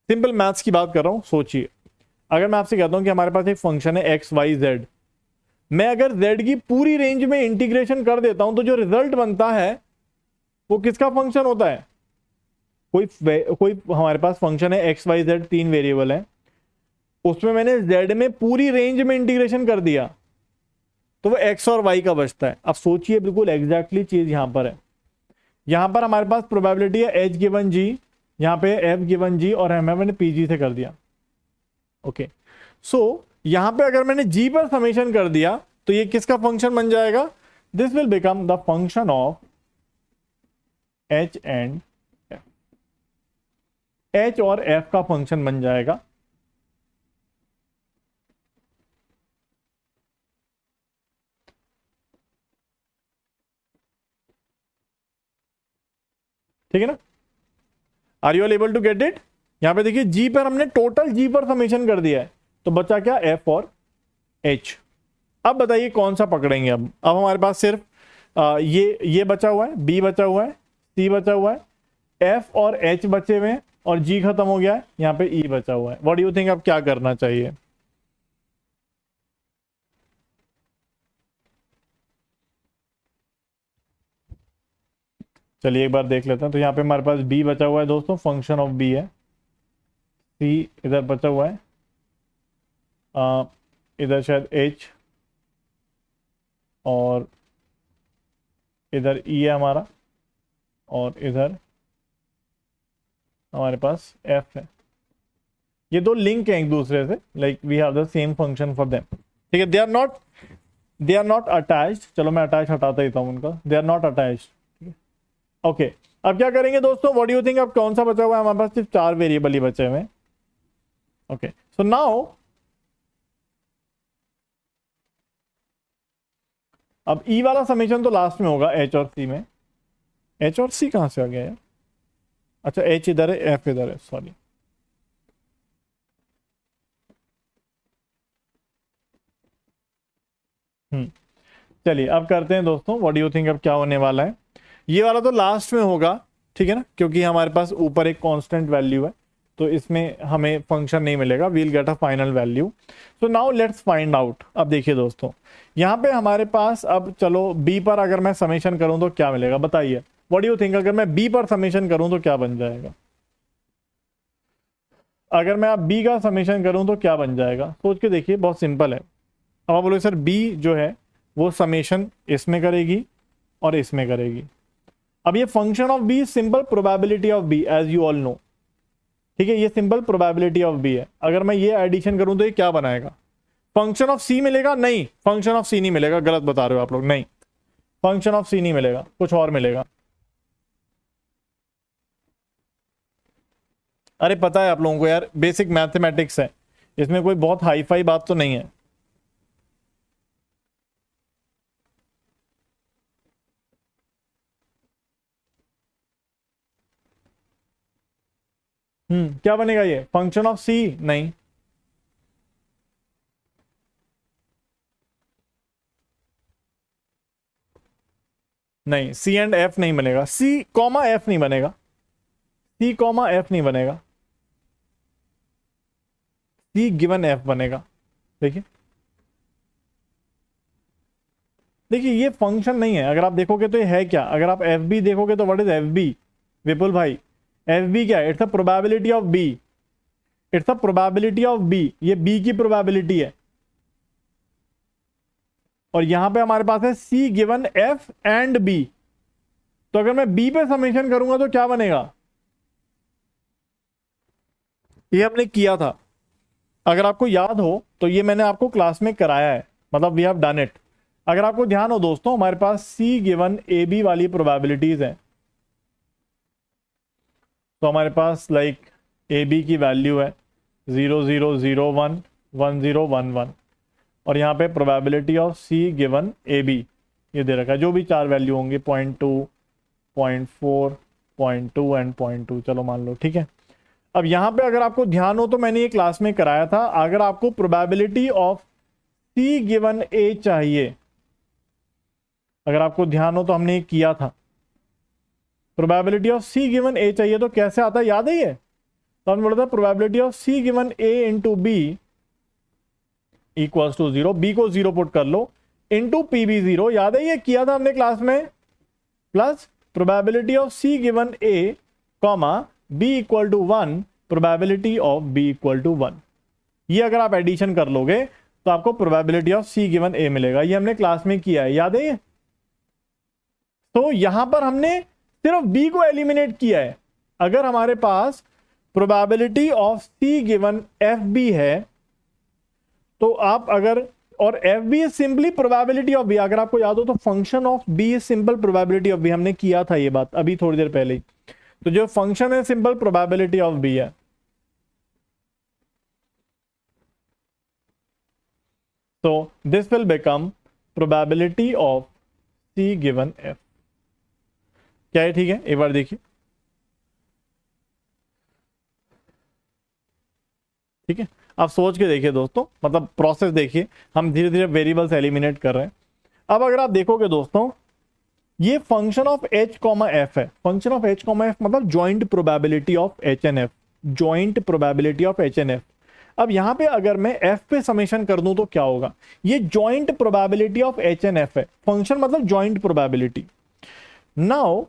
सिंपल मैथ्स की बात कर रहा हूं, सोचिए, अगर मैं आपसे कहता हूं कि हमारे पास एक फंक्शन है एक्स वाई जेड, मैं अगर जेड की पूरी रेंज में इंटीग्रेशन कर देता हूं तो जो रिजल्ट बनता है वो किसका फंक्शन होता है? कोई हमारे पास फंक्शन है एक्स वाई जेड, 3 वेरिएबल है, उसमें मैंने जेड में पूरी रेंज में इंटीग्रेशन कर दिया तो वो एक्स और वाई का बचता है। अब सोचिए, बिल्कुल एग्जैक्टली चीज यहां पर है। यहां पर हमारे पास प्रोबेबिलिटी है एच गिवन जी, यहां पे एफ गिवन जी, और मैंने पीजी से कर दिया, ओके। सो यहां पे अगर मैंने जी पर समेशन कर दिया तो ये किसका फंक्शन बन जाएगा? This will become the function of H and F, H और एफ का फंक्शन बन जाएगा। ठीक है ना? Are you all able to get it? यहां पे देखिए जी पर हमने टोटल जी पर समेशन कर दिया है, तो बचा क्या? एफ और एच। अब बताइए कौन सा पकड़ेंगे? अब हमारे पास सिर्फ ये बचा हुआ है, बी बचा हुआ है, सी बचा हुआ है, एफ और एच बचे हुए हैं और जी खत्म हो गया है, यहां पे ई बचा हुआ है। व्हाट डू यू थिंक अब क्या करना चाहिए? चलिए एक बार देख लेते हैं। तो यहाँ पे हमारे पास बी बचा हुआ है दोस्तों, फंक्शन ऑफ बी है। सी इधर बचा हुआ है, इधर शायद एच, और इधर ई है हमारा, और इधर हमारे पास एफ है। ये दो लिंक हैं एक दूसरे से, like we have the same function for them, ठीक है। They are not attached. चलो मैं अटैच हटाता ही था उनका, they are not attached, okay. अब क्या करेंगे दोस्तों? व्हाट डू यू थिंक अब कौन सा बचा हुआ है? हमारे पास सिर्फ 4 वेरिएबल ही बचे हुए हैं, ओके। सो नाउ अब ई वाला समेशन तो लास्ट में होगा एच और सी में। एच और सी कहां से आ गया यार? अच्छा एच इधर है, एफ इधर है, सॉरी। चलिए अब करते हैं दोस्तों, व्हाट डू यू थिंक अब क्या होने वाला है। ये वाला तो लास्ट में होगा, ठीक है ना, क्योंकि हमारे पास ऊपर एक कांस्टेंट वैल्यू है, तो इसमें हमें फंक्शन नहीं मिलेगा, we'll get a final value. So now let's find out. अब देखिए दोस्तों, यहाँ पे हमारे पास, अब चलो बी पर अगर मैं समेशन करूं तो क्या मिलेगा, बताइए व्हाट डू यू थिंक, अगर मैं बी पर समेशन करूं तो क्या बन जाएगा? अगर मैं अब बी का समेशन करूं तो क्या बन जाएगा, सोच के देखिए, बहुत सिंपल है। अब आप बोलोगे सर बी जो है वो समेशन इसमें करेगी और इसमें करेगी। अब ये function of B, simple probability of B, as you all know, ठीक है, ये सिंपल प्रोबेबिलिटी ऑफ बी है। अगर मैं ये एडिशन करूं तो ये क्या बनाएगा? फंक्शन ऑफ सी मिलेगा? नहीं, फंक्शन ऑफ सी नहीं मिलेगा, गलत बता रहे हो आप लोग, नहीं, फंक्शन ऑफ सी नहीं मिलेगा, कुछ और मिलेगा। अरे पता है आप लोगों को यार, बेसिक मैथमेटिक्स है, इसमें कोई बहुत हाई फाई बात तो नहीं है। क्या बनेगा ये, फंक्शन ऑफ सी? नहीं, नहीं, सी एंड एफ नहीं बनेगा, सी कॉमा एफ नहीं बनेगा, सी कॉमा एफ नहीं बनेगा, सी गिवन एफ बनेगा। देखिए, देखिए ये फंक्शन नहीं है, अगर आप देखोगे तो ये है क्या, अगर आप एफ बी देखोगे तो what is F B, Vipul भाई? एफ बी क्या है? It's a probability of B, it's a probability of B, ये बी की प्रोबेबिलिटी है। और यहां पे हमारे पास है C given F and B, तो अगर मैं बी पे समेशन करूंगा तो क्या बनेगा? ये हमने किया था, अगर आपको याद हो तो ये मैंने आपको क्लास में कराया है, मतलब वी हैव डन इट। अगर आपको ध्यान हो दोस्तों, हमारे पास सी गिवन ए बी वाली प्रोबेबिलिटीज हैं, तो हमारे पास लाइक ए बी की वैल्यू है 0 0 0 1 1 0 1 1, और यहाँ पे probability of C given A B ये दे रखा है, जो भी चार वैल्यू होंगे 0.2 0.4 0.2 एंड 0.2, चलो मान लो, ठीक है। अब यहाँ पे अगर आपको ध्यान हो तो मैंने ये क्लास में कराया था, अगर आपको प्रोबेबिलिटी ऑफ सी गिवन ए चाहिए, अगर आपको ध्यान हो तो हमने ये किया था, प्रोबेबिलिटी ऑफ सी गिवन ए चाहिए तो कैसे आता है, याद है ये? तो हमने बोला था probability of C given A into B equals to 0, B को 0 पुट कर लो, इंटू पी बी 0, याद है ये किया था हमने क्लास में, plus probability of C given A comma B equal to 1, probability of B equal to 1। ये अगर आप एडिशन कर लोगे तो आपको probability of C given A मिलेगा, ये हमने क्लास में किया है, याद है ये? तो यहां पर हमने सिर्फ बी को एलिमिनेट किया है। अगर हमारे पास probability of C given F B है, तो आप अगर, और F B is simply probability of B, अगर आपको याद हो तो function of B is simple probability of B, हमने किया था ये बात अभी थोड़ी देर पहले ही। तो जो फंक्शन है सिंपल प्रोबेबिलिटी ऑफ बी है। तो this will become probability of C given F. क्या है? ठीक है, एक बार देखिए, ठीक है, आप सोच के देखिए दोस्तों, मतलब प्रोसेस देखिए, हम धीरे धीरे वेरिएबल्स एलिमिनेट कर रहे हैं। अब अगर आप देखोगे दोस्तों, ये function of H comma F है, function of H comma F मतलब joint probability of H and F, joint probability of H and F. अब यहां पे अगर मैं एफ पे समेशन कर दूं तो क्या होगा, ये joint probability of H and F है, फंक्शन मतलब ज्वाइंट प्रोबेबिलिटी। नाउ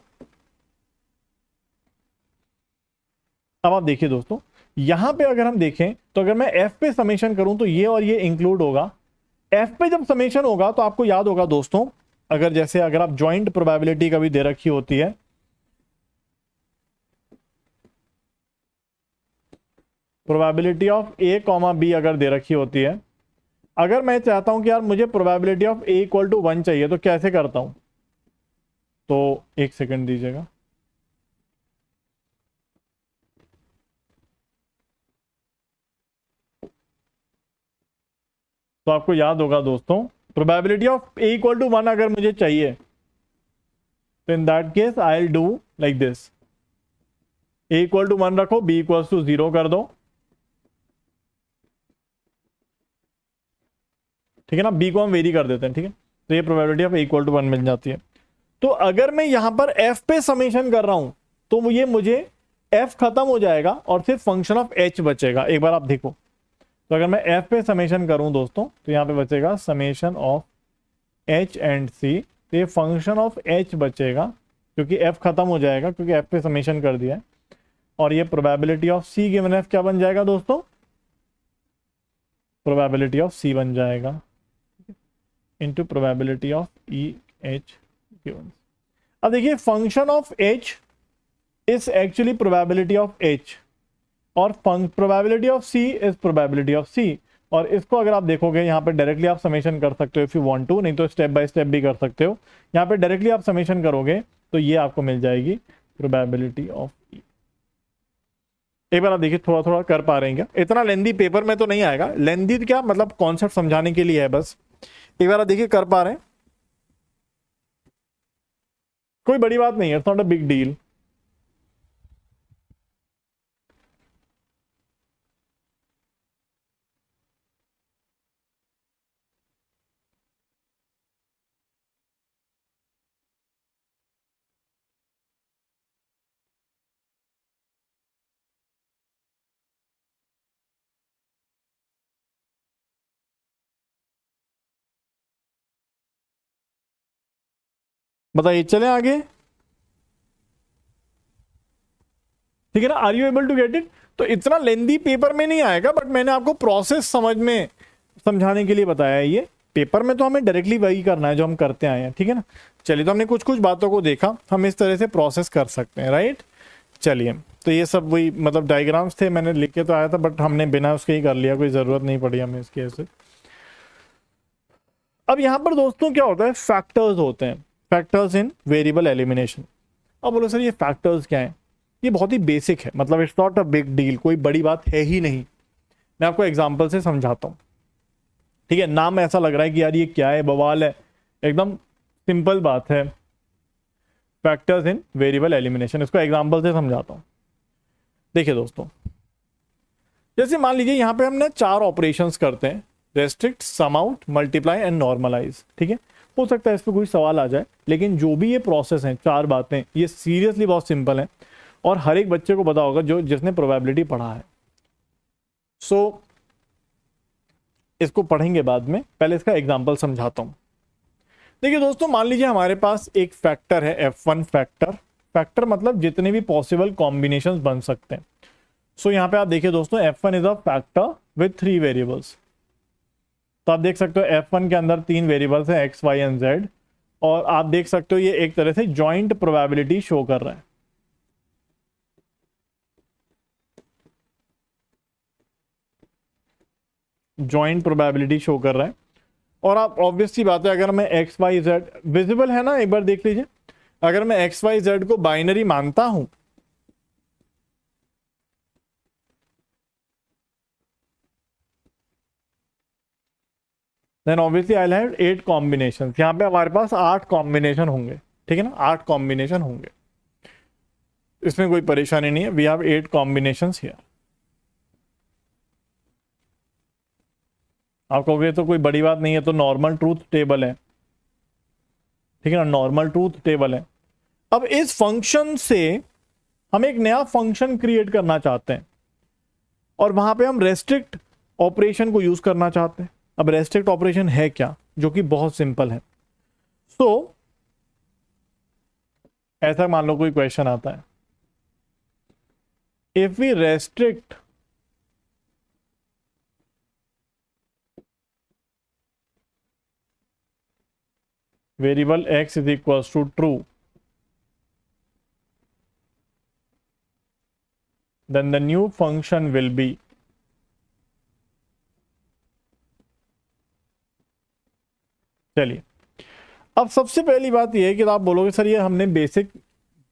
अब आप देखिए दोस्तों, यहां पे अगर हम देखें तो अगर मैं एफ पे समेशन करूं तो ये और ये इंक्लूड होगा, एफ पे जब समेशन होगा तो आपको याद होगा दोस्तों, अगर जैसे अगर आप ज्वाइंट प्रोबेबिलिटी कभी दे रखी होती है, probability of A comma B अगर दे रखी होती है, अगर मैं चाहता हूं कि यार मुझे probability of A equal to 1 चाहिए, तो कैसे करता हूं? तो एक सेकंड दीजिएगा, तो आपको याद होगा दोस्तों, probability of A equal to 1 अगर मुझे चाहिए तो in that case I will do like this, A equal to 1 रखो, बी इक्वल टू 0 कर दो, ठीक है ना, बी को हम वेरी कर देते हैं, ठीक है, तो ये probability of A equal to 1 मिल जाती है। तो अगर मैं यहां पर एफ पे समेशन कर रहा हूं तो ये मुझे एफ खत्म हो जाएगा और सिर्फ फंक्शन ऑफ एच बचेगा। एक बार आप देखो, तो अगर मैं एफ पे समेशन करूं दोस्तों तो यहां पे बचेगा समेशन ऑफ एच एंड सी, तो ये फंक्शन ऑफ एच बचेगा क्योंकि एफ खत्म हो जाएगा क्योंकि एफ पे समेशन कर दिया है। और ये probability of C given F क्या बन जाएगा दोस्तों, प्रोबेबिलिटी ऑफ सी बन जाएगा into probability of E H given. अब देखिए function of H is actually probability of H और probability of C is probability of C. और इसको अगर आप देखोगे यहाँ पे डायरेक्टली आप समेशन कर सकते हो इफ यू वांट टू, नहीं तो स्टेप बाय स्टेप भी कर सकते हो। यहाँ पे डायरेक्टली आप समेशन करोगे तो ये आपको मिल जाएगी प्रोबेबिलिटी ऑफ ई। एक बार आप देखिए थोड़ा थोड़ा कर पा रहे हैं क्या, इतना लेंदी पेपर में तो नहीं आएगा, लेंदी क्या मतलब कॉन्सेप्ट समझाने के लिए है बस। एक बार आप देखिए कर पा रहे हैं, कोई बड़ी बात नहीं है, it's not a big deal. बताइए चलें आगे, ठीक है ना, are you able to get it. तो इतना लेंदी पेपर में नहीं आएगा बट मैंने आपको प्रोसेस समझ में समझाने के लिए बताया है। ये पेपर में तो हमें डायरेक्टली वही करना है जो हम करते आए हैं, ठीक है ना। चलिए तो हमने कुछ कुछ बातों को देखा, हम इस तरह से प्रोसेस कर सकते हैं, राइट। चलिए तो ये सब वही मतलब डायग्राम्स थे, मैंने लिख के तो आया था बट हमने बिना उसके ही कर लिया, कोई ज़रूरत नहीं पड़ी हमें इसकी ऐसे। अब यहाँ पर दोस्तों क्या होता है, फैक्टर्स होते हैं, फैक्टर्स इन वेरिएबल एलिमिनेशन। अब बोलो सर ये फैक्टर्स क्या है, ये बहुत ही बेसिक है, मतलब it's not a big deal, कोई बड़ी बात है ही नहीं। मैं आपको एग्जांपल से समझाता हूँ, ठीक है। नाम ऐसा लग रहा है कि यार ये क्या है, बवाल है, एकदम सिंपल बात है, फैक्टर्स इन वेरिएबल एलिमिनेशन। इसको एग्जांपल से समझाता हूँ। देखिए दोस्तों, जैसे मान लीजिए यहाँ पे हमने 4 ऑपरेशंस करते हैं, restrict, sum out, multiply and normalise, ठीक है। हो सकता है इस पर कोई सवाल आ जाए, लेकिन जो भी ये प्रोसेस है, 4 बातें, ये सीरियसली बहुत सिंपल है और हर एक बच्चे को पता होगा जो जिसने प्रोबेबिलिटी पढ़ा है। सो इसको पढ़ेंगे बाद में, पहले इसका एग्जांपल समझाता हूं। देखिए दोस्तों, मान लीजिए हमारे पास एक फैक्टर है F1 फैक्टर। फैक्टर मतलब जितने भी पॉसिबल कॉम्बिनेशंस बन सकते हैं। सो यहाँ पे आप देखिए दोस्तों, F1 is a factor with 3 variables. तो आप देख सकते हो F1 के अंदर 3 वेरिएबल्स हैं X, Y एंड Z, और आप देख सकते हो ये एक तरह से जॉइंट प्रोबेबिलिटी शो कर रहा है। जॉइंट प्रोबेबिलिटी शो कर रहा है। और आप ऑब्वियसली बात है, अगर मैं एक्स वाई जेड विजिबल है ना, एक बार देख लीजिए, अगर मैं एक्स वाई जेड को बाइनरी मानता हूं then obviously I have 8 combination. यहां पे हमारे पास 8 कॉम्बिनेशन होंगे, ठीक है ना, 8 कॉम्बिनेशन होंगे, इसमें कोई परेशानी नहीं है। We have 8 combinations here. आप कहोगे तो कोई बड़ी बात नहीं है, तो नॉर्मल ट्रूथ टेबल है, ठीक है ना, नॉर्मल ट्रूथ टेबल है। अब इस फंक्शन से हम एक नया फंक्शन क्रिएट करना चाहते हैं और वहां पे हम रेस्ट्रिक्ट ऑपरेशन को यूज करना चाहते हैं। अब रेस्ट्रिक्ट ऑपरेशन है क्या, जो कि बहुत सिंपल है। सो ऐसा मान लो कोई क्वेश्चन आता है, if we restrict variable x is equals to true, then the new function will be चलिए, अब सबसे पहली बात यह है कि आप बोलोगे सर ये हमने बेसिक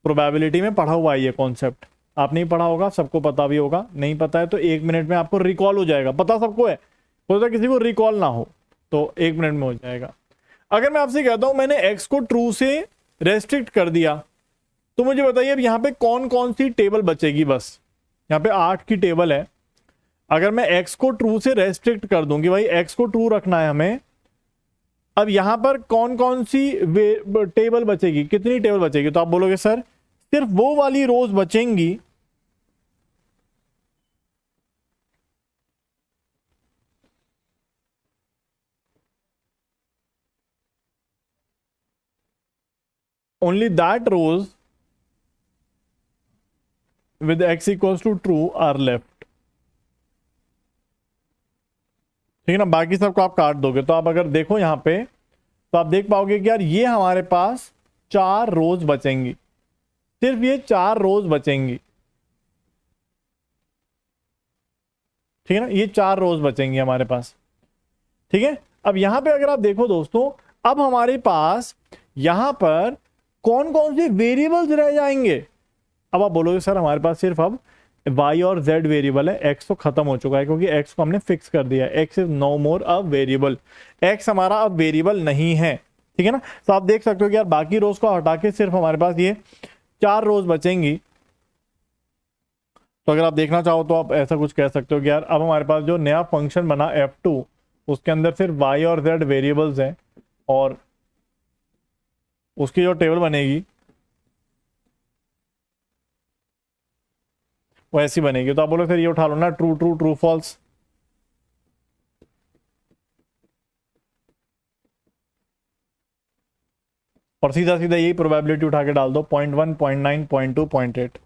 प्रोबेबिलिटी में पढ़ा हुआ है, ये कॉन्सेप्ट आप नहीं पढ़ा होगा, सबको पता भी होगा। नहीं पता है तो 1 मिनट में आपको रिकॉल हो जाएगा, पता सबको है, हो सकता है किसी को रिकॉल ना हो। तो 1 मिनट में हो जाएगा। अगर मैं आपसे कहता हूं मैंने x को ट्रू से रेस्ट्रिक्ट कर दिया, तो मुझे बताइए अब यहां पे कौन कौन सी टेबल बचेगी। बस यहां पे 8 की टेबल है। अगर मैं x को ट्रू से रेस्ट्रिक्ट कर दूंगी, भाई x को ट्रू रखना है हमें, अब यहां पर कौन कौन सी टेबल बचेगी, कितनी टेबल बचेगी? तो आप बोलोगे सर सिर्फ वो वाली रोज बचेंगी only that rows with x equals to true are left। ठीक है ना, बाकी सबको आप काट दोगे। तो आप अगर देखो यहां पे तो आप देख पाओगे कि यार ये हमारे पास 4 रोज बचेंगी, सिर्फ ये 4 रोज बचेंगी। ठीक है ना, ये 4 रोज बचेंगी हमारे पास। ठीक है, अब यहां पे अगर आप देखो दोस्तों, अब हमारे पास यहां पर कौन कौन से वेरिएबल्स रह जाएंगे। अब आप बोलोगे सर हमारे पास सिर्फ अब y और z वेरिएबल है, x तो खत्म हो चुका है क्योंकि x को हमने फिक्स कर दिया है। x is no more a variable, x हमारा अब वेरिएबल नहीं है। ठीक है ना, तो आप देख सकते हो कि यार बाकी रोज को हटा के सिर्फ हमारे पास ये 4 रोज बचेंगी। तो अगर आप देखना चाहो तो आप ऐसा कुछ कह सकते हो कि यार अब हमारे पास जो नया फंक्शन बना f2, उसके अंदर सिर्फ y और z वेरिएबल्स हैं और उसकी जो टेबल बनेगी वो ऐसी बनेगी। तो आप बोलो फिर ये उठा लो ना, ट्रू ट्रू ट्रू फॉल्स। और सीधा सीधा यही प्रोबेबिलिटी उठा के डाल दो, 0.1 0.9 0.2 0.8।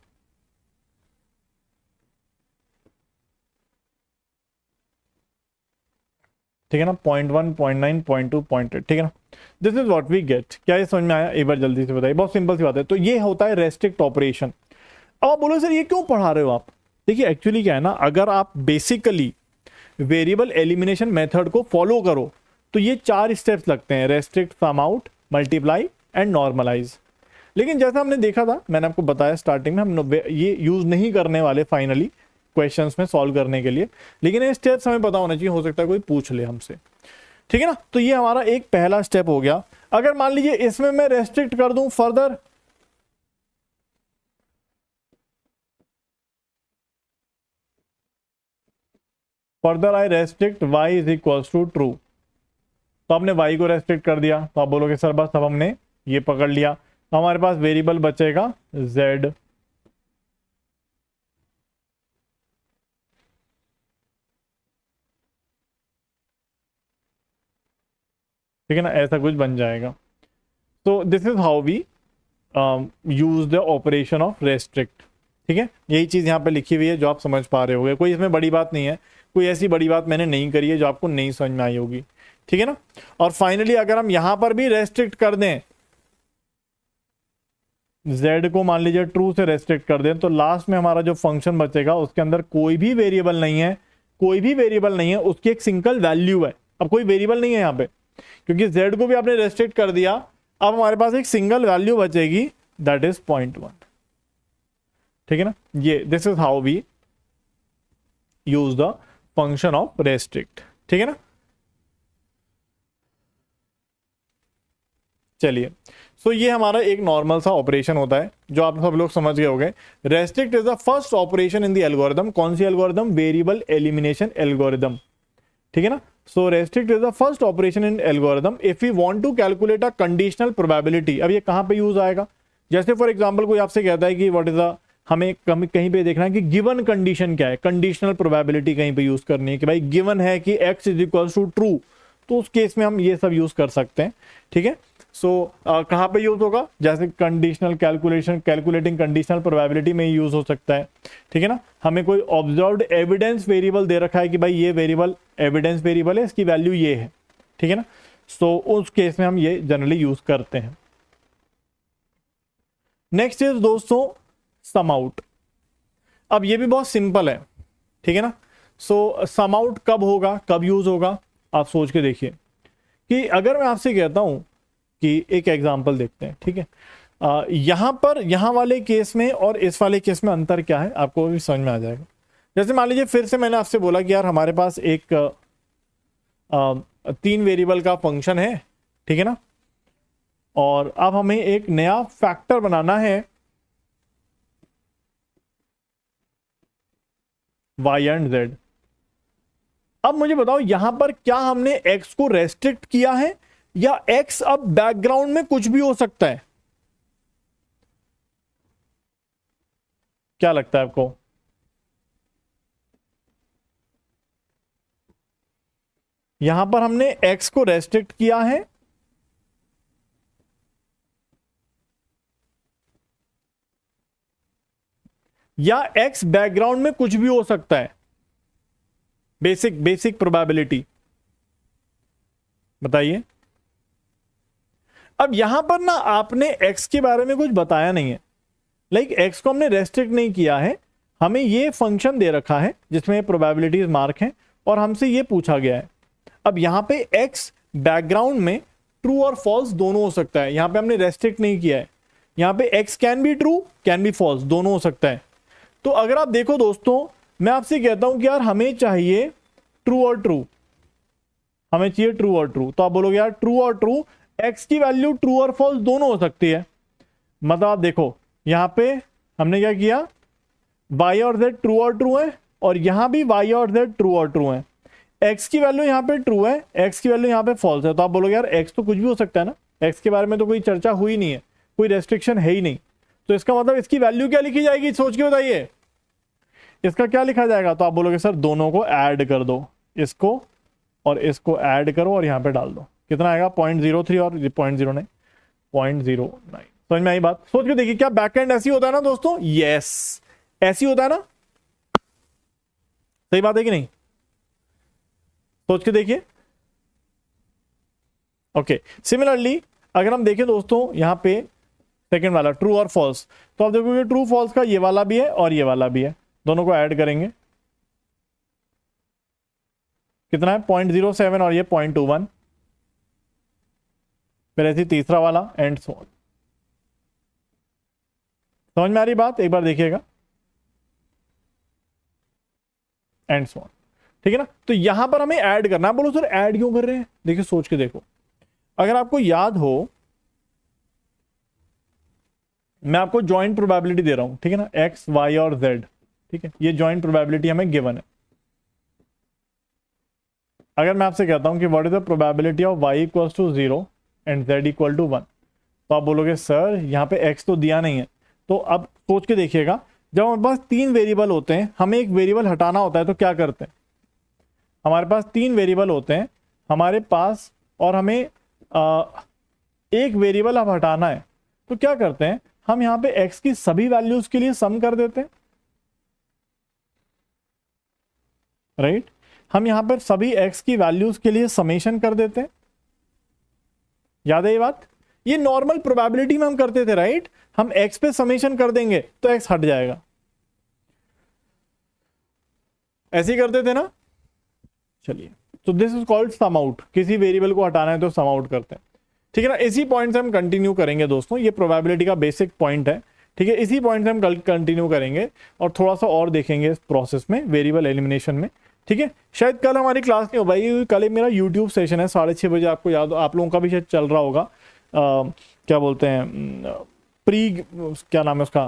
ठीक है ना, 0.1 0.9 0.2 0.8। ठीक है ना, this is what we get. क्या ये समझ में आया? एक बार जल्दी से बताइए, बहुत सिंपल सी बात है। तो ये होता है रेस्ट्रिक्ट ऑपरेशन। अब आप बोलो सर ये क्यों पढ़ा रहे हो आप? देखिए एक्चुअली क्या है ना, अगर आप बेसिकली वेरिएबल एलिमिनेशन मेथड को फॉलो करो तो ये 4 स्टेप्स लगते हैं, restrict, sum out, multiply and normalise. लेकिन जैसा हमने देखा था, मैंने आपको बताया स्टार्टिंग में, हम ये यूज नहीं करने वाले फाइनली क्वेश्चंस में सॉल्व करने के लिए, लेकिन ये स्टेप्स हमें पता होना चाहिए, हो सकता है कोई पूछ ले हमसे। ठीक है ना, तो ये हमारा एक पहला स्टेप हो गया। अगर मान लीजिए इसमें मैं रेस्ट्रिक्ट कर दूं further, I restrict y is equals to true, तो आपने y को रेस्ट्रिक्ट कर दिया। तो आप बोलोगे सर बस अब हमने ये पकड़ लिया, हमारे पास वेरिएबल बचेगा z। ठीक है ना, ऐसा कुछ बन जाएगा। तो this is how we use the operation of restrict. ठीक है, यही चीज यहाँ पे लिखी हुई है जो आप समझ पा रहे होगे, कोई इसमें बड़ी बात नहीं है, कोई ऐसी बड़ी बात मैंने नहीं करी है जो आपको नहीं समझ में आई होगी। ठीक है ना, और फाइनली अगर हम यहां पर भी रेस्ट्रिक्ट कर दें, z को मान लीजिए ट्रू से रेस्ट्रिक्ट कर दें, तो लास्ट में हमारा जो फंक्शन बचेगा उसके अंदर कोई भी वेरिएबल नहीं है, कोई भी वेरिएबल नहीं है, उसकी एक सिंगल वैल्यू है। अब कोई वेरिएबल नहीं है यहाँ पे क्योंकि z को भी आपने रेस्ट्रिक्ट कर दिया। अब हमारे पास एक सिंगल वैल्यू बचेगी, दैट इज 0.1। ठीक है ना, ये this is how we use the function of restrict. ठीक है ना, चलिए, सो ये हमारा एक नॉर्मल सा ऑपरेशन होता है जो आप सब लोग समझ गए होंगे। Restrict is the first operation in the algorithm. कौन सी एल्गोरिथम? Variable elimination algorithm. ठीक है ना, so restrict is the first operation in algorithm if you want to calculate a conditional probability. अब ये कहां पे यूज आएगा? जैसे फॉर एग्जांपल कोई आपसे कहता है कि व्हाट इज द, हमें कहीं पे देखना है कि गिवन कंडीशन क्या है, कंडीशनल प्रोबेबिलिटी कहीं पे यूज करनी है कि भाई गिवन है कि x is equal to true, तो उस केस में हम ये सब यूज कर सकते हैं। ठीक है, सो कहाँ पे यूज होगा? जैसे conditional calculation, calculating conditional probability में यूज हो सकता है। ठीक है ना, हमें कोई ऑब्जर्व्ड एविडेंस वेरिएबल दे रखा है कि भाई ये वेरिएबल एविडेंस वेरिएबल है, इसकी वैल्यू ये है। ठीक है ना, सो उस केस में हम ये जनरली यूज करते हैं। नेक्स्ट इज दोस्तों सम आउट। अब ये भी बहुत सिंपल है। ठीक है ना, सो सम आउट कब होगा, कब यूज होगा, आप सोच के देखिए कि अगर मैं आपसे कहता हूं कि एक एग्जांपल देखते हैं। ठीक है, यहां पर यहां वाले केस में और इस वाले केस में अंतर क्या है आपको भी समझ में आ जाएगा। जैसे मान लीजिए फिर से मैंने आपसे बोला कि यार हमारे पास एक 3 वेरिएबल का फंक्शन है, ठीक है ना। और अब हमें एक नया फैक्टर बनाना है y एंड z। अब मुझे बताओ यहां पर क्या हमने x को रेस्ट्रिक्ट किया है, या x अब बैकग्राउंड में कुछ भी हो सकता है? क्या लगता है आपको? यहां पर हमने x को रेस्ट्रिक्ट किया है, या x बैकग्राउंड में कुछ भी हो सकता है? बेसिक प्रोबेबिलिटी बताइए। अब यहां पर ना आपने x के बारे में कुछ बताया नहीं है, लाइक x को हमने रेस्ट्रिक्ट नहीं किया है, हमें ये फंक्शन दे रखा है जिसमें प्रोबेबिलिटीज मार्क हैं और हमसे ये पूछा गया है। अब यहां पे x बैकग्राउंड में ट्रू और फॉल्स दोनों हो सकता है, यहां पे हमने रेस्ट्रिक्ट नहीं किया है। यहां पे x can be true can be false दोनों हो सकता है। तो अगर आप देखो दोस्तों, मैं आपसे कहता हूं कि यार हमें चाहिए ट्रू और ट्रू, हमें चाहिए ट्रू और ट्रू, तो आप बोलोगे यार ट्रू और ट्रू, x की वैल्यू ट्रू और फॉल्स दोनों हो सकती है। मतलब आप देखो यहां पे हमने क्या किया, y और z ट्रू और ट्रू है, और यहां भी y और z ट्रू और ट्रू है। x की वैल्यू यहां पे ट्रू है, x की वैल्यू यहां पे फॉल्स है, तो आप बोलोगे यार x तो कुछ भी हो सकता है ना, x के बारे में तो कोई चर्चा हुई नहीं है, कोई रेस्ट्रिक्शन है ही नहीं, तो इसका मतलब इसकी वैल्यू क्या लिखी जाएगी, सोच के बताइए इसका क्या लिखा जाएगा। तो आप बोलोगे सर दोनों को ऐड कर दो, इसको और इसको ऐड करो और यहां पे डाल दो, कितना आएगा 0.03 और 0.09 0.09। समझ में आई बात? सोच के देखिए क्या बैकएंड ऐसी होता है ना दोस्तों, यस ऐसी होता है ना, सही बात है कि नहीं? सोच के देखिए। ओके, सिमिलरली अगर हम देखें दोस्तों यहां पे सेकंड वाला ट्रू और फॉल्स, तो आप देखोगे ट्रू फॉल्स का ये वाला भी है और ये वाला भी है, दोनों को ऐड करेंगे कितना है 0.07 और ये 0.21, फिर ऐसे तीसरा वाला एंड सो ऑन। समझ में आ रही बात? एक बार देखिएगा, एंड सो ऑन, ठीक है ना। तो यहां पर हमें ऐड करना है। बोलो सर ऐड क्यों कर रहे हैं? देखिए सोच के देखो, अगर आपको याद हो मैं आपको जॉइंट प्रोबेबिलिटी दे रहा हूं, ठीक है ना, x y और z, ठीक है, ये जॉइंट प्रोबेबिलिटी हमें गिवन है। अगर मैं आपसे कहता हूं कि what is the probability of y equals to 0 and z equal to 1, तो आप बोलोगे सर यहां पे x तो दिया नहीं है। तो अब सोच के देखिएगा, जब हमारे पास 3 वेरिएबल होते हैं, हमें एक वेरिएबल हटाना होता है, तो क्या करते हैं, हमारे पास 3 वेरिएबल होते हैं हमारे पास, और हमें एक वेरिएबल अब हटाना है, तो क्या करते हैं हम यहां पे x की सभी वैल्यूज के लिए सम कर देते हैं, राइट? हम यहां पर सभी x की वैल्यूज के लिए समेशन कर देते हैं, याद है ये बात? ये नॉर्मल प्रोबेबिलिटी में हम करते थे, राइट? हम x पे समेशन कर देंगे तो x हट जाएगा, ऐसे ही करते थे ना। चलिए, तो this is called sum out, किसी वेरिएबल को हटाना है तो सम आउट करते हैं, ठीक है ना। इसी पॉइंट से हम कंटिन्यू करेंगे दोस्तों, ये प्रोबेबिलिटी का बेसिक पॉइंट है, ठीक है। इसी पॉइंट से हम कल कंटिन्यू करेंगे और थोड़ा सा और देखेंगे इस प्रोसेस में, वेरिएबल एलिमिनेशन में, ठीक है। शायद कल हमारी क्लास नहीं हो पाएगी, कल एक मेरा यूट्यूब सेशन है 6:30 बजे, आपको याद, आप लोगों का भी शायद चल रहा होगा, क्या बोलते हैं, प्री क्या नाम है उसका,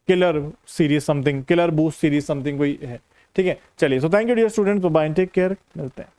killer series something, killer boost series something कोई है, ठीक है। चलिए, so thank you dear students, bye, take care, मिलते हैं।